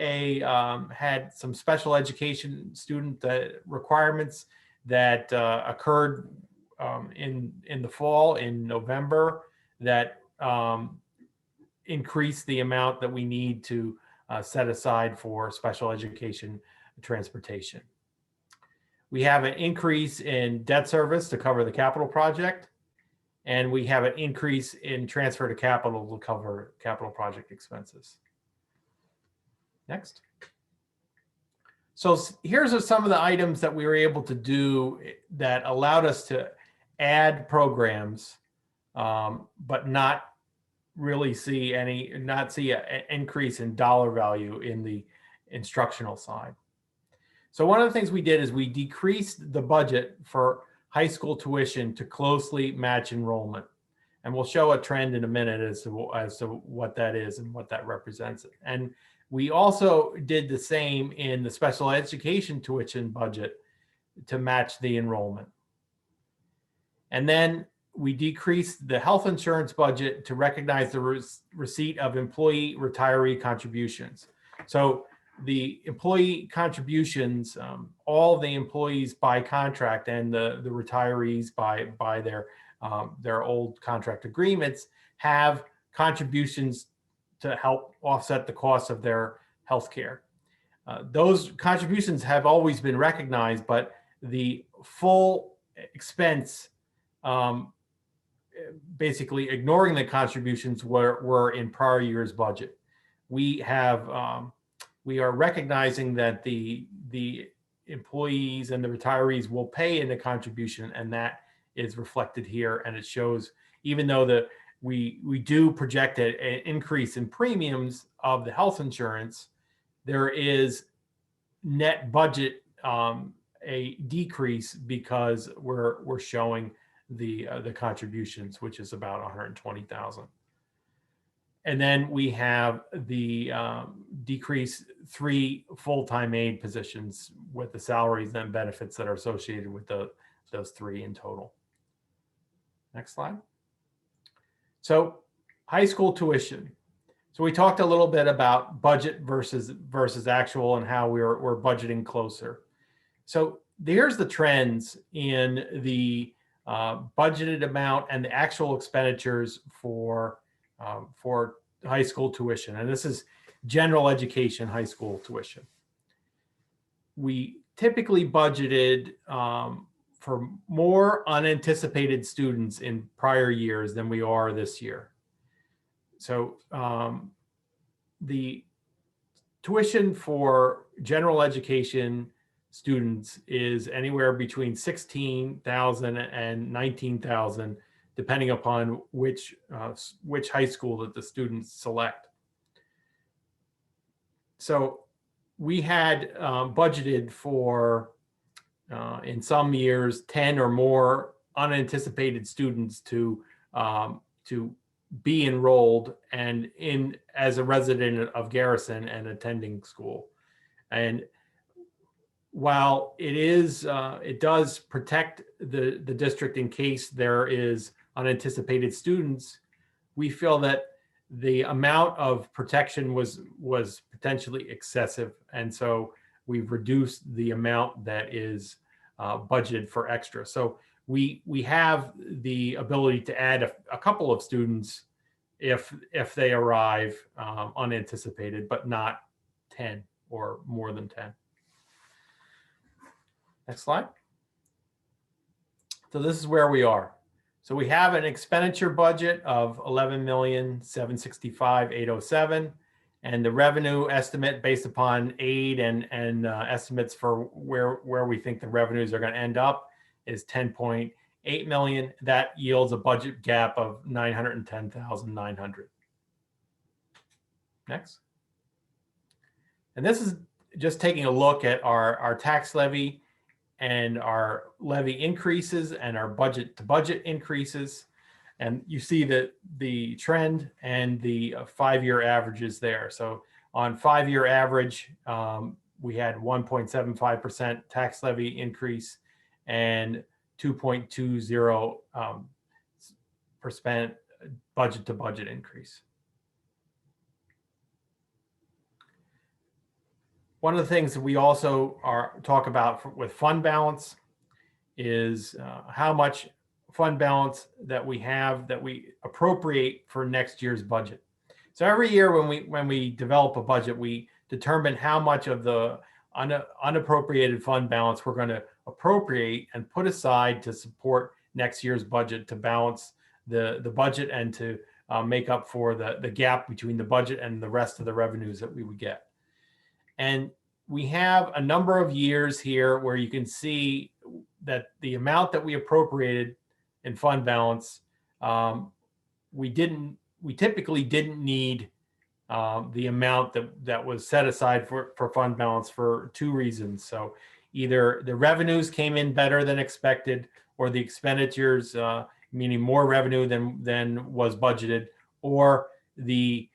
had some special education student requirements that occurred in the fall, in November, that increased the amount that we need to set aside for special education transportation. We have an increase in debt service to cover the capital project, and we have an increase in transfer to capital to cover capital project expenses. Next. So here's some of the items that we were able to do that allowed us to add programs, but not really see an increase in dollar value in the instructional side. So one of the things we did is we decreased the budget for high school tuition to closely match enrollment. And we'll show a trend in a minute as to what that is and what that represents. And we also did the same in the special education tuition budget to match the enrollment. And then we decreased the health insurance budget to recognize the receipt of employee retiree contributions. So the employee contributions, all the employees by contract and the retirees by their old contract agreements have contributions to help offset the cost of their health care. Those contributions have always been recognized, but the full expense, basically ignoring the contributions, were in prior year's budget. We are recognizing that the employees and the retirees will pay in the contribution, and that is reflected here. And it shows, even though we do project an increase in premiums of the health insurance, there is net budget a decrease because we're showing the contributions, which is about 120,000. And then we have the decrease 3 full-time aide positions with the salaries and benefits that are associated with those 3 in total. Next slide. So high school tuition. So we talked a little bit about budget versus actual and how we're budgeting closer. So there's the trends in the budgeted amount and the actual expenditures for high school tuition. And this is general education high school tuition. We typically budgeted for more unanticipated students in prior years than we are this year. So the tuition for general education students is anywhere between $16,000 and $19,000, depending upon which high school that the students select. So we had budgeted for, in some years, 10 or more unanticipated students to be enrolled and as a resident of Garrison and attending school. And while it does protect the district in case there is unanticipated students, we feel that the amount of protection was potentially excessive. And so we've reduced the amount that is budgeted for extra. So we have the ability to add a couple of students if they arrive unanticipated, but not 10 or more than 10. Next slide. So this is where we are. So we have an expenditure budget of 11,765,807, and the revenue estimate based upon aid and estimates for where we think the revenues are going to end up is 10.8 million. That yields a budget gap of 910,900. Next. And this is just taking a look at our tax levy and our levy increases and our budget to budget increases. And you see that the trend and the 5-year averages there. So on 5-year average, we had 1.75% tax levy increase and 2.20% budget to budget increase. One of the things that we also talk about with fund balance is how much fund balance that we have that we appropriate for next year's budget. So every year when we develop a budget, we determine how much of the unappropriated fund balance we're going to appropriate and put aside to support next year's budget, to balance the budget and to make up for the gap between the budget and the rest of the revenues that we would get. And we have a number of years here where you can see that the amount that we appropriated in fund balance, we typically didn't need the amount that was set aside for fund balance for 2 reasons. So either the revenues came in better than expected, or the expenditures, meaning more revenue than was budgeted, or the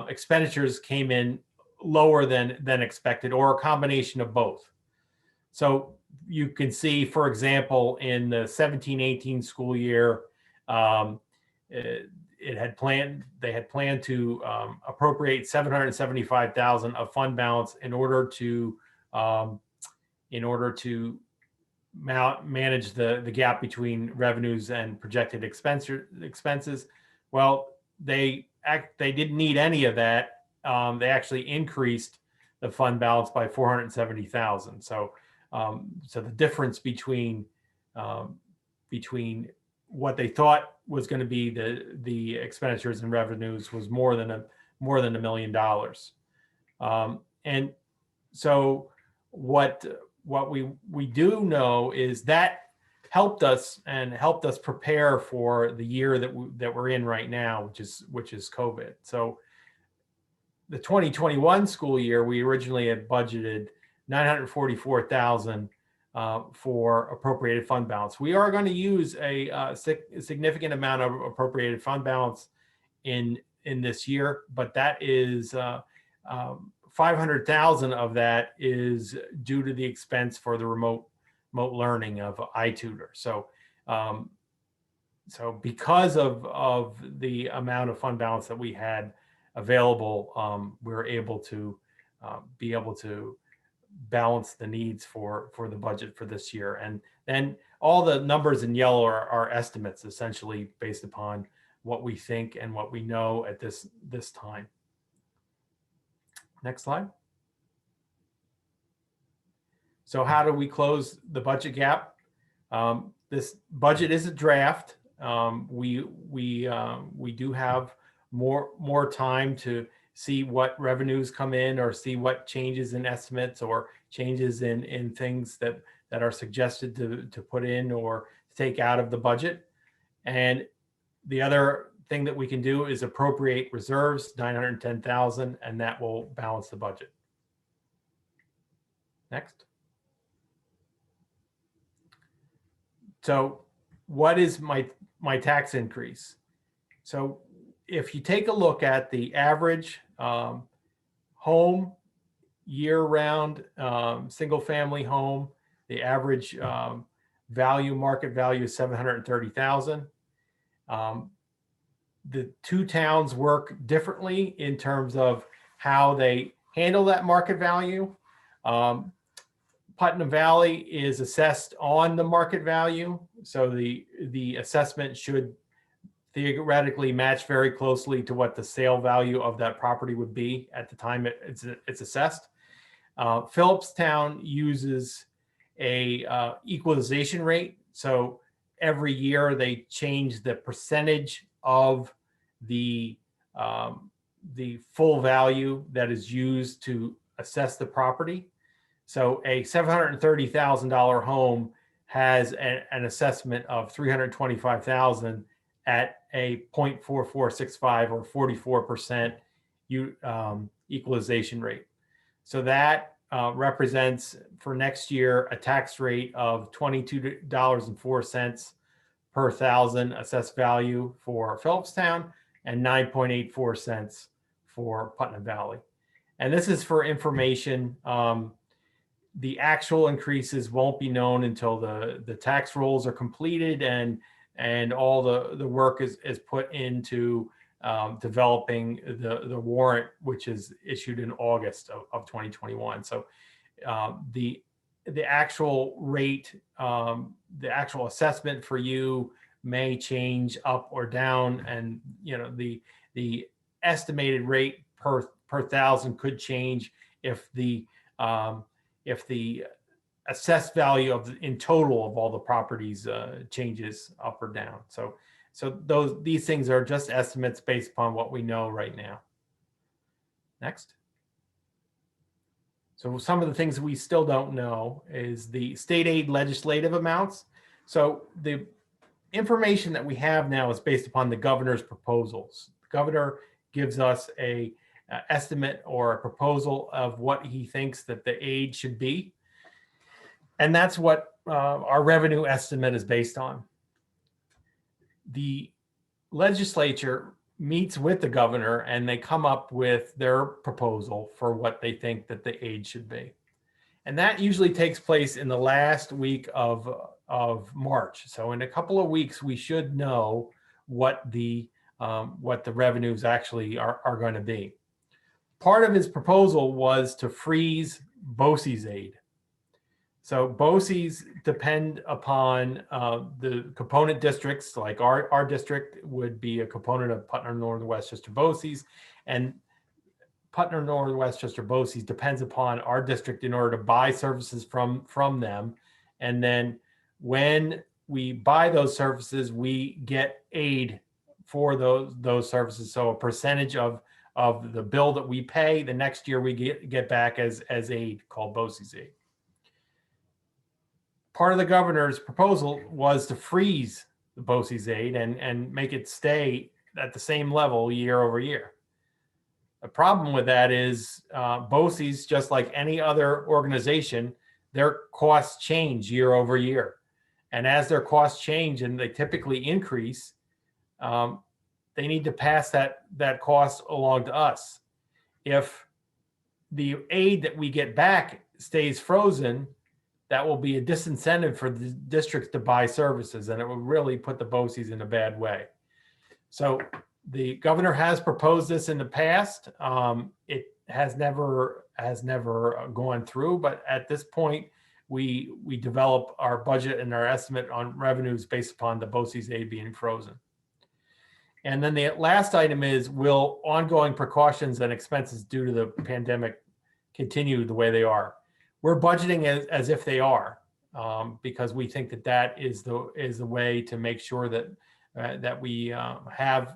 expenditures came in lower than expected, or a combination of both. So you can see, for example, in the 17-18 school year, they had planned to appropriate 775,000 of fund balance in order to manage the gap between revenues and projected expenses. Well, they didn't need any of that. They actually increased the fund balance by 470,000. So the difference between what they thought was going to be the expenditures and revenues was more than $1 million. And so what we do know is that helped us prepare for the year that we're in right now, which is COVID. So the 2021 school year, we originally had budgeted 944,000 for appropriated fund balance. We are going to use a significant amount of appropriated fund balance in this year, but that is 500,000 of that is due to the expense for the remote learning of iTutor. So because of the amount of fund balance that we had available, we were able to balance the needs for the budget for this year. And then all the numbers in yellow are estimates, essentially based upon what we think and what we know at this time. Next slide. So how do we close the budget gap? This budget is a draft. We do have more time to see what revenues come in, or see what changes in estimates or changes in things that are suggested to put in or take out of the budget. And the other thing that we can do is appropriate reserves, 910,000, and that will balance the budget. Next. So what is my tax increase? So if you take a look at the average home year-round single-family home. The average market value is 730,000. The two towns work differently in terms of how they handle that market value. Putnam Valley is assessed on the market value, so the assessment should theoretically match very closely to what the sale value of that property would be at the time it's assessed. Phillipstown uses a equalization rate, so every year they change the percentage of the full value that is used to assess the property. So a $730,000 home has an assessment of $325,000 at a 0.4465 or 44% equalization rate. So that represents for next year a tax rate of $22.04 per thousand assessed value for Phillipstown and 9.84 cents for Putnam Valley. And this is for information. The actual increases won't be known until the tax rolls are completed and all the work is put into developing the warrant, which is issued in August of 2021. So the actual rate, the actual assessment for you may change up or down, and the estimated rate per thousand could change if the assessed value in total of all the properties changes up or down. So these things are just estimates based upon what we know right now. Next. So some of the things we still don't know is the state aid legislative amounts. So the information that we have now is based upon the governor's proposals. The governor gives us a estimate or a proposal of what he thinks that the aid should be. And that's what our revenue estimate is based on. The legislature meets with the governor and they come up with their proposal for what they think that the aid should be. And that usually takes place in the last week of March. So in a couple of weeks, we should know what the revenues actually are going to be. Part of his proposal was to freeze BOCES aid. So BOCES depend upon the component districts, like our district would be a component of Putnam Northern Westchester BOCES, and Putnam Northern Westchester BOCES depends upon our district in order to buy services from them. And then when we buy those services, we get aid for those services. So a percentage of the bill that we pay, the next year we get back as aid called BOCES aid. Part of the governor's proposal was to freeze the BOCES aid and make it stay at the same level year over year. The problem with that is BOCES, just like any other organization, their costs change year over year. And as their costs change and they typically increase, they need to pass that cost along to us. If the aid that we get back stays frozen, that will be a disincentive for the districts to buy services, and it will really put the BOCES in a bad way. So the governor has proposed this in the past. It has never gone through, but at this point, we develop our budget and our estimate on revenues based upon the BOCES aid being frozen. And then the last item is, will ongoing precautions and expenses due to the pandemic continue the way they are? We're budgeting as if they are, because we think that is the way to make sure that we have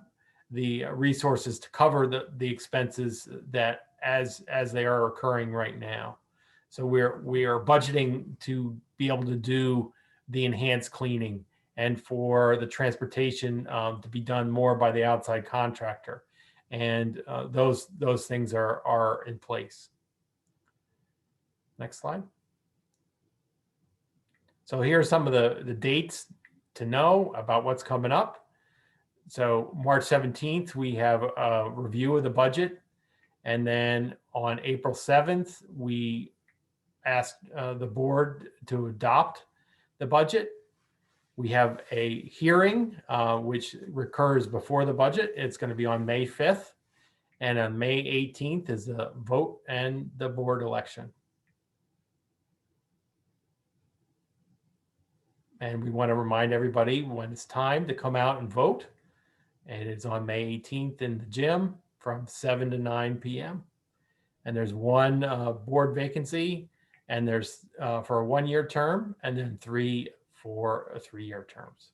the resources to cover the expenses that as they are occurring right now. So we are budgeting to be able to do the enhanced cleaning and for the transportation to be done more by the outside contractor, and those things are in place. Next slide. So here are some of the dates to know about what's coming up. So March 17th, we have a review of the budget. And then on April 7th, we asked the board to adopt the budget. We have a hearing, which recurs before the budget. It's going to be on May 5th. And on May 18th is the vote and the board election. And we want to remind everybody when it's time to come out and vote. And it's on May 18th in the gym from 7 to 9 p.m. And there's one board vacancy, and there's for a 1-year term, and then 3 for a 3-year terms.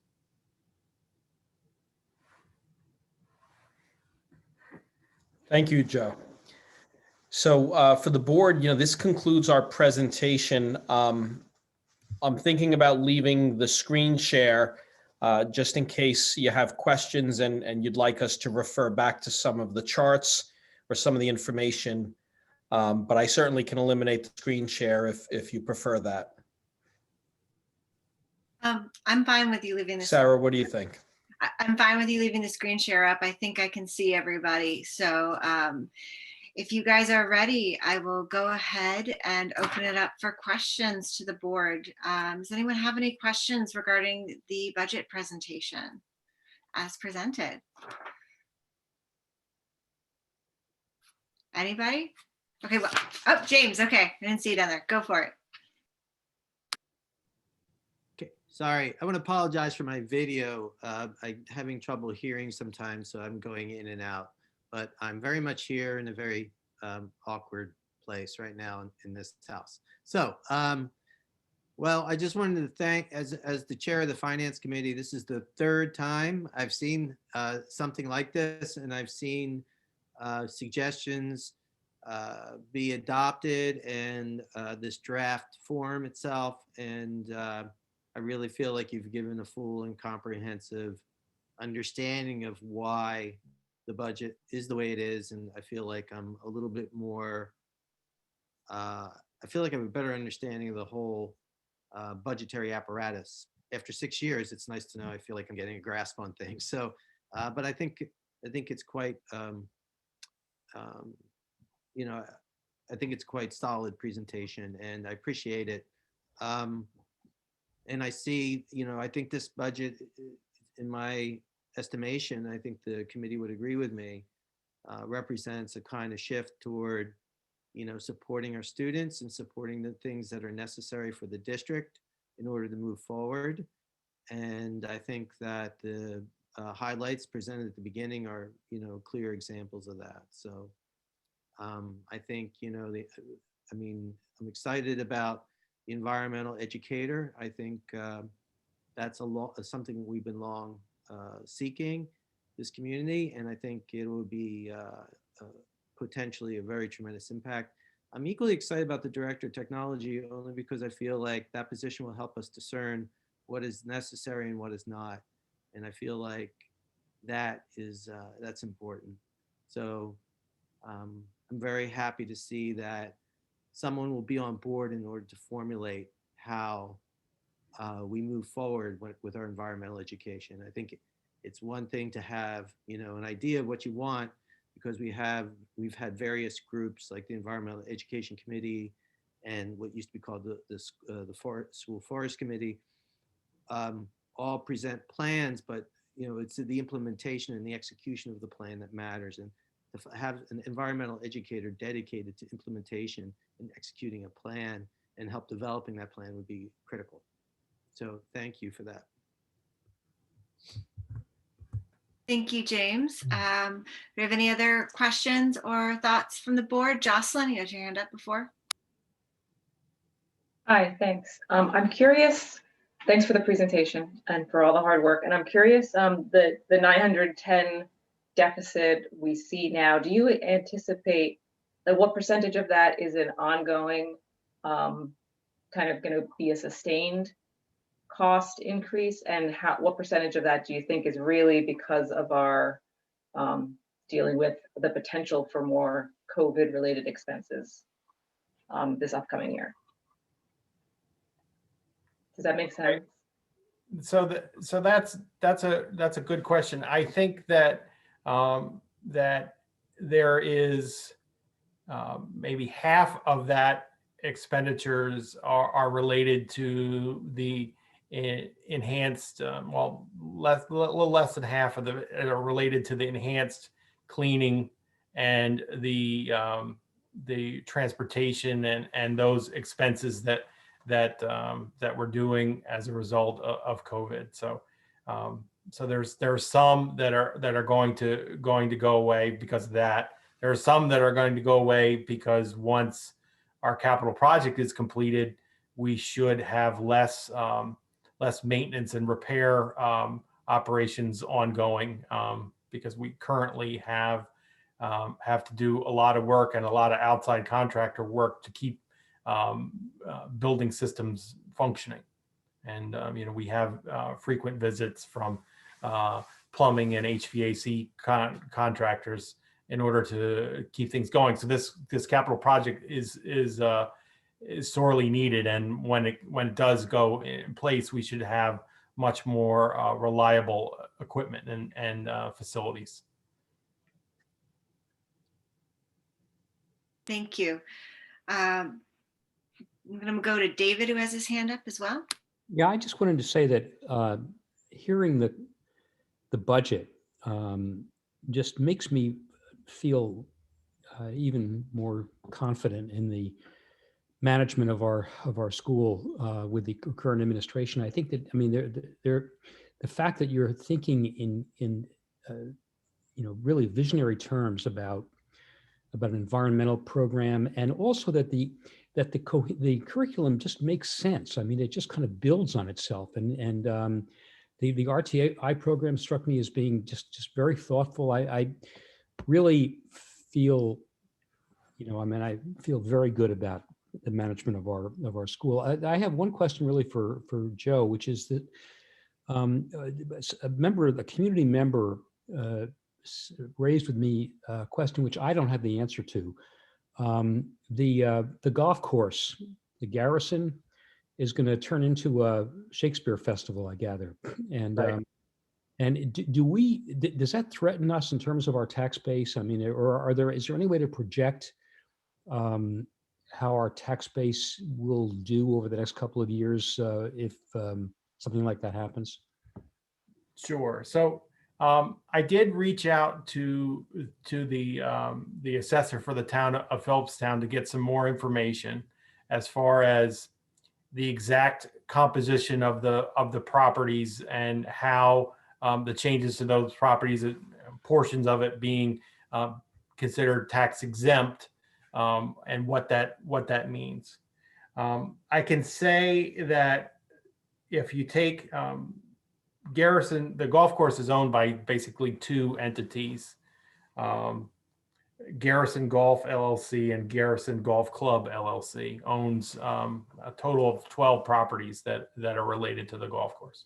Thank you, Joe. So for the board, this concludes our presentation. I'm thinking about leaving the screen share just in case you have questions and you'd like us to refer back to some of the charts or some of the information. But I certainly can eliminate the screen share if you prefer that. I'm fine with you leaving this. Sarah, what do you think? I'm fine with you leaving the screen share up. I think I can see everybody. So if you guys are ready, I will go ahead and open it up for questions to the board. Does anyone have any questions regarding the budget presentation as presented? Anybody? Okay, well, oh, James, okay. I didn't see it down there. Go for it. Okay, sorry. I want to apologize for my video. I'm having trouble hearing sometimes, so I'm going in and out. But I'm very much here in a very awkward place right now in this house. So, well, I just wanted to thank, as the chair of the Finance Committee, this is the 3rd time I've seen something like this, and I've seen suggestions be adopted and this draft form itself. And I really feel like you've given a full and comprehensive understanding of why the budget is the way it is. And I feel like I'm a little bit more, I feel like I have a better understanding of the whole budgetary apparatus. After 6 years, it's nice to know I feel like I'm getting a grasp on things. So, but I think it's quite, I think it's quite solid presentation, and I appreciate it. And I see, I think this budget, in my estimation, I think the committee would agree with me, represents a kind of shift toward, supporting our students and supporting the things that are necessary for the district in order to move forward. And I think that the highlights presented at the beginning are, clear examples of that. So I think, I'm excited about the environmental educator. I think that's something we've been long seeking, this community, and I think it will be potentially a very tremendous impact. I'm equally excited about the director of technology, only because I feel like that position will help us discern what is necessary and what is not, and I feel like that is that's important. So I'm very happy to see that someone will be on board in order to formulate how we move forward with our environmental education. I think it's one thing to have, an idea of what you want, because we've had various groups like the Environmental Education Committee and what used to be called the School Forest Committee, all present plans, but it's the implementation and the execution of the plan that matters. And to have an environmental educator dedicated to implementation and executing a plan and help developing that plan would be critical. So thank you for that. Thank you, James. Do we have any other questions or thoughts from the board? Jocelyn, you had your hand up before. Hi, thanks. I'm curious, thanks for the presentation and for all the hard work. And I'm curious, the 910 deficit we see now, do you anticipate that what percentage of that is an ongoing, kind of going to be a sustained cost increase, and what percentage of that do you think is really because of our dealing with the potential for more COVID related expenses this upcoming year? Does that make sense? So that's a good question. I think that that there is maybe half of that expenditures are related to the enhanced, well, a little less than half of the are related to the enhanced cleaning and the transportation and those expenses that we're doing as a result of COVID. So so there's some that are going to go away because of that. There are some that are going to go away because once our capital project is completed, we should have less maintenance and repair operations ongoing, because we currently have to do a lot of work and a lot of outside contractor work to keep building systems functioning. And we have frequent visits from plumbing and HVAC contractors in order to keep things going. So this capital project is sorely needed, and when it does go in place, we should have much more reliable equipment and facilities. Thank you. I'm going to go to David, who has his hand up as well. Yeah, I just wanted to say that hearing the budget just makes me feel even more confident in the management of our school with the current administration. I think that, I mean, the fact that you're thinking in really visionary terms about an environmental program, and also that the curriculum just makes sense. I mean, it just kind of builds on itself, and the RTI program struck me as being just very thoughtful. I really feel, I feel very good about the management of our school. I have one question really for Joe, which is that a community member raised with me a question which I don't have the answer to. The golf course, the Garrison, is going to turn into a Shakespeare festival, I gather. And Right. And does that threaten us in terms of our tax base? I mean, or is there any way to project how our tax base will do over the next couple of years if something like that happens? Sure. So I did reach out to the assessor for the town of Phillipstown to get some more information as far as the exact composition of the properties and how the changes to those properties, portions of it being considered tax exempt, and what that means. I can say that if you take Garrison, the golf course is owned by basically two entities, Garrison Golf LLC and Garrison Golf Club LLC owns a total of 12 properties that are related to the golf course.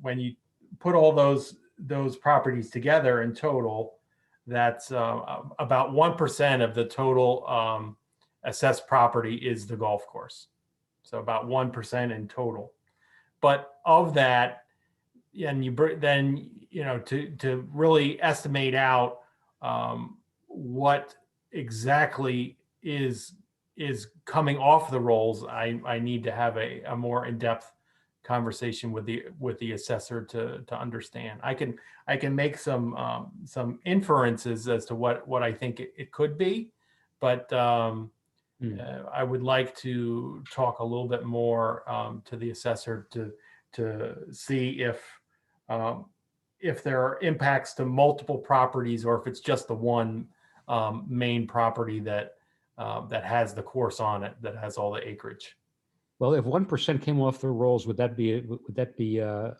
When you put all those properties together in total, that's about 1% of the total assessed property is the golf course. So about 1% in total. But of that, and then to really estimate out what exactly is coming off the rolls, I need to have a more in-depth conversation with the assessor to understand. I can make some inferences as to what I think it could be, but I would like to talk a little bit more to the assessor to see if there are impacts to multiple properties, or if it's just the one main property that has the course on it, that has all the acreage. Well, if 1% came off the rolls, would that be a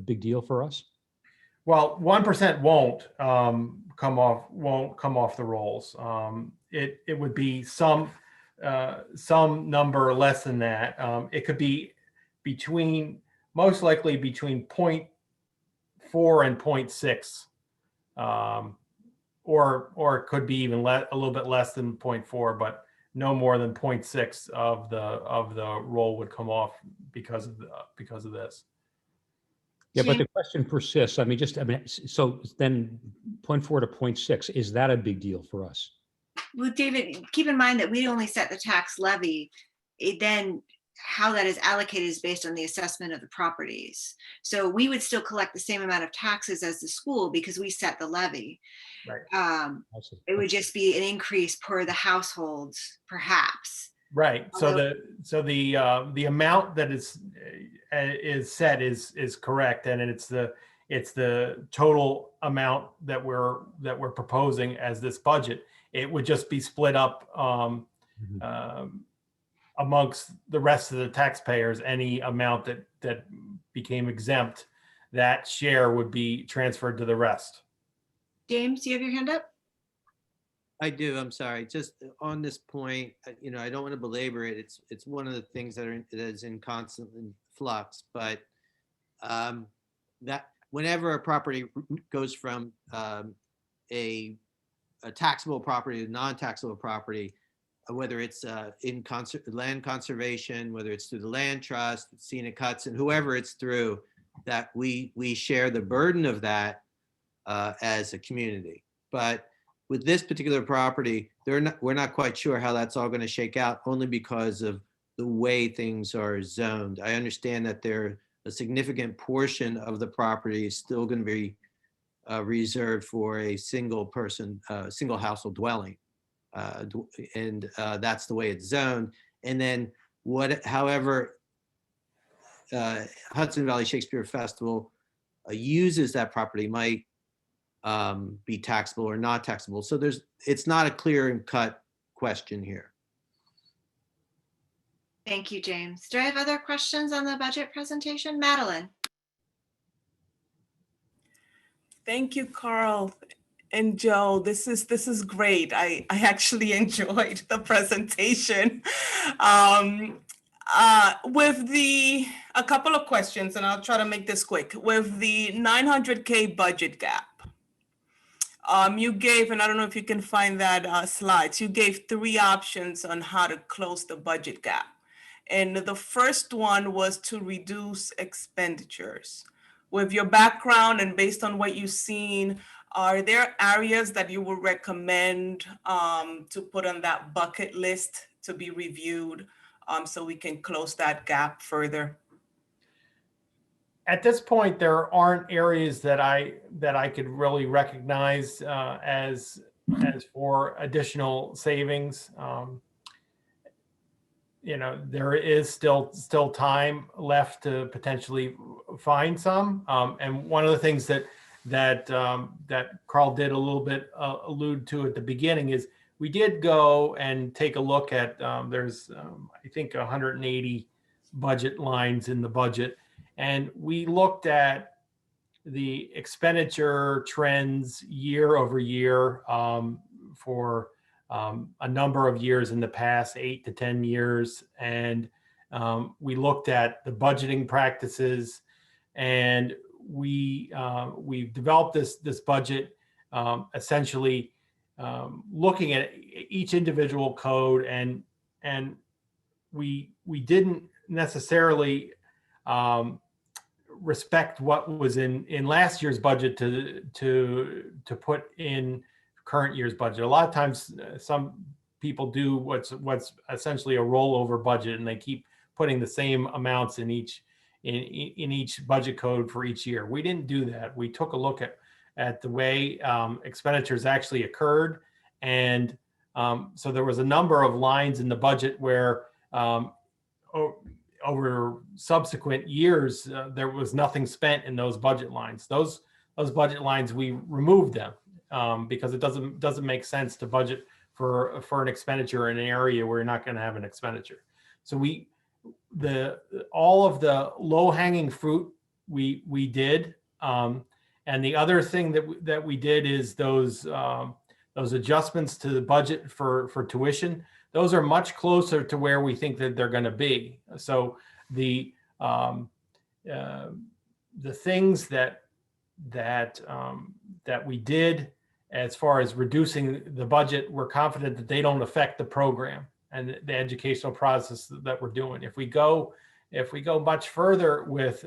big deal for us? Well, 1% won't come off the rolls. It would be some number less than that. It could be most likely between 0.4 and 0.6, or it could be even a little bit less than 0.4, but no more than 0.6 of the roll would come off because of this. Yeah, but the question persists. So then 0.4 to 0.6, is that a big deal for us? Well, David, keep in mind that we only set the tax levy. Then how that is allocated is based on the assessment of the properties. So we would still collect the same amount of taxes as the school because we set the levy. Right. I see. It would just be an increase per the households, perhaps. Right. So Although- the amount that is set is correct, and it's the total amount that we're proposing as this budget. It would just be split up amongst the rest of the taxpayers. Any amount that became exempt, that share would be transferred to the rest. James, do you have your hand up? I do. I'm sorry. Just on this point, I don't want to belabor it. It's one of the things that is in constant flux. But that whenever a property goes from a taxable property to non-taxable property, whether it's in land conservation, whether it's through the land trust, scenic cuts, and whoever it's through, that we share the burden of that as a community. But with this particular property, we're not quite sure how that's all going to shake out, only because of the way things are zoned. I understand that a significant portion of the property is still going to be reserved for a single person, single household dwelling. And that's the way it's zoned. And then however Hudson Valley Shakespeare Festival uses that property might be taxable or not taxable. So it's not a clear and cut question here. Thank you, James. Do I have other questions on the budget presentation? Madeline? Thank you, Carl and Joe. This is great. I actually enjoyed the presentation. With a couple of questions, and I'll try to make this quick. With the 900K budget gap, you gave, and I don't know if you can find that slides, you gave 3 options on how to close the budget gap. And the first one was to reduce expenditures. With your background and based on what you've seen, are there areas that you would recommend to put on that bucket list to be reviewed so we can close that gap further? At this point, there aren't areas that I could really recognize as for additional savings. There is still time left to potentially find some. And one of the things that Carl did a little bit allude to at the beginning is we did go and take a look at there's I think 180 budget lines in the budget. And we looked at the expenditure trends year over year for a number of years in the past, 8 to 10 years. And we looked at the budgeting practices, and we've developed this budget essentially looking at each individual code, and we didn't necessarily respect what was in last year's budget to put in current year's budget. A lot of times some people do what's essentially a rollover budget, and they keep putting the same amounts in each budget code for each year. We didn't do that. We took a look at the way expenditures actually occurred. And so there was a number of lines in the budget where over subsequent years, there was nothing spent in those budget lines. Those budget lines, we removed them because it doesn't make sense to budget for an expenditure in an area where you're not going to have an expenditure. So all of the low hanging fruit we did, and the other thing that we did is those adjustments to the budget for tuition. Those are much closer to where we think that they're going to be. So the things that we did as far as reducing the budget, we're confident that they don't affect the program and the educational process that we're doing. If we go much further with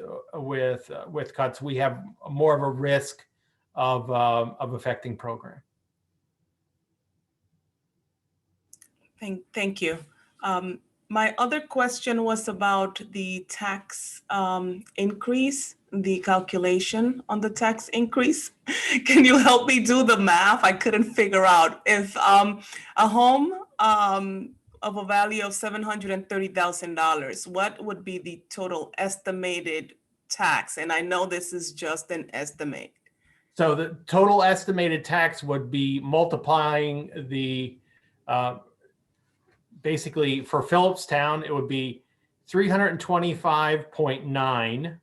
cuts, we have more of a risk of affecting program. Thank you. My other question was about the tax increase, the calculation on the tax increase. Can you help me do the math? I couldn't figure out if a home of a value of $730,000, what would be the total estimated tax? And I know this is just an estimate. So the total estimated tax would be multiplying the, basically for Phillipstown, it would be 325.9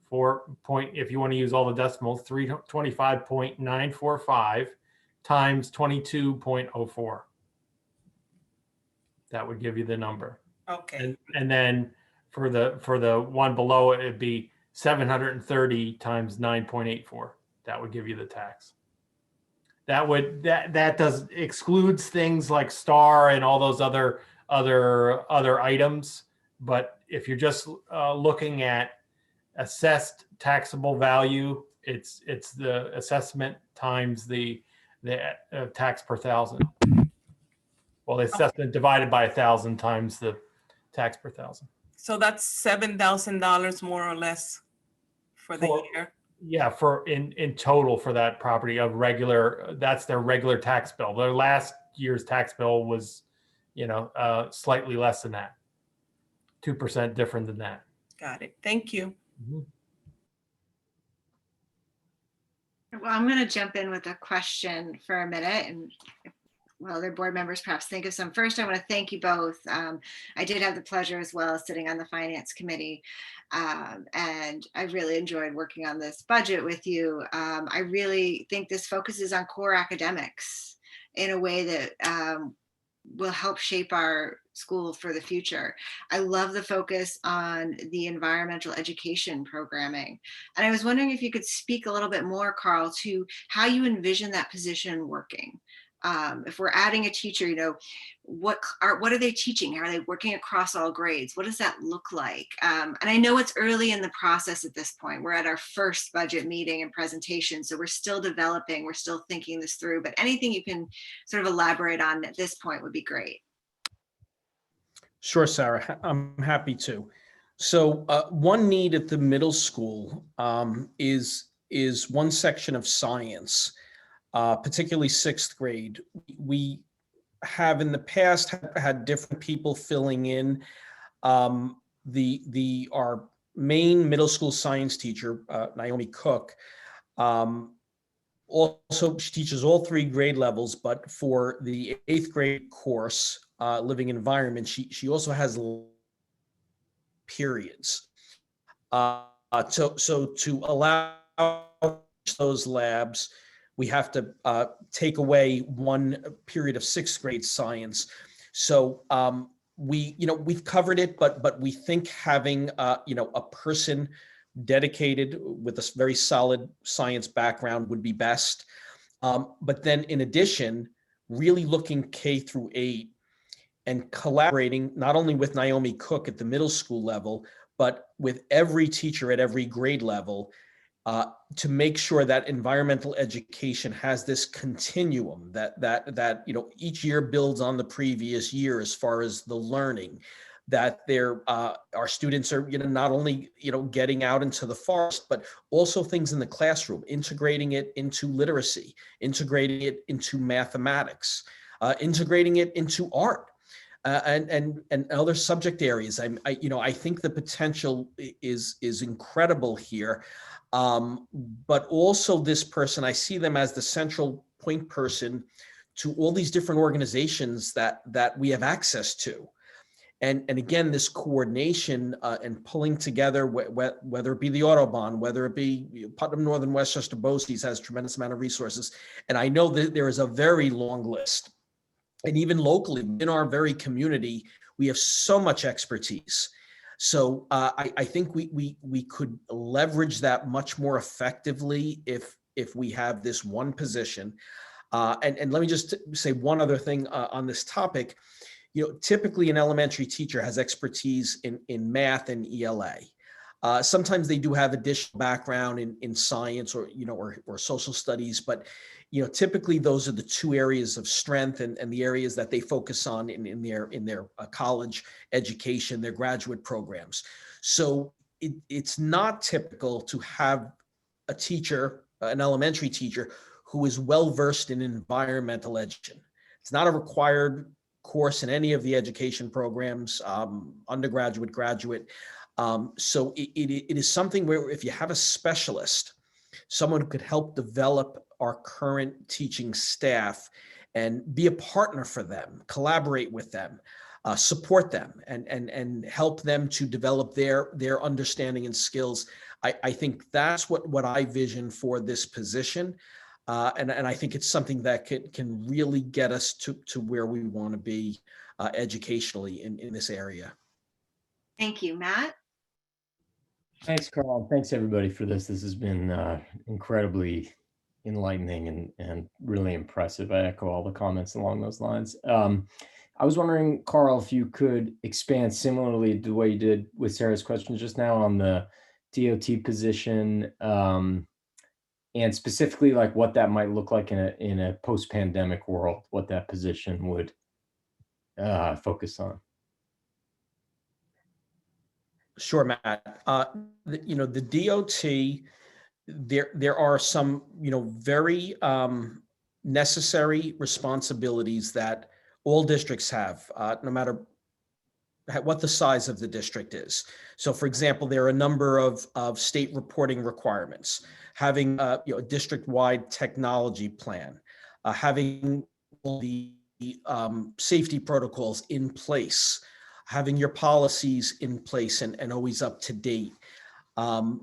for point, if you want to use all the decimals, 325.945 times 22.04. That would give you the number. Okay. And then for the one below it, it'd be 730 times 9.84. That would give you the tax. That does excludes things like STAR and all those other items. But if you're just looking at assessed taxable value, it's the assessment times the tax per thousand. Well, the assessment divided by 1,000 times the tax per thousand. So that's $7,000 more or less for the year. Yeah, for in total for that property of regular, that's their regular tax bill. Their last year's tax bill was, slightly less than that, 2% different than that. Got it. Thank you. Mhm. Well, I'm going to jump in with a question for a minute, and while other board members perhaps think of some. First, I want to thank you both. I did have the pleasure as well as sitting on the Finance Committee, and I really enjoyed working on this budget with you. I really think this focuses on core academics in a way that will help shape our school for the future. I love the focus on the environmental education programming. And I was wondering if you could speak a little bit more, Carl, to how you envision that position working. If we're adding a teacher, what are they teaching? Are they working across all grades? What does that look like? And I know it's early in the process at this point. We're at our first budget meeting and presentation, so we're still developing, we're still thinking this through, but anything you can sort of elaborate on at this point would be great. Sure, Sarah, I'm happy to. So one need at the middle school is one section of science. Particularly sixth grade. We have in the past had different people filling in. Our main middle school science teacher, Naomi Cook, also she teaches all 3 grade levels, but for the 8th grade course, Living Environment, she also has periods. So to allow those labs, we have to take away one period of 6th grade science. So we've covered it, but we think having a person dedicated with a very solid science background would be best. But then in addition, really looking K through 8 and collaborating not only with Naomi Cook at the middle school level, but with every teacher at every grade level, to make sure that environmental education has this continuum that each year builds on the previous year as far as the learning, that our students are not only getting out into the forest, but also things in the classroom, integrating it into literacy, integrating it into mathematics, integrating it into art. And other subject areas. I think the potential is incredible here. But also this person, I see them as the central point person to all these different organizations that we have access to. And again, this coordination and pulling together, whether it be the Autobahn, whether it be Putnam Northern Westchester BOCES has a tremendous amount of resources. And I know that there is a very long list. And even locally in our very community, we have so much expertise. So I think we could leverage that much more effectively if we have this one position. And let me just say one other thing on this topic. Typically an elementary teacher has expertise in math and ELA. Sometimes they do have additional background in science or, or social studies, but, typically those are the two areas of strength and the areas that they focus on in their college education, their graduate programs. So it's not typical to have a teacher, an elementary teacher, who is well-versed in environmental education. It's not a required course in any of the education programs, undergraduate, graduate. So it is something where if you have a specialist, someone who could help develop our current teaching staff and be a partner for them, collaborate with them, support them, and help them to develop their understanding and skills. I think that's what I vision for this position. And I think it's something that can really get us to where we want to be educationally in this area. Thank you, Matt. Thanks, Carl. Thanks, everybody, for this. This has been incredibly enlightening and really impressive. I echo all the comments along those lines. I was wondering, Carl, if you could expand similarly to the way you did with Sarah's question just now on the DOT position, and specifically like what that might look like in a post-pandemic world, what that position would focus on. Sure, Matt. The DOT, there are some, very necessary responsibilities that all districts have, no matter what the size of the district is. So, for example, there are a number of state reporting requirements, having a district-wide technology plan, having the safety protocols in place, having your policies in place and always up to date.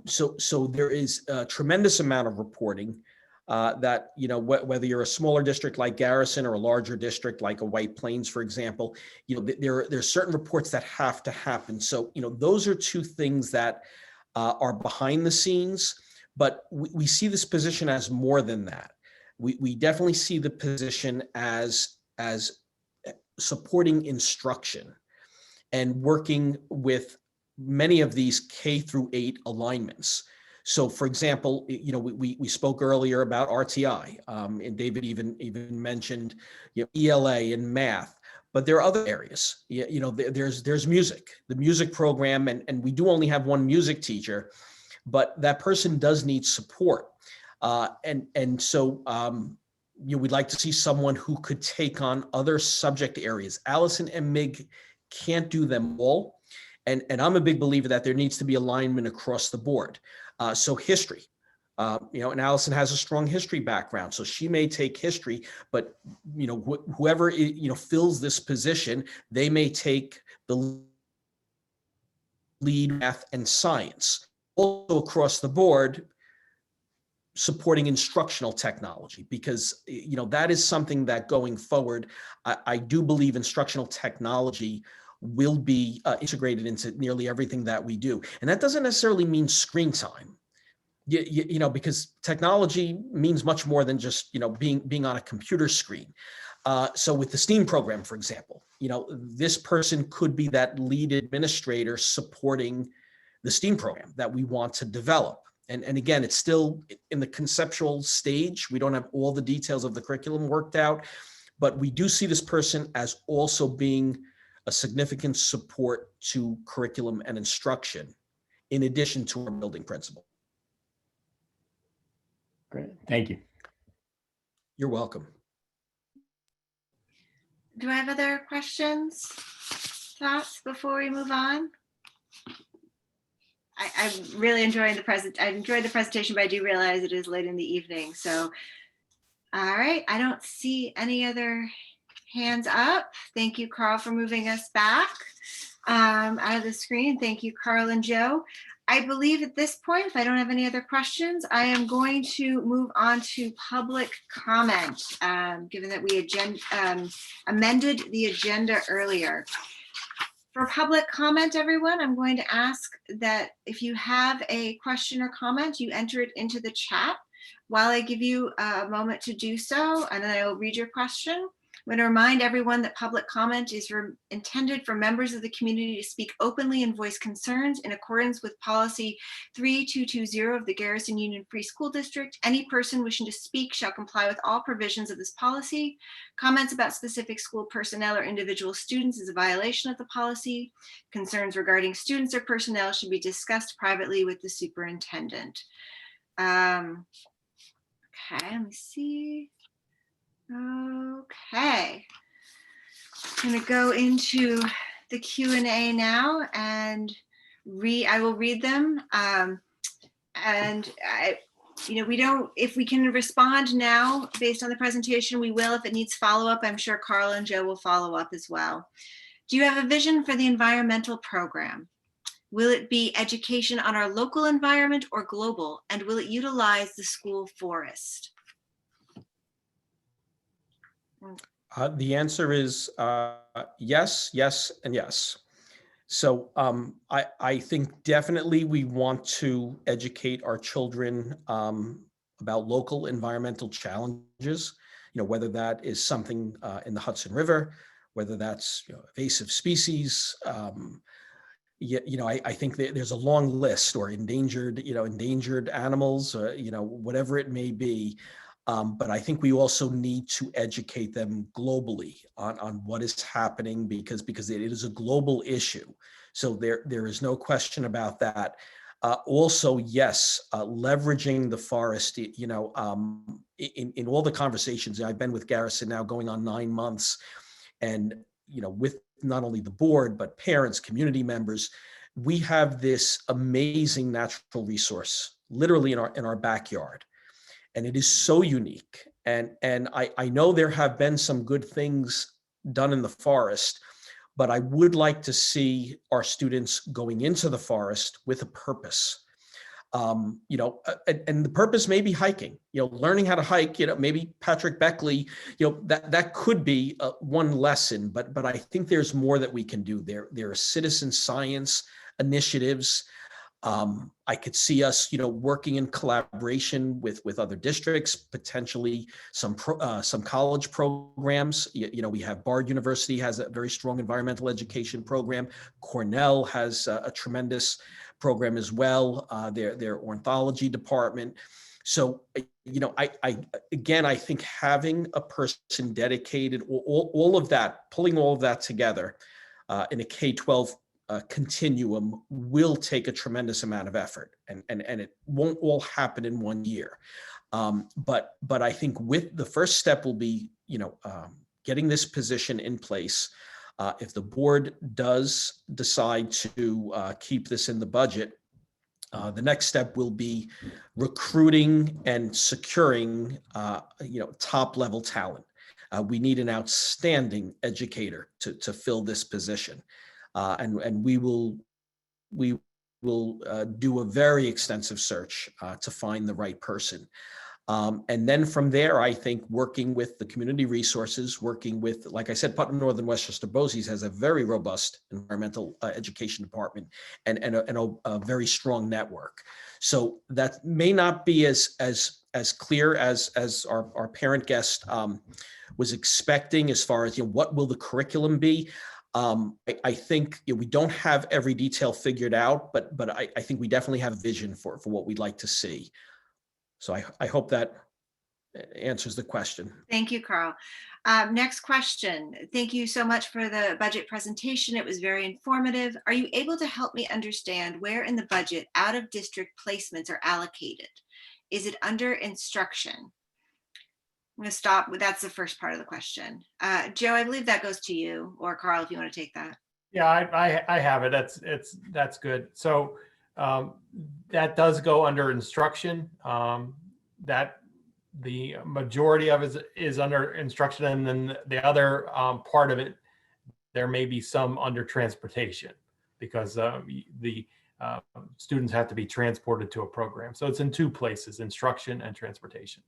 So there is a tremendous amount of reporting that, whether you're a smaller district like Garrison or a larger district like a White Plains, for example, there are certain reports that have to happen. So, those are two things that are behind the scenes, but we see this position as more than that. We definitely see the position as supporting instruction and working with many of these K-8 alignments. So, for example, we spoke earlier about RTI, and David even mentioned ELA and math, but there are other areas. There's music, the music program, and we do only have one music teacher, but that person does need support, so we'd like to see someone who could take on other subject areas. Allison and Mig can't do them all. And I'm a big believer that there needs to be alignment across the board. So history, and Allison has a strong history background, so she may take history, but, whoever, fills this position, they may take the lead math and science. Also across the board, supporting instructional technology, because, that is something that going forward, I do believe instructional technology will be integrated into nearly everything that we do. And that doesn't necessarily mean screen time, because technology means much more than just, being on a computer screen. So with the STEAM program, for example, this person could be that lead administrator supporting the STEAM program that we want to develop. And again, it's still in the conceptual stage. We don't have all the details of the curriculum worked out, but we do see this person as also being a significant support to curriculum and instruction, in addition to our building principal. Great, thank you. You're welcome. Do I have other questions, thoughts before we move on? I'm really enjoying I enjoyed the presentation, but I do realize it is late in the evening. So, all right, I don't see any other hands up. Thank you, Carl, for moving us back out of the screen. Thank you, Carl and Joe. I believe at this point, if I don't have any other questions, I am going to move on to public comment, given that we amended the agenda earlier. For public comment, everyone, I'm going to ask that if you have a question or comment, you enter it into the chat while I give you a moment to do so, and then I will read your question. I'm going to remind everyone that public comment is intended for members of the community to speak openly and voice concerns in accordance with policy 3220 of the Garrison Union Free School District. Any person wishing to speak shall comply with all provisions of this policy. Comments about specific school personnel or individual students is a violation of the policy. Concerns regarding students or personnel should be discussed privately with the superintendent. Okay, let me see. Okay, I'm going to go into the Q&A now and I will read them. We don't, if we can respond now based on the presentation, we will. If it needs follow-up, I'm sure Carl and Joe will follow up as well. Do you have a vision for the environmental program? Will it be education on our local environment or global? And will it utilize the school forest? The answer is yes, yes, and yes. So I think definitely we want to educate our children about local environmental challenges, whether that is something in the Hudson River, whether that's invasive species. I think that there's a long list, or endangered animals, whatever it may be. But I think we also need to educate them globally on what is happening because it is a global issue. So there is no question about that. Also, yes, leveraging the forest, in all the conversations, I've been with Garrison now going on 9 months, and, with not only the board, but parents, community members, we have this amazing natural resource literally in our backyard. And it is so unique. And I know there have been some good things done in the forest, but I would like to see our students going into the forest with a purpose. And the purpose may be hiking, learning how to hike, maybe Patrick Beckley, that could be one lesson, but I think there's more that we can do there. There are citizen science initiatives. I could see us, working in collaboration with other districts, potentially some college programs. We have Bard University has a very strong environmental education program. Cornell has a tremendous program as well. Their ornithology department. So, I think having a person dedicated, all of that, pulling all of that together in a K-12 continuum will take a tremendous amount of effort, and it won't all happen in 1 year. But I think with the first step will be, getting this position in place. If the board does decide to keep this in the budget, the next step will be recruiting and securing, top level talent. We need an outstanding educator to fill this position. And we will do a very extensive search to find the right person. And then from there, I think working with the community resources, working with, like I said, Putnam Northern Westchester Bossies has a very robust environmental education department and a very strong network. So that may not be as clear as our parent guest was expecting as far as, what will the curriculum be? I think we don't have every detail figured out, but I think we definitely have a vision for what we'd like to see. So I hope that answers the question. Thank you, Carl. Next question. Thank you so much for the budget presentation. It was very informative. Are you able to help me understand where in the budget out-of-district placements are allocated? Is it under instruction? I'm going to stop. That's the first part of the question. Joe, I believe that goes to you, or Carl, if you want to take that. Yeah, I have it. That's good. So that does go under instruction. That the majority of it is under instruction, and then the other part of it, there may be some under transportation, because the students have to be transported to a program. So it's in two places: instruction and transportation.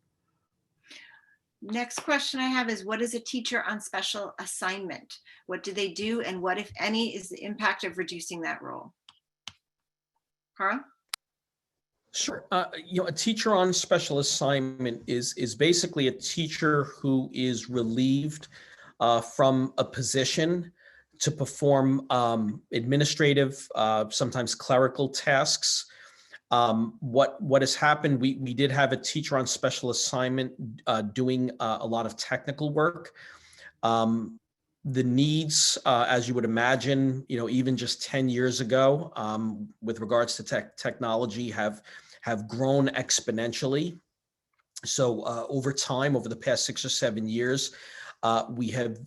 Next question I have is, what is a teacher on special assignment? What do they do, and what, if any, is the impact of reducing that role? Carl? Sure. A teacher on special assignment is basically a teacher who is relieved from a position to perform administrative, sometimes clerical tasks. What has happened, we did have a teacher on special assignment doing a lot of technical work. The needs, as you would imagine, even just 10 years ago, with regards to technology have grown exponentially. So over time, over the past 6 or 7 years, we have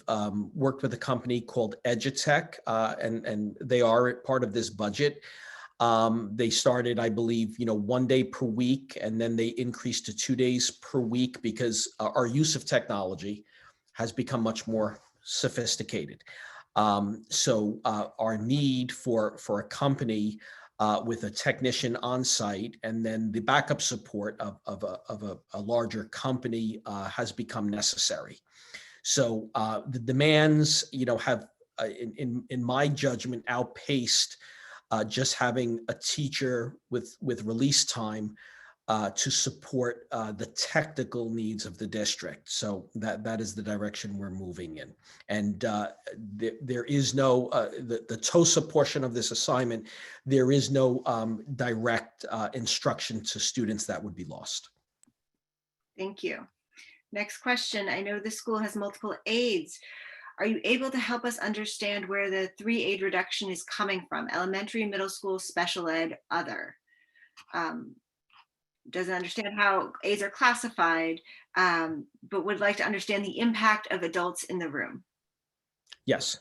worked with a company called Edutech, and they are part of this budget. They started, I believe, 1 day per week, and then they increased to 2 days per week because our use of technology has become much more sophisticated. So our need for a company with a technician on site and then the backup support of a larger company has become necessary. So the demands, have, in my judgment, outpaced just having a teacher with release time to support the technical needs of the district. So that is the direction we're moving in. And there is no, the TOSA portion of this assignment, there is no direct instruction to students that would be lost. Thank you. Next question. I know the school has multiple aides. Are you able to help us understand where the 3 aide reduction is coming from? Elementary, middle school, special ed, other. Doesn't understand how aides are classified, but would like to understand the impact of adults in the room. Yes,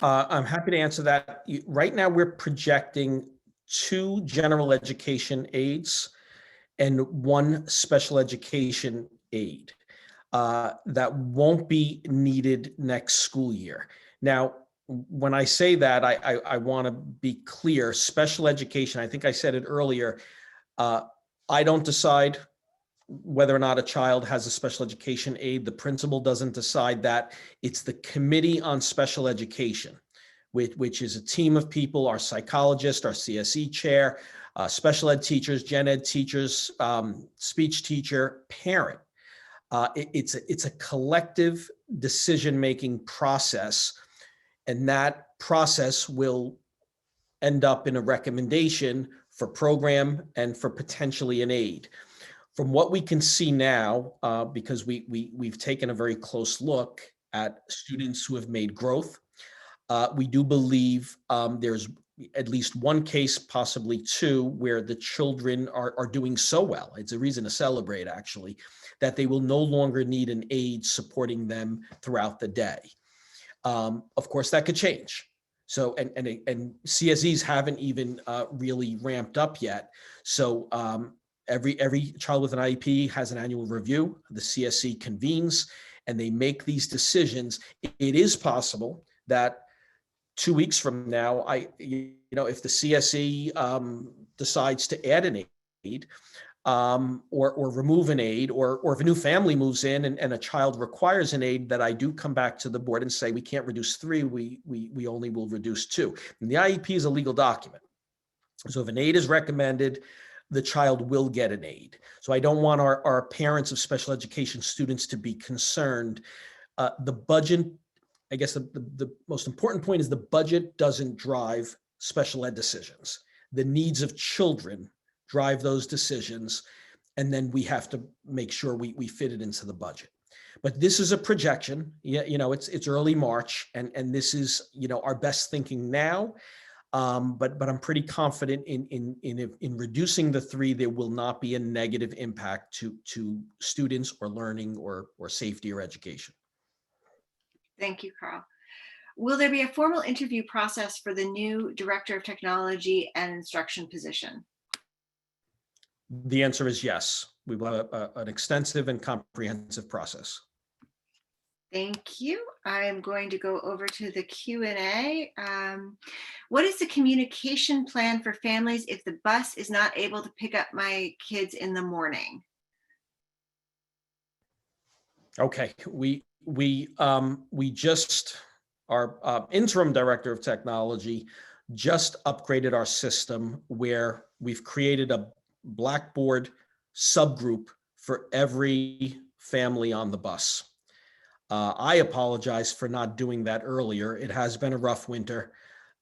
I'm happy to answer that. Right now, we're projecting 2 general education aides and 1 special education aide that won't be needed next school year. Now, when I say that, I want to be clear. Special education, I think I said it earlier, I don't decide whether or not a child has a special education aide. The principal doesn't decide that. It's the Committee on Special Education, which is a team of people, our psychologist, our CSE chair, special ed teachers, gen ed teachers, speech teacher, parent. It's a collective decision-making process, and that process will end up in a recommendation for program and for potentially an aide. From what we can see now, because we've taken a very close look at students who have made growth, we do believe there's at least 1 case, possibly 2, where the children are doing so well. It's a reason to celebrate, actually, that they will no longer need an aide supporting them throughout the day. Of course, that could change. So, and CSEs haven't even really ramped up yet. So every child with an IEP has an annual review. The CSE convenes and they make these decisions. It is possible that 2 weeks from now, if the CSE decides to add an aide or remove an aide, or if a new family moves in and a child requires an aide, that I do come back to the board and say, we can't reduce 3, we only will reduce 2. And the IEP is a legal document. So if an aide is recommended, the child will get an aide. So I don't want our parents of special education students to be concerned. The budget, I guess the most important point is the budget doesn't drive special ed decisions. The needs of children drive those decisions, and then we have to make sure we fit it into the budget. But this is a projection. It's early March, and this is our best thinking now. But I'm pretty confident in reducing the 3, there will not be a negative impact to students or learning or safety or education. Thank you, Carl. Will there be a formal interview process for the new Director of Technology and Instruction position? The answer is yes. We will have an extensive and comprehensive process. Thank you. I am going to go over to the Q&A. What is the communication plan for families if the bus is not able to pick up my kids in the morning? Okay, our interim director of technology just upgraded our system where we've created a Blackboard subgroup for every family on the bus. I apologize for not doing that earlier. It has been a rough winter.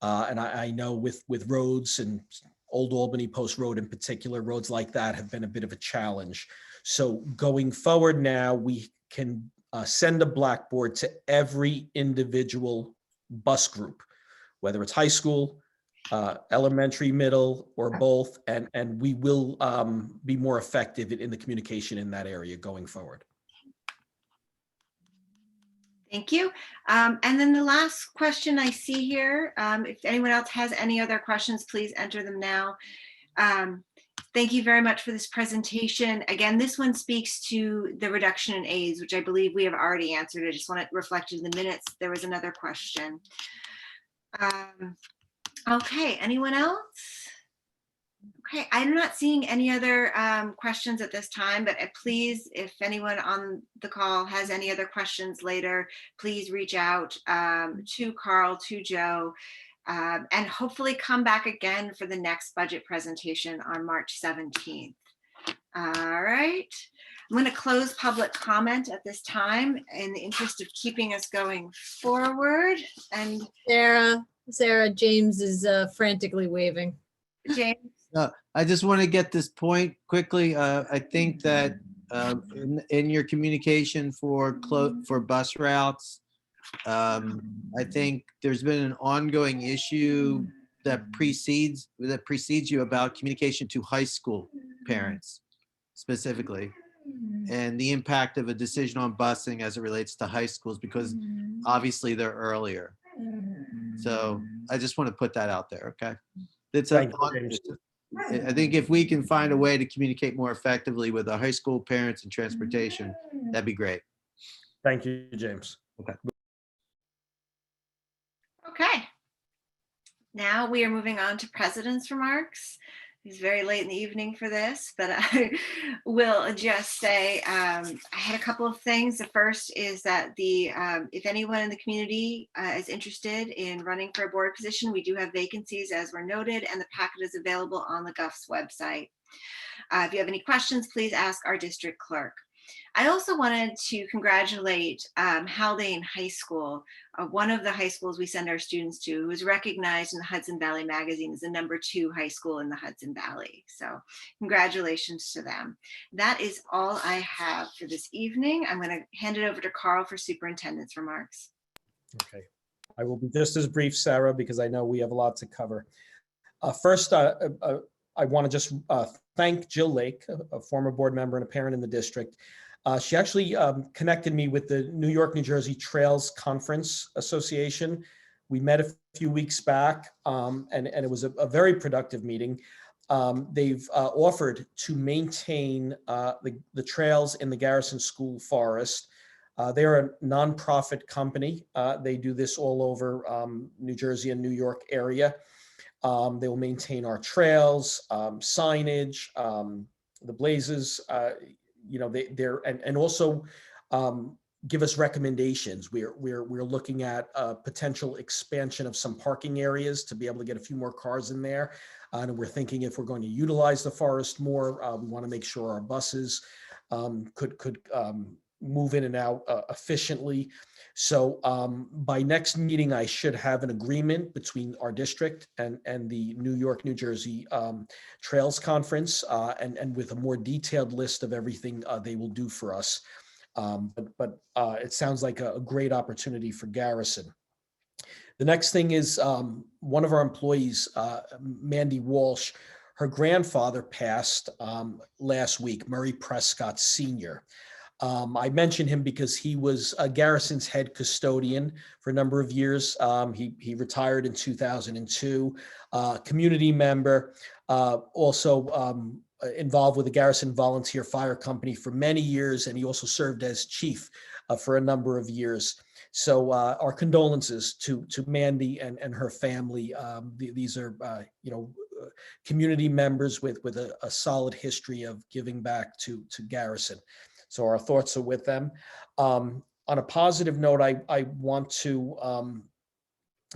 And I know with roads and Old Albany Post Road in particular, roads like that have been a bit of a challenge. So going forward now, we can send a blackboard to every individual bus group, whether it's high school, elementary, middle, or both, and we will be more effective in the communication in that area going forward. Thank you. And then the last question I see here, if anyone else has any other questions, please enter them now. Thank you very much for this presentation. Again, this one speaks to the reduction in aides, which I believe we have already answered. I just want it reflected in the minutes. There was another question. Okay, anyone else? Okay, I'm not seeing any other questions at this time, but please, if anyone on the call has any other questions later, please reach out to Carl, to Joe, and hopefully come back again for the next budget presentation on March 17th. All right, I'm going to close public comment at this time in the interest of keeping us going forward. And Sarah, James is frantically waving. James. I just want to get this point quickly. I think that in your communication for bus routes, I think there's been an ongoing issue that precedes you about communication to high school parents specifically, and the impact of a decision on busing as it relates to high schools, because obviously they're earlier. So I just want to put that out there. Okay. I think if we can find a way to communicate more effectively with the high school parents and transportation, that'd be great. Thank you, James. Okay. Okay. Now we are moving on to president's remarks. It's very late in the evening for this, but I will just say I had a couple of things. The first is that if anyone in the community is interested in running for a board position, we do have vacancies as were noted, and the packet is available on the GUF's website. If you have any questions, please ask our district clerk. I also wanted to congratulate Haldane High School, one of the high schools we send our students to, who was recognized in the Hudson Valley Magazine as the #2 high school in the Hudson Valley. So congratulations to them. That is all I have for this evening. I'm going to hand it over to Carl for superintendent's remarks. Okay, I will be just as brief, Sarah, because I know we have a lot to cover. First, I want to just thank Jill Lake, a former board member and a parent in the district. She actually connected me with the New York, New Jersey Trails Conference Association. We met a few weeks back, and it was a very productive meeting. They've offered to maintain the trails in the Garrison School Forest. They're a nonprofit company. They do this all over New Jersey and New York area. They will maintain our trails, signage, the blazes, and also give us recommendations. We're looking at a potential expansion of some parking areas to be able to get a few more cars in there. And we're thinking if we're going to utilize the forest more, we want to make sure our buses could move in and out efficiently. So by next meeting, I should have an agreement between our district and the New York, New Jersey Trails Conference, and with a more detailed list of everything they will do for us. But it sounds like a great opportunity for Garrison. The next thing is one of our employees, Mandy Walsh, her grandfather passed last week, Murray Prescott Sr. I mention him because he was Garrison's head custodian for a number of years. He retired in 2002, community member, also involved with the Garrison Volunteer Fire Company for many years, and he also served as chief for a number of years. So our condolences to Mandy and her family. These are community members with a solid history of giving back to Garrison. So our thoughts are with them. On a positive note, I want to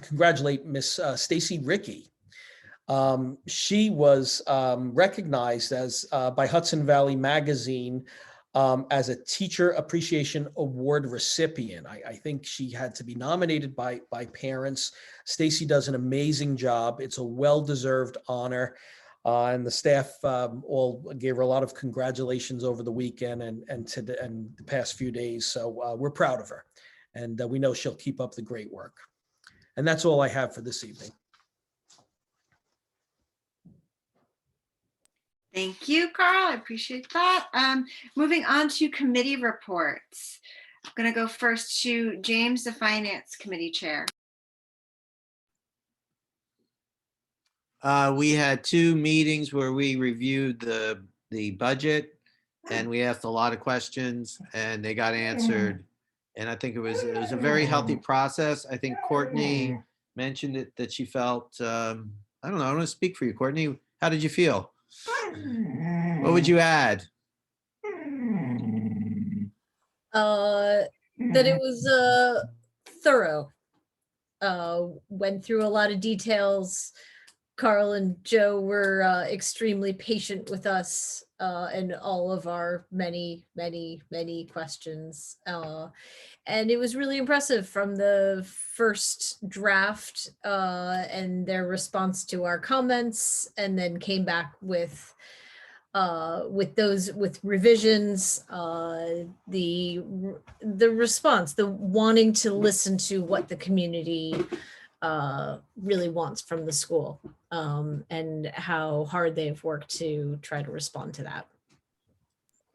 congratulate Miss Stacy Rickey. She was recognized as by Hudson Valley Magazine as a Teacher Appreciation Award recipient. I think she had to be nominated by parents. Stacy does an amazing job. It's a well-deserved honor. And the staff all gave her a lot of congratulations over the weekend and the past few days. So we're proud of her. And we know she'll keep up the great work. And that's all I have for this evening. Thank you, Carl. I appreciate that. Moving on to committee reports. I'm going to go first to James, the Finance Committee Chair. We had 2 meetings where we reviewed the budget, and we asked a lot of questions, and they got answered. And I think it was a very healthy process. I think Courtney mentioned it, that she felt, I don't know, I want to speak for you, Courtney. How did you feel? What would you add? That it was thorough. Went through a lot of details. Carl and Joe were extremely patient with us and all of our many questions. And it was really impressive from the first draft and their response to our comments, and then came back with revisions, the response, the wanting to listen to what the community really wants from the school, and how hard they've worked to try to respond to that.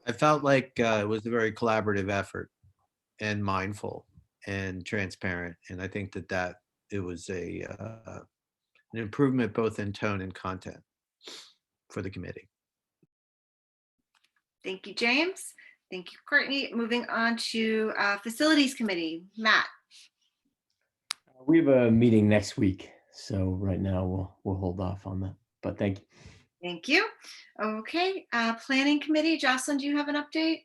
I felt like it was a very collaborative effort and mindful and transparent. And I think that it was an improvement both in tone and content for the committee. Thank you, James. Thank you, Courtney. Moving on to Facilities Committee, Matt. We have a meeting next week, so right now we'll hold off on that, but thank you. Thank you. Okay, Planning Committee, Jocelyn, do you have an update?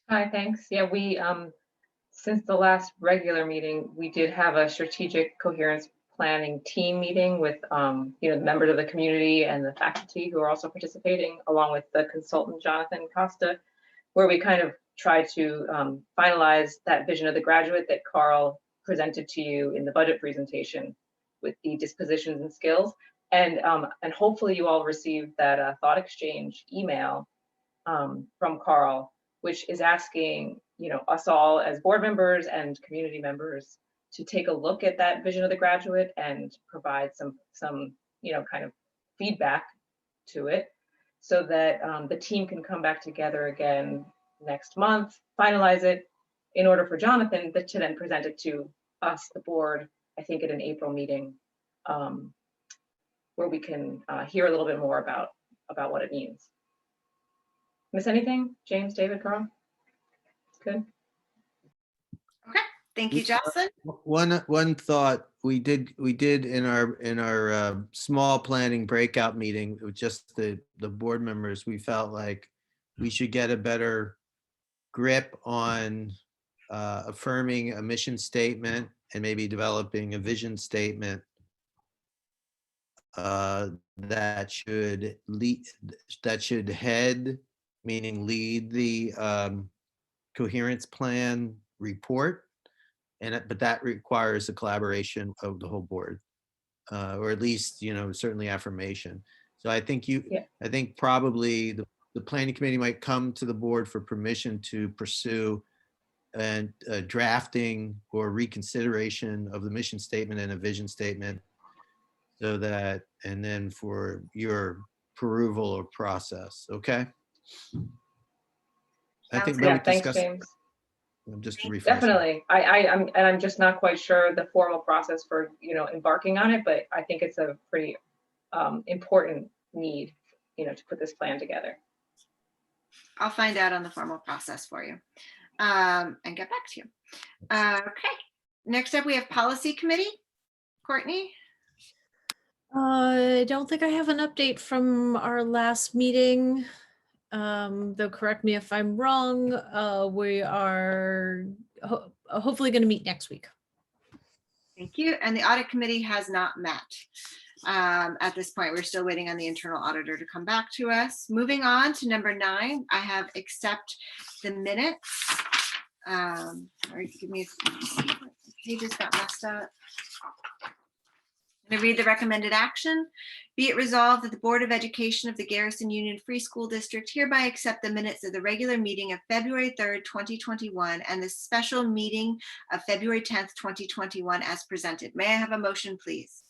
Hi, thanks. Yeah, we, since the last regular meeting, we did have a strategic coherence planning team meeting with, the members of the community and the faculty who are also participating, along with the consultant, Jonathan Costa, where we kind of tried to finalize that vision of the graduate that Carl presented to you in the budget presentation with the dispositions and skills. And hopefully you all received that thought exchange email from Carl, which is asking, us all as board members and community members to take a look at that vision of the graduate and provide some kind of feedback to it, so that the team can come back together again next month, finalize it, in order for Jonathan to then present it to us, the board, I think at an April meeting, where we can hear a little bit more about what it means. Miss anything? James, David, Carl? Good. Okay, thank you, Jocelyn. One thought we did in our small planning breakout meeting with just the board members. We felt like we should get a better grip on affirming a mission statement and maybe developing a vision statement that should lead the coherence plan report, but that requires a collaboration of the whole board, or at least certainly affirmation. So I think I think probably the planning committee might come to the board for permission to pursue and drafting or reconsideration of the mission statement and a vision statement, so that, and then for your approval or process. Okay. I think we Thanks, discussed. James. Just refresh. Definitely. I'm just not quite sure the formal process for embarking on it, but I think it's a pretty important need to put this plan together. I'll find out on the formal process for you and get back to you. Okay, next up we have Policy Committee. Courtney? I don't think I have an update from our last meeting. Though correct me if I'm wrong. We are hopefully going to meet next week. Thank you. And the Audit Committee has not met. At this point, we're still waiting on the internal auditor to come back to us. Moving on to number 9, I have accept the minutes. Sorry, give me pages got messed up. I'm going to read the recommended action. Be it resolved that the Board of Education of the Garrison Union Free School District hereby accept the minutes of the regular meeting of February 3rd, 2021, and the special meeting of February 10th, 2021 as presented. May I have a motion, please?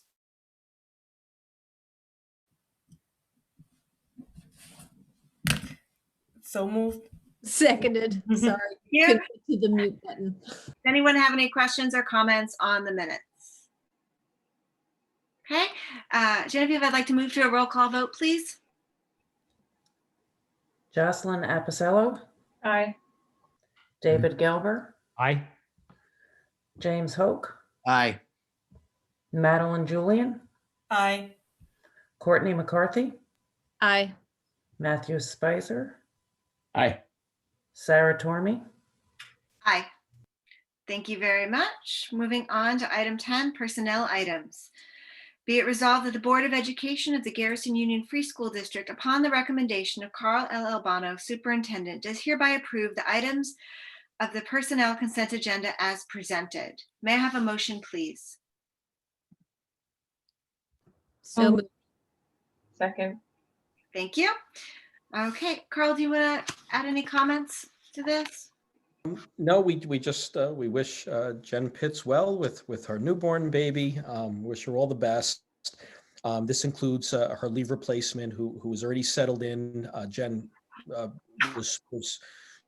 So moved. Seconded. Sorry. Yeah. Couldn't get to the mute button. Does anyone have any questions or comments on the minutes? Okay, Genevieve, I'd like to move to a roll call vote, please. Jocelyn Apicello, Aye. David Gelber, Aye. James Hoke, Aye. Madeline Julian, Aye. Courtney McCarthy, Aye. Matthew Spicer, Aye. Sarah Tormey. Aye. Thank you very much. Moving on to item 10, personnel items. Be it resolved that the Board of Education of the Garrison Union Free School District, upon the recommendation of Carl L. Albano, Superintendent, does hereby approve the items of the personnel consent agenda as presented. May I have a motion, please? So moved. Second. Thank you. Okay, Carl, do you want to add any comments to this? No, we just we wish Jen Pitts well with her newborn baby. Wish her all the best. This includes her leave replacement, who was already settled in. Jen was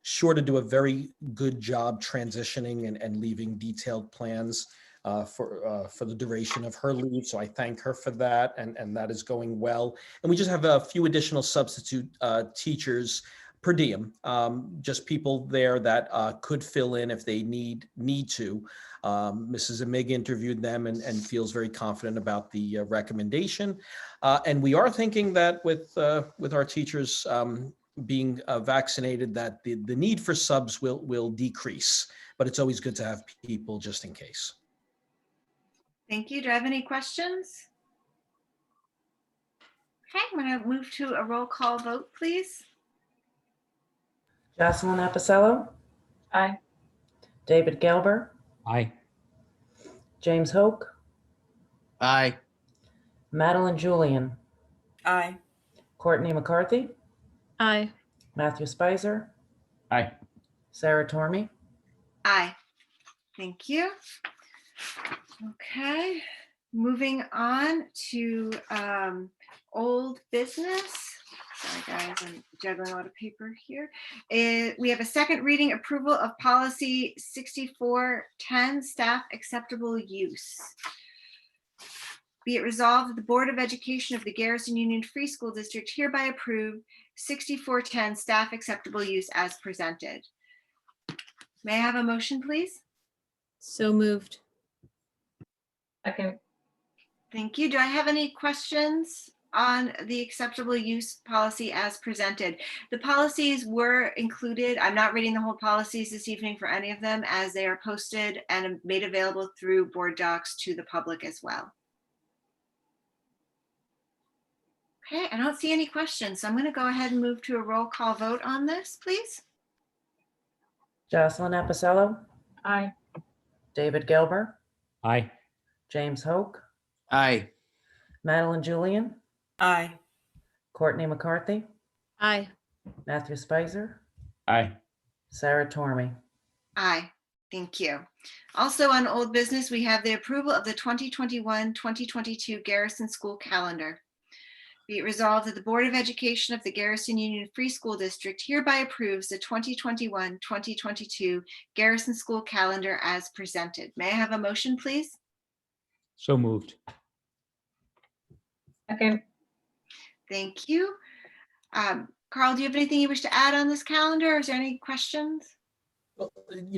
sure to do a very good job transitioning and leaving detailed plans for the duration of her leave. So I thank her for that, and that is going well. And we just have a few additional substitute teachers per diem, just people there that could fill in if they need to. Mrs. Amig interviewed them and feels very confident about the recommendation. And we are thinking that with our teachers being vaccinated, that the need for subs will decrease, but it's always good to have people just in case. Thank you. Do I have any questions? Okay, I'm going to move to a roll call vote, please. Jocelyn Apicello, Aye. David Gelber, Aye. James Hoke, Aye. Madeline Julian, Aye. Courtney McCarthy, Aye. Matthew Spicer, Aye. Sarah Tormey. Aye. Thank you. Okay, moving on to old business. Sorry guys, I'm juggling a lot of paper here. We have a second reading approval of policy 6410, staff acceptable use. Be it resolved that the Board of Education of the Garrison Union Free School District hereby approve 6410 staff acceptable use as presented. May I have a motion, please? So moved. Second. Thank you. Do I have any questions on the acceptable use policy as presented? The policies were included. I'm not reading the whole policies this evening for any of them, as they are posted and made available through board docs to the public as well. Okay, I don't see any questions, so I'm going to go ahead and move to a roll call vote on this, please. Jocelyn Apicello, Aye. David Gelber, Aye. James Hoke, Aye. Madeline Julian, Aye. Courtney McCarthy, Aye. Matthew Spicer, Aye. Sarah Tormey. Aye, thank you. Also on old business, we have the approval of the 2021-2022 Garrison School Calendar. Be it resolved that the Board of Education of the Garrison Union Free School District hereby approves the 2021-2022 Garrison School Calendar as presented. May I have a motion, please? So moved. Second. Thank you. Carl, do you have anything you wish to add on this calendar? Is there any questions? Well,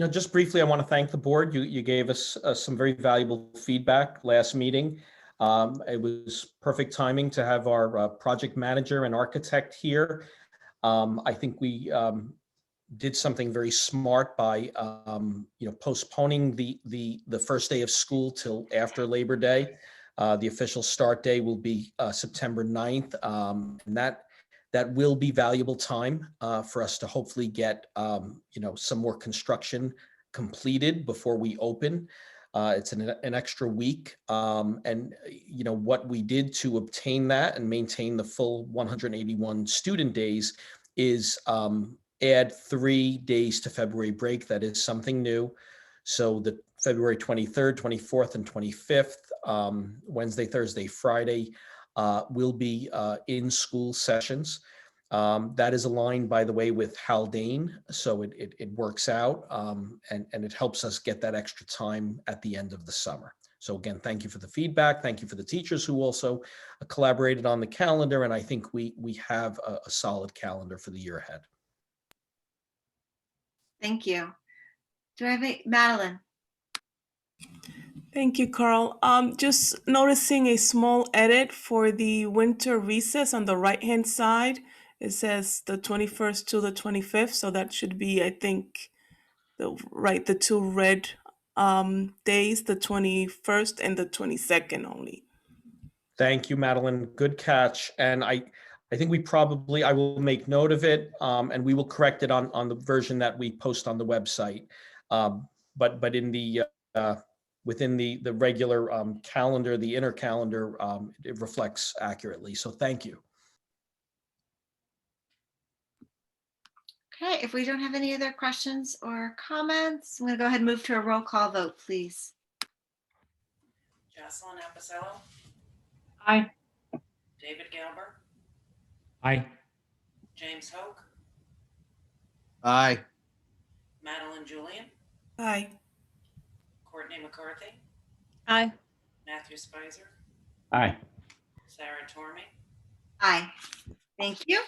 just briefly, I want to thank the board. You gave us some very valuable feedback last meeting. It was perfect timing to have our project manager and architect here. I think we did something very smart by postponing the first day of school till after Labor Day. The official start day will be September 9th. And that will be valuable time for us to hopefully get some more construction completed before we open. It's an extra week. And what we did to obtain that and maintain the full 181 student days is add 3 days to February break. That is something new. So the February 23rd, 24th, and 25th, Wednesday, Thursday, Friday, will be in school sessions. That is aligned, by the way, with Haldane, so it works out, and it helps us get that extra time at the end of the summer. So again, thank you for the feedback. Thank you for the teachers who also collaborated on the calendar, and I think we have a solid calendar for the year ahead. Thank you. Do I have Madeline? Thank you, Carl. Just noticing a small edit for the winter recess on the right-hand side. It says the 21st to the 25th, so that should be, I think, the two red days, the 21st and the 22nd only. Thank you, Madeline. Good catch. And I think I will make note of it, and we will correct it on the version that we post on the website. But in the within the regular calendar, the inner calendar, it reflects accurately. So thank you. Okay, if we don't have any other questions or comments, I'm going to go ahead and move to a roll call vote, please. Jocelyn Appicello, Aye. David Galber, Aye. James Hoke, Aye. Madeline Julian, Aye. Courtney McCarthy, Aye. Matthew Spicer, Aye. Sarah Tormey, Aye. Thank you.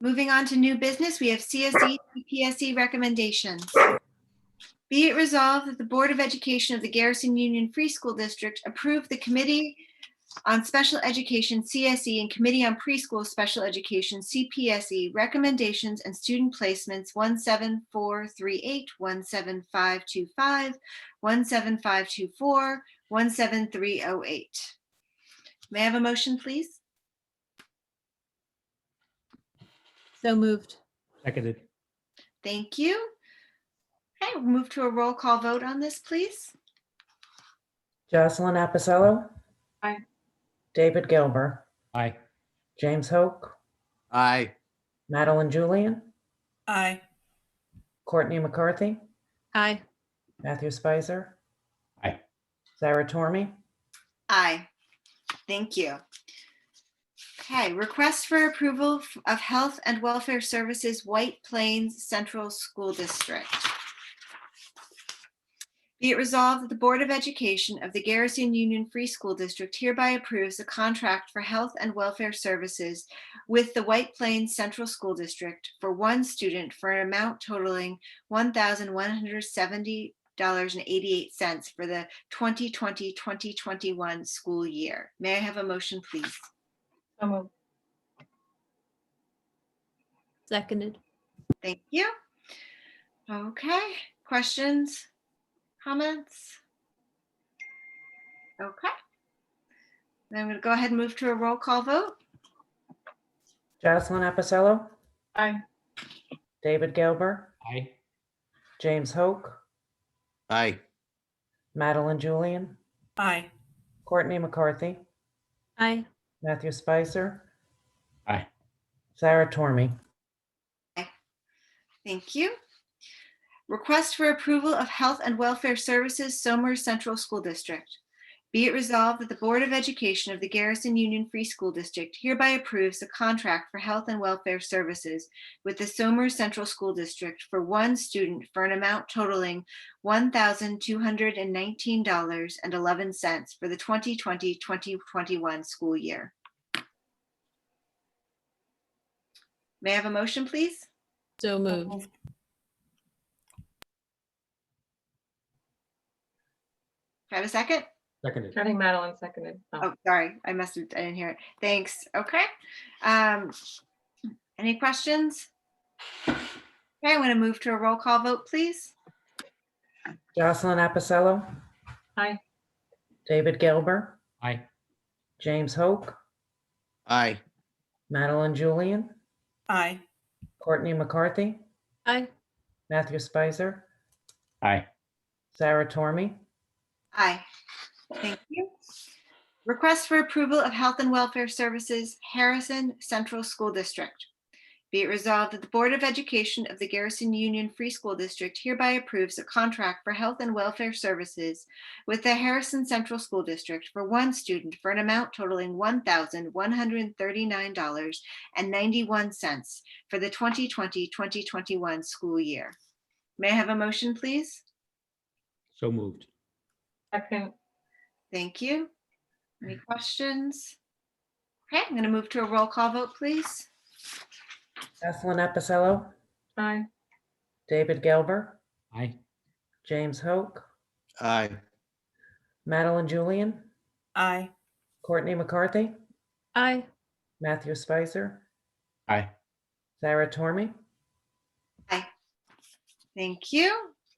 Moving on to new business, we have CSE, PSE recommendations. Be it resolved that the Board of Education of the Garrison Union Free School District approve the Committee on Special Education, CSE, and Committee on Preschool Special Education, CPSE, recommendations and student placements 17438, 17525, 17524, 17308. May I have a motion, please? So moved. Seconded. Thank you. Okay, we'll move to a roll call vote on this, please. Jocelyn Appicello. Aye. David Galber, Aye. James Hoke, Aye. Madeline Julian, Aye. Courtney McCarthy, Aye. Matthew Spicer, Aye. Sarah Tormey, Aye. Thank you. Okay, request for approval of Health and Welfare Services White Plains Central School District. Be it resolved that the Board of Education of the Garrison Union Free School District hereby approves a contract for health and welfare services with the White Plains Central School District for one student for an amount totaling $1,170.88 for the 2020-2021 school year. May I have a motion, please? So moved. Seconded. Thank you. Okay, questions, comments? Okay. Then I'm going to go ahead and move to a roll call vote. Jocelyn Appicello, Aye. David Galber, Aye. James Hoke, Aye. Madeline Julian, Aye. Courtney McCarthy, Aye. Matthew Spicer, Aye. Sarah Tormey, Thank you. Request for approval of Health and Welfare Services Somers Central School District. Be it resolved that the Board of Education of the Garrison Union Free School District hereby approves a contract for health and welfare services with the Somers Central School District for one student for an amount totaling $1,219.11 for the 2020-2021 school year. May I have a motion, please? So moved. Can I have a second? Seconded. I think Madeline seconded. Oh, sorry, I didn't hear it. Thanks. Okay. Any questions? Okay, I'm going to move to a roll call vote, please. Jocelyn Appicello, Aye. David Galber, Aye. James Hoke, Aye. Madeline Julian, Aye. Courtney McCarthy, Aye. Matthew Spicer, Aye. Sarah Tormy, Aye. Thank you. Request for approval of Health and Welfare Services, Harrison Central School District. Be it resolved that the Board of Education of the Garrison Union Free School District hereby approves a contract for health and welfare services with the Harrison Central School District for one student for an amount totaling $1,139.91 for the 2020-2021 school year. May I have a motion, please? So moved. Second, Thank you. Any questions? Okay, I'm going to move to a roll call vote, please. Ethlyn Epicello, aye. David Gelber, Aye. James Hoke, Aye. Madeline Julian, Aye. Courtney McCarthy, Aye. Matthew Spicer, Aye. Sarah Tormy. Aye. Thank you.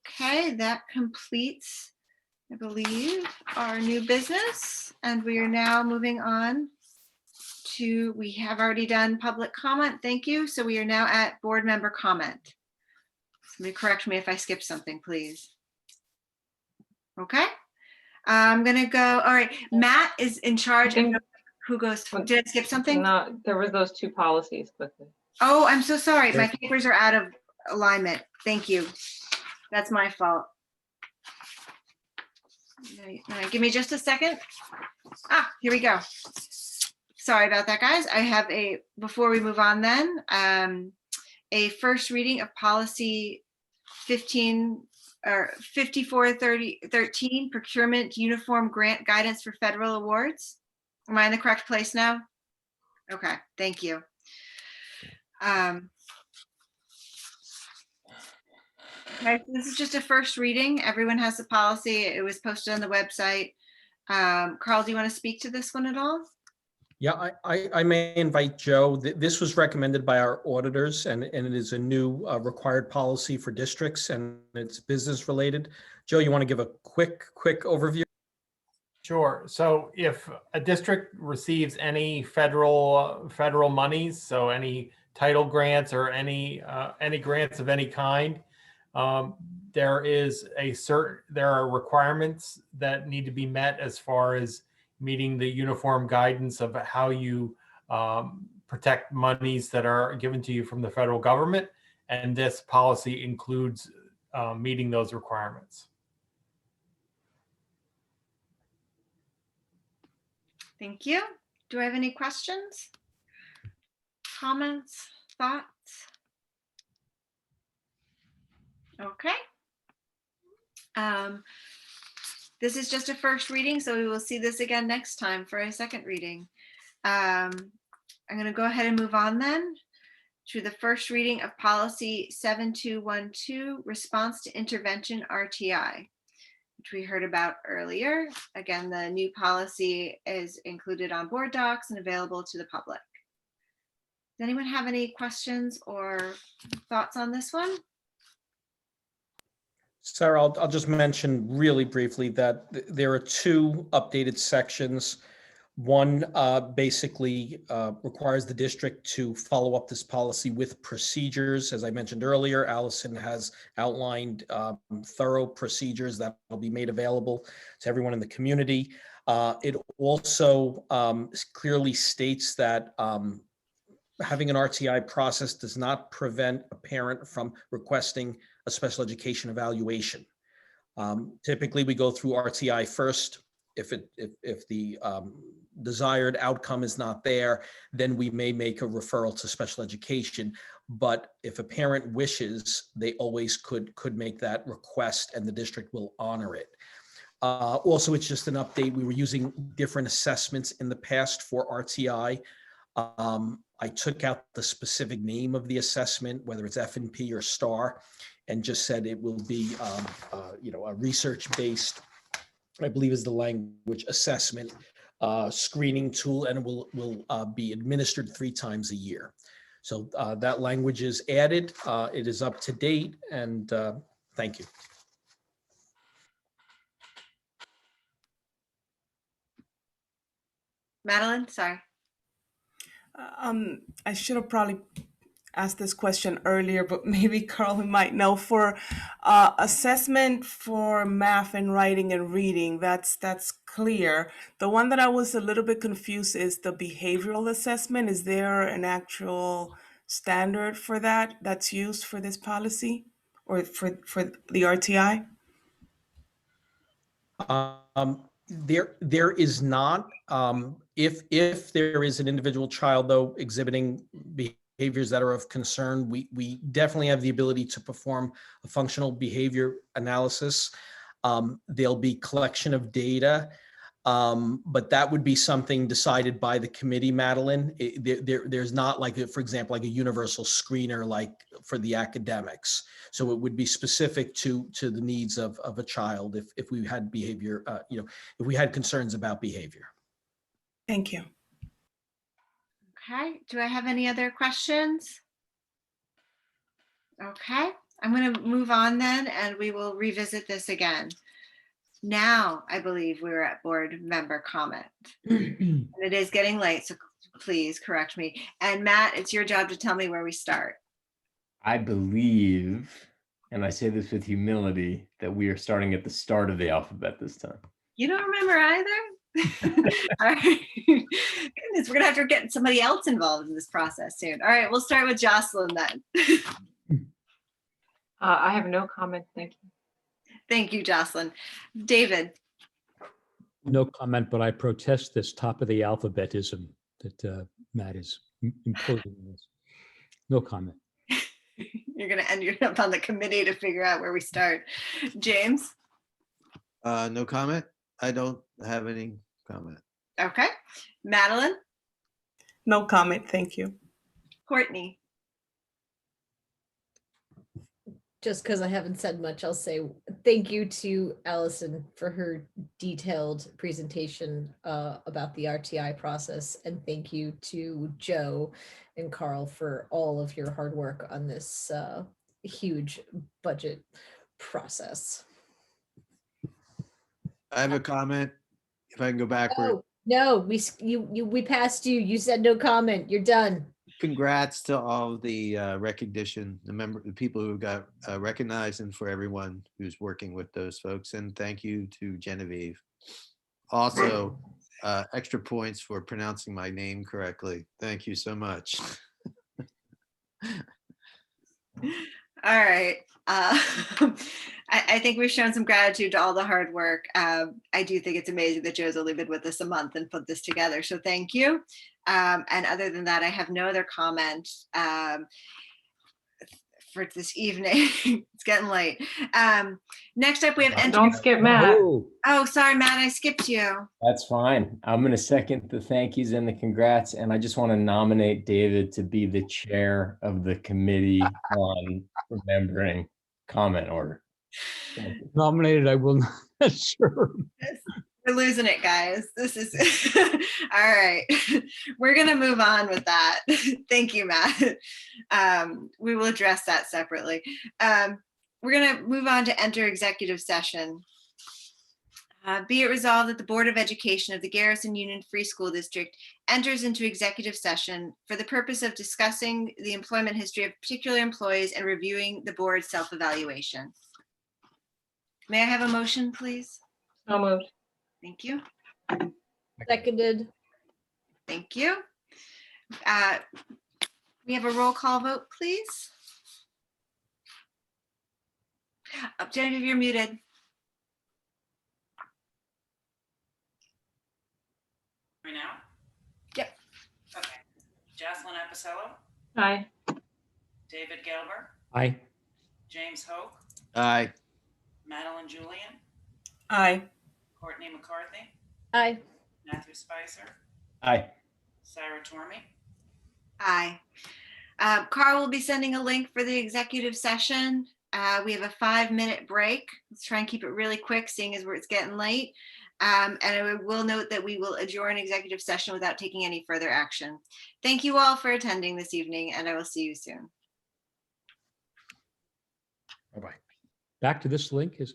Okay, that completes, I believe, our new business. And we are now moving on to, we have already done public comment. Thank you. So we are now at board member comment. Somebody correct me if I skipped something, please. Okay. I'm going to go. All right. Matt is in charge of who goes. Did I skip something? There was those two policies, but Oh, I'm so sorry. My papers are out of alignment. Thank you. That's my fault. Give me just a second. Here we go. Sorry about that, guys. I have before we move on then, a first reading of policy 5413, procurement uniform grant guidance for federal awards. Am I in the correct place now? Okay, thank you. Okay, so this is just a first reading. Everyone has the policy. It was posted on the website. Carl, do you want to speak to this one at all? Yeah, I may invite Joe. This was recommended by our auditors, and it is a new required policy for districts, and it's business related. Joe, you want to give a quick overview? Sure. So if a district receives any federal monies, so any title grants or any grants of any kind, there are requirements that need to be met as far as meeting the uniform guidance of how you protect monies that are given to you from the federal government. And this policy includes meeting those requirements. Thank you. Do I have any questions? Comments? Thoughts? Okay. This is just a first reading, so we will see this again next time for a second reading. I'm going to go ahead and move on then to the first reading of policy 7212, response to intervention RTI, which we heard about earlier. Again, the new policy is included on board docs and available to the public. Does anyone have any questions or thoughts on this one? Sarah, I'll just mention really briefly that there are two updated sections. One basically requires the district to follow up this policy with procedures. As I mentioned earlier, Allison has outlined thorough procedures that will be made available to everyone in the community. It also clearly states that having an RTI process does not prevent a parent from requesting a special education evaluation. Typically, we go through RTI first. If the desired outcome is not there, then we may make a referral to special education. But if a parent wishes, they always could make that request, and the district will honor it. Also, it's just an update. We were using different assessments in the past for RTI. I took out the specific name of the assessment, whether it's F&P or STAR, and just said it will be, a research-based, I believe is the language, assessment screening tool, and it will be administered 3 times a year. So that language is added. It is up to date, and thank you. Madeline, sorry. I should have probably asked this question earlier, but maybe Carl might know. For assessment for math and writing and reading, that's clear. The one that I was a little bit confused is the behavioral assessment. Is there an actual standard for that that's used for this policy or for the RTI? There is not. If there is an individual child, though, exhibiting behaviors that are of concern, we definitely have the ability to perform a functional behavior analysis. There'll be collection of data, but that would be something decided by the committee, Madeline. There's not like, for example, like a universal screener like for the academics. So it would be specific to the needs of a child if we had behavior, if we had concerns about behavior. Thank you. Okay, do I have any other questions? Okay, I'm going to move on then, and we will revisit this again. Now, I believe we're at board member comment. And it is getting late, so please correct me. And Matt, it's your job to tell me where we start. I believe, and I say this with humility, that we are starting at the start of the alphabet this time. You don't remember either? All right. Goodness, we're gonna have to get somebody else involved in this process soon. All right, we'll start with Jocelyn then. I have no comment, thank you. Thank you, Jocelyn. David. No comment, but I protest this top of the alphabetism that Matt is imposing on this. No comment. You're gonna end up on the committee to figure out where we start. James. No comment. I don't have any comment. Okay. Madeline. No comment, thank you. Courtney. Just because I haven't said much, I'll say thank you to Allison for her detailed presentation about the RTI process. And thank you to Joe and Carl for all of your hard work on this huge budget process. I have a comment. If I can go backward. Oh, no, we passed you. You said no comment. You're done. Congrats to all of the recognition, the people who got recognized, and for everyone who's working with those folks. And thank you to Genevieve. Also, extra points for pronouncing my name correctly. Thank you so much. All right. I think we've shown some gratitude to all the hard work. I do think it's amazing that Joe's only been with us a month and put this together. So thank you. And other than that, I have no other comment for this evening. It's getting late. Next up, we have Don't skip Matt. Oh, sorry, Matt, I skipped you. That's fine. I'm going to second the thank yous and the congrats. And I just want to nominate David to be the chair of the committee on remembering comment order. Nominated, I will not. Sure. We're losing it, guys. This is all right. We're gonna move on with that. Thank you, Matt. We will address that separately. We're gonna move on to enter executive session. Be it resolved that the Board of Education of the Garrison Union Free School District enters into executive session for the purpose of discussing the employment history of particular employees and reviewing the board's self-evaluation. May I have a motion, please? So moved. Thank you. Seconded. Thank you. We have a roll call vote, please. Genevieve, you're muted. Me now? Yep. Okay. Jocelyn Apicello, Aye. David Gelber, Aye. James Hoke, Aye. Madeline Julian, Aye. Courtney McCarthy, Aye. Matthew Spicer, Aye. Sarah Tormey. Aye. Carl will be sending a link for the executive session. We have a 5-minute break. Let's try and keep it really quick, seeing as it's getting late. And I will note that we will adjourn executive session without taking any further action. Thank you all for attending this evening, and I will see you soon. Bye-bye. Back to this link is.